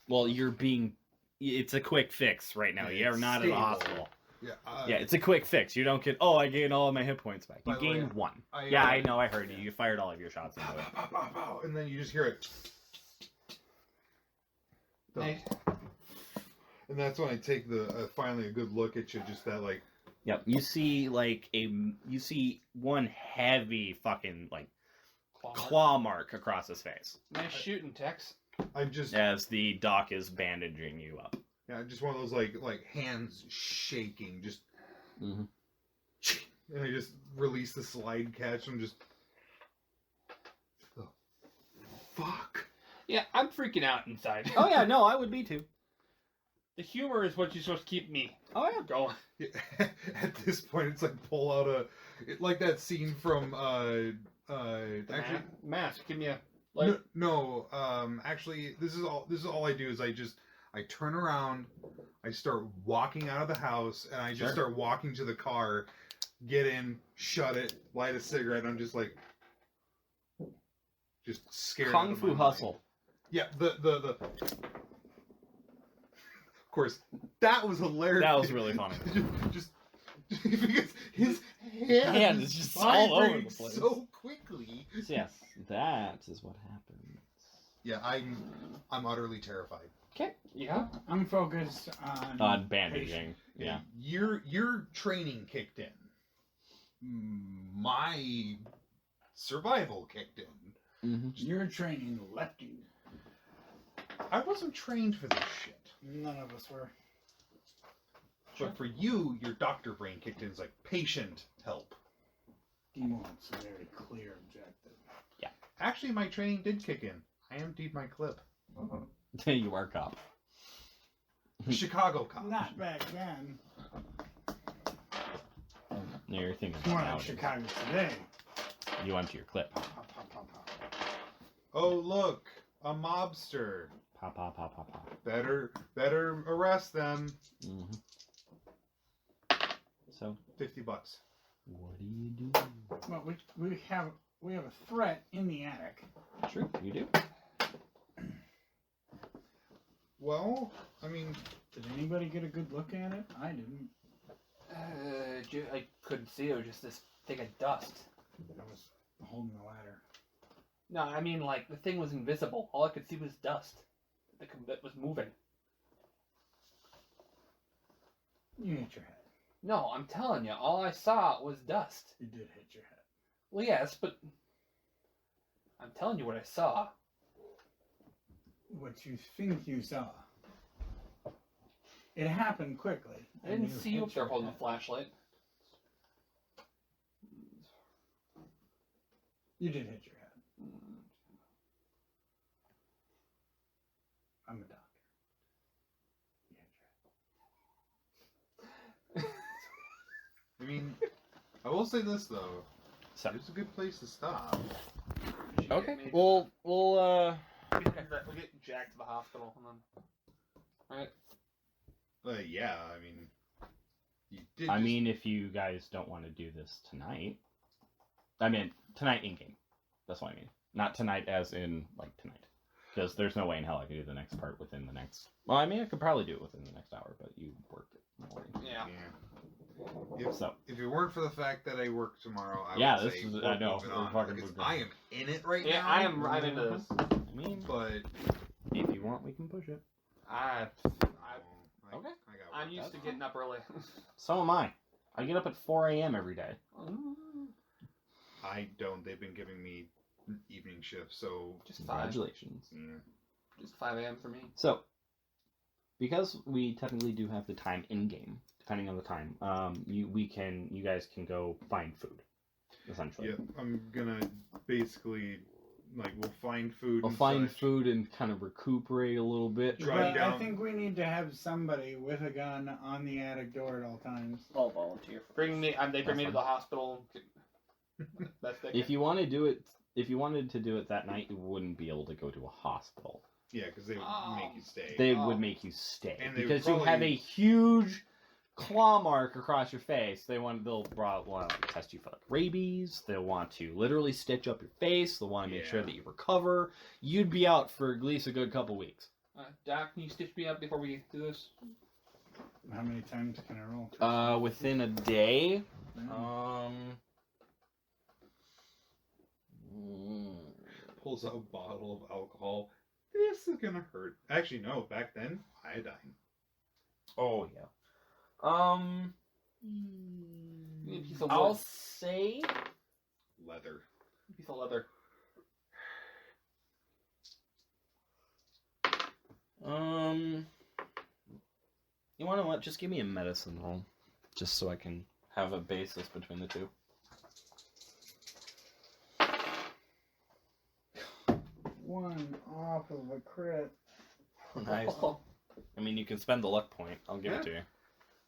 Well, you're being. It's a quick fix right now. Yeah, You're it's not stable. in the hospital. Yeah. Yeah, it's a quick fix. You don't get. Oh, I gained all of my hit points back. You By the way, gain 1. I Yeah, I know. I heard you. You fired all of your shots into it. Pow, pow, pow, and then you just hear it. Hey. And that's when I take the finally a good look at you. Just that like. Yep. You see one heavy fucking claw mark across his face Nice shooting, Tex. I'm just. as the doc is bandaging you up. Yeah, just one of those like hands shaking, just. Mm-hmm. And I just release the slide catch and just. Oh, fuck. Yeah, I'm freaking out inside. Oh yeah, no, I would be too. The humor is what you're supposed to keep me Oh yeah. going. Yeah, at this point, it's like pull out like that scene from Actually, mask. Give me a light. no. Actually, this is all I do is I turn around, I start walking out of the house, and I just start walking to the car, get in, shut it, light a cigarette, and I'm just like, just scared. Kung Fu Hustle. Yeah, the. Of course, that was hilarious. That was really funny. just because his hand is just all over the vibrating place so quickly. Yes, that is what happens. Yeah, I'm utterly terrified. Okay. Yeah. I'm focused on bandaging. Yeah. Your training kicked in. My survival kicked in. Mm-hmm. Your training leapt you. I wasn't trained for this shit. None of us were. But for you, your doctor brain kicked in. It's like patient help. He wants a very clear objective. Yeah. Actually, my training did kick in. I emptied my clip. You are a cop. Chicago cop. Not back then. No, you're thinking More about like Chicago today. You empty your clip. Pop, pop, pop, pop. Oh, look. A mobster. Pop, pop, pop, pop, pop. Better arrest them. Mm-hmm. So, $50. what do you do? Well, we have a threat in the attic. True, you do. Well, I mean, Did anybody get a good look at it? I didn't. I couldn't see. It was just this thing of dust. I was holding the ladder. No, I mean, like, the thing was invisible. All I could see was dust that was moving. You hit your head. No, I'm telling you, all I saw was dust. You did hit your head. Well, yes, but I'm telling you what I saw. What you think you saw. It happened quickly. I didn't and see you hit up there your holding a head. flashlight. You did hit your head. I'm a doctor. You hit your head. I mean, I will say this though. So, It's a good place to stop. okay. Maybe- We'll We'll get Jack to the hospital and then. Right? Yeah, I mean, you did. I mean, if you guys don't want to do this tonight. I mean, tonight in game. That's what I mean. Not tonight as in, like, tonight. Because there's no way in hell I could do the next part within the next... Well, I mean, I could probably do it within the next hour, but you worked it in the morning. Yeah. If it weren't for the fact that I work tomorrow, I Yeah, would this say is- we're I know, moving we're on, fucking because moving. I am in it right Yeah, now. I'm into this. I mean, But if you want, we can push it. okay, I'm used to getting up early. So am I. I get up at 4 a.m. every day. I don't. They've been giving me evening shifts, so Just 5. Congratulations. yeah. Just 5 a.m. for me. So, because we technically do have the time in game, depending on the time, you guys can go find food, essentially. Yeah, I'm gonna basically we'll find food. We'll and find such. food and kind of recuperate a little bit. Drive But I down. think we need to have somebody with a gun on the attic door at all times. I'll volunteer. Bring me. They bring me to That's the hospital. That's the. If you want to do it, if you wanted to do it that night, you wouldn't be able to go to a hospital. Yeah, because they would make you stay. They Oh. would make you stay And they would because you have probably- a huge claw mark across your face. They'll want to test you for like rabies. They'll want to literally stitch up your face. They'll want to make sure Yeah. that you recover. You'd be out for at least a good couple weeks. Doc, can you stitch me up before we do this? How many times can I roll? Within a day. Pulls out a bottle of alcohol. This is gonna hurt. Actually, no. Back then, iodine. Oh yeah. Give me a piece of I'll wood. say Leather. A piece of leather. You want to what? Just give me a medicine roll, just so I can have a basis between the two. One off of a crit. Nice. I mean, you can spend the luck point. I'll give it to you.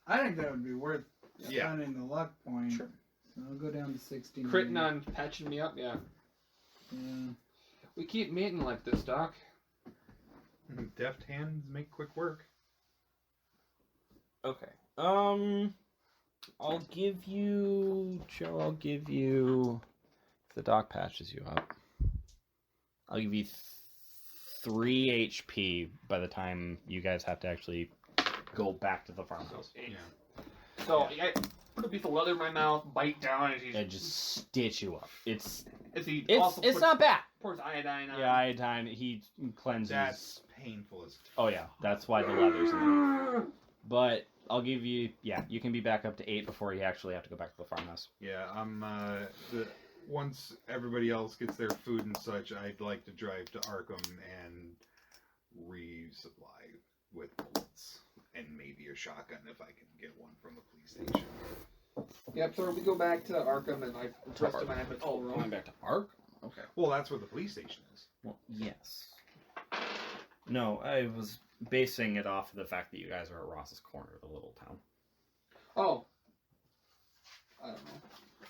I think that would be worth Yeah. spending the luck point. Sure. So I'll go down to 60. Critting on patching me up, yeah. Yeah. We keep meeting like this, Doc. Deft hands make quick work. Okay. I'll give you, Joe. I'll give you. If the doc patches you up, I'll give you 3 HP by the time you guys have to actually go back to the farmhouse. Yeah. So I put a piece of leather in my mouth, bite down, and And just stitch you up. It's it's not bad. Pours iodine on. Yeah, iodine. He cleanses. That's painful as. Oh yeah, that's why the leather's in there. But I'll give you. Yeah, you can be back up to 8 before you actually have to go back to the farmhouse. Yeah, once everybody else gets their food and such, I'd like to drive to Arkham and resupply with bullets and maybe a shotgun if I can get one from the police station. Yep, so we go back to Arkham and I rest of my Oh, going back to Ark? Okay. Well, that's where the police station is. Well, yes. No, I was basing it off of the fact that you guys are at Ross's Corner, the little town. Oh. I don't know.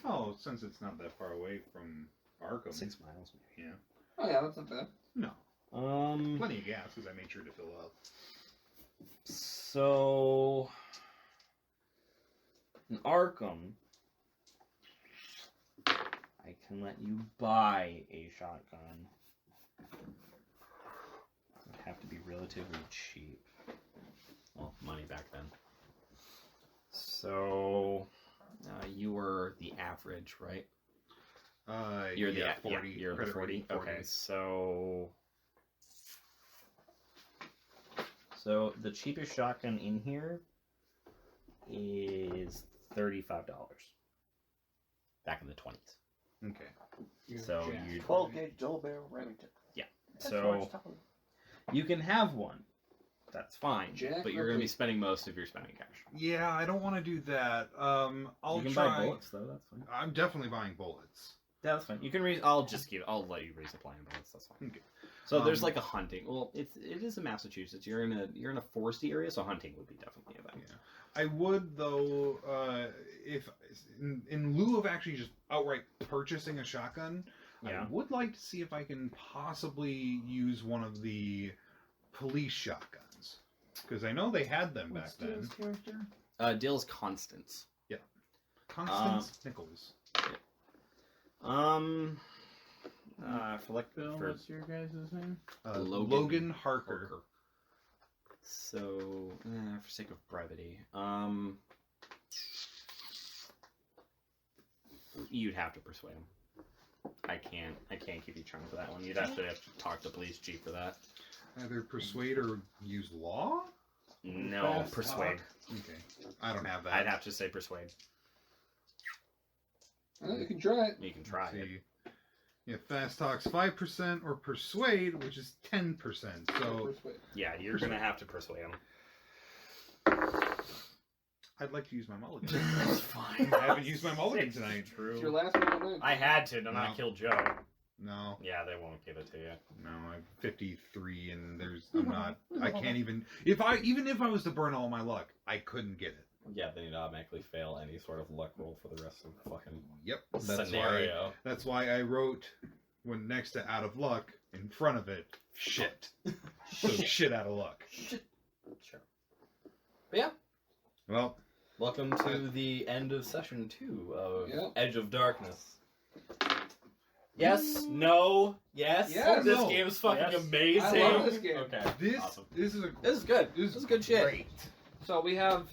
Oh, since it's not that far away from Arkham. 6 miles, maybe. Yeah. Oh yeah, that's not bad. No. Um. Plenty of gas because I made sure to fill up. So, in Arkham, I can let you buy a shotgun. It would have to be relatively cheap. Well, money back then. So, you were the average, right? You're yeah, the 40. you're the credit 40. rating Okay, so the cheapest shotgun in here is $35. Back in the 20s. Okay. So you 12 gauge double barrel Remington. Yeah. That's So what I was talking about. you can have one. That's fine. Jack But you're going to Ripley. be spending most of your spending cash. Yeah, I don't want to do that. I'll you can try. buy bullets though. That's fine. I'm definitely buying bullets. Yeah, that's fine. You can I'll let you resupply in bullets. That's fine. Okay. So there's like a hunting. Well, it is in Massachusetts. You're in a foresty area, so hunting would be definitely a thing. Yeah. I would though, if in lieu of actually just outright purchasing a shotgun, Yeah. I would like to see if I can possibly use one of the police shotguns because I know they had them What's back then. Dale's character? Dale's Constance. Constance Nichols. Bill, For what's your guys' name? Logan Harker. So, for sake of brevity, you'd have to persuade him. I can't keep you trying for that one. You'd have to talk to police chief for that. Either persuade or use law? No, Fast persuade. Okay. I don't have that. I'd have to say persuade. Well, you can try it. You can try Let's it. see. Yeah, fast talk's 5% or persuade, which is 10%. So Yeah, you're gonna have to persuade him. I'd like to use my mulligan. That's fine. I haven't used my mulligan tonight. It's your last one tonight. I had to not No. kill Joe. No, Yeah, they won't give it to you. no, I'm 53 and I'm not. I can't even. Even if I was to burn all my luck, I couldn't get it. Yeah, then you'd automatically fail any sort of luck roll for the rest of the fucking Yep. That's scenario. why. That's why I wrote when next to out of luck in front of it. Shit. So shit out of luck. Sure. But yeah, Well, welcome to the end of session 2 of Yep. Edge of Darkness. Yes, no, yes. Yes. This No. game is fucking Yes. amazing. I love this game. Okay, this awesome. this is a This is good. This is good shit. Great. So we have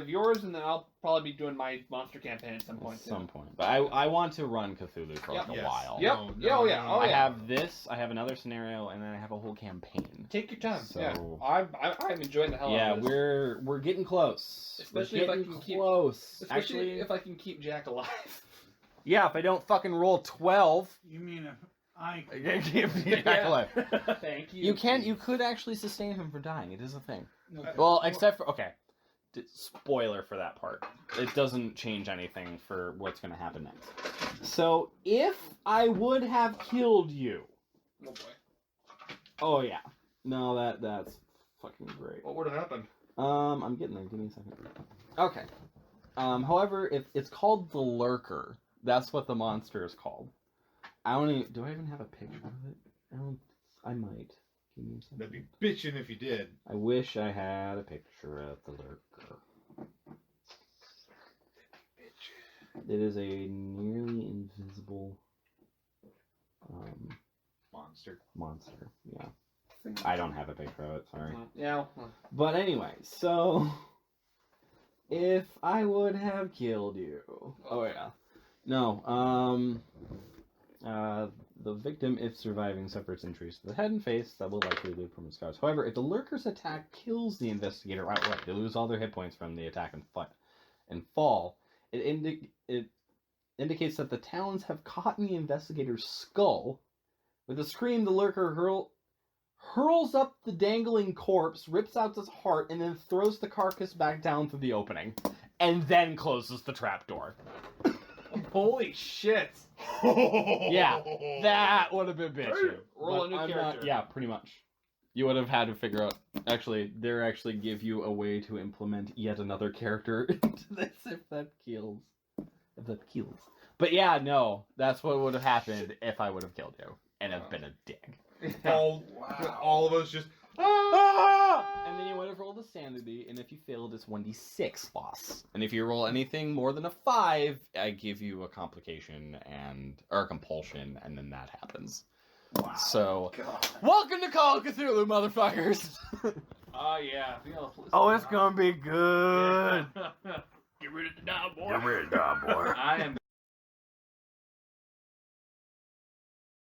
yours, and then I'll probably be doing my monster campaign at some At point. some point, but I want to run Cthulhu for like Yep. a while. Yep. No, Yeah, oh, yeah. no, Oh, I yeah. have this. I have another scenario, and then I have a whole campaign. Take your time. So- Yeah, I'm enjoying the hell Yeah, out of this. we're getting close. Especially we're if I getting can keep- close. Especially Actually, if I can keep Jack alive. yeah, if I don't fucking roll 12, You mean if I... I can't keep Jack Yeah. alive. Thank you. You could actually sustain him from dying. It is a thing. Okay. Well, except for spoiler for that part. It doesn't change anything for what's going to happen next. So, if I would have killed you, Oh boy. oh yeah, no, that's fucking great. What would have happened? I'm getting there. Give me a second. Okay. However, it's called the Lurker. That's what the monster is called. Do I even have a picture of it? I might. Give me a second. That'd be bitchin' if you did. I wish I had a picture of the Lurker. It is a nearly invisible monster. Yeah. I don't have a picture of it, sorry. Yeah. But anyway, so if I would have killed you. Oh yeah. No, the victim, if surviving, suffers injuries to the head and face that will likely leave permanent scars. However, if the lurker's attack kills the investigator outright, they lose all their hit points from the attack and fall. It indicates that the talons have caught in the investigator's skull. With a scream, the lurker hurls up the dangling corpse, rips out his heart, and then throws the carcass back down through the opening, and then closes the trapdoor. Holy shit! Yeah, that would have been bitchy. Roll a new character. Yeah, pretty much. You would have had to figure out. Actually, they give you a way to implement yet another character into this if that kills. But yeah, no, that's what would have happened if I would have killed you and have been a dick. All of us just. And then you would have rolled a sanity, and if you failed, it's 1d6 loss. And if you roll anything more than a 5, I give you a complication or a compulsion, and then that happens. Wow. So, welcome to Call of Cthulhu, motherfuckers! Oh, yeah. Oh, it's gonna be good! Get rid of the dog, boy. Get rid of the dog, boy. I am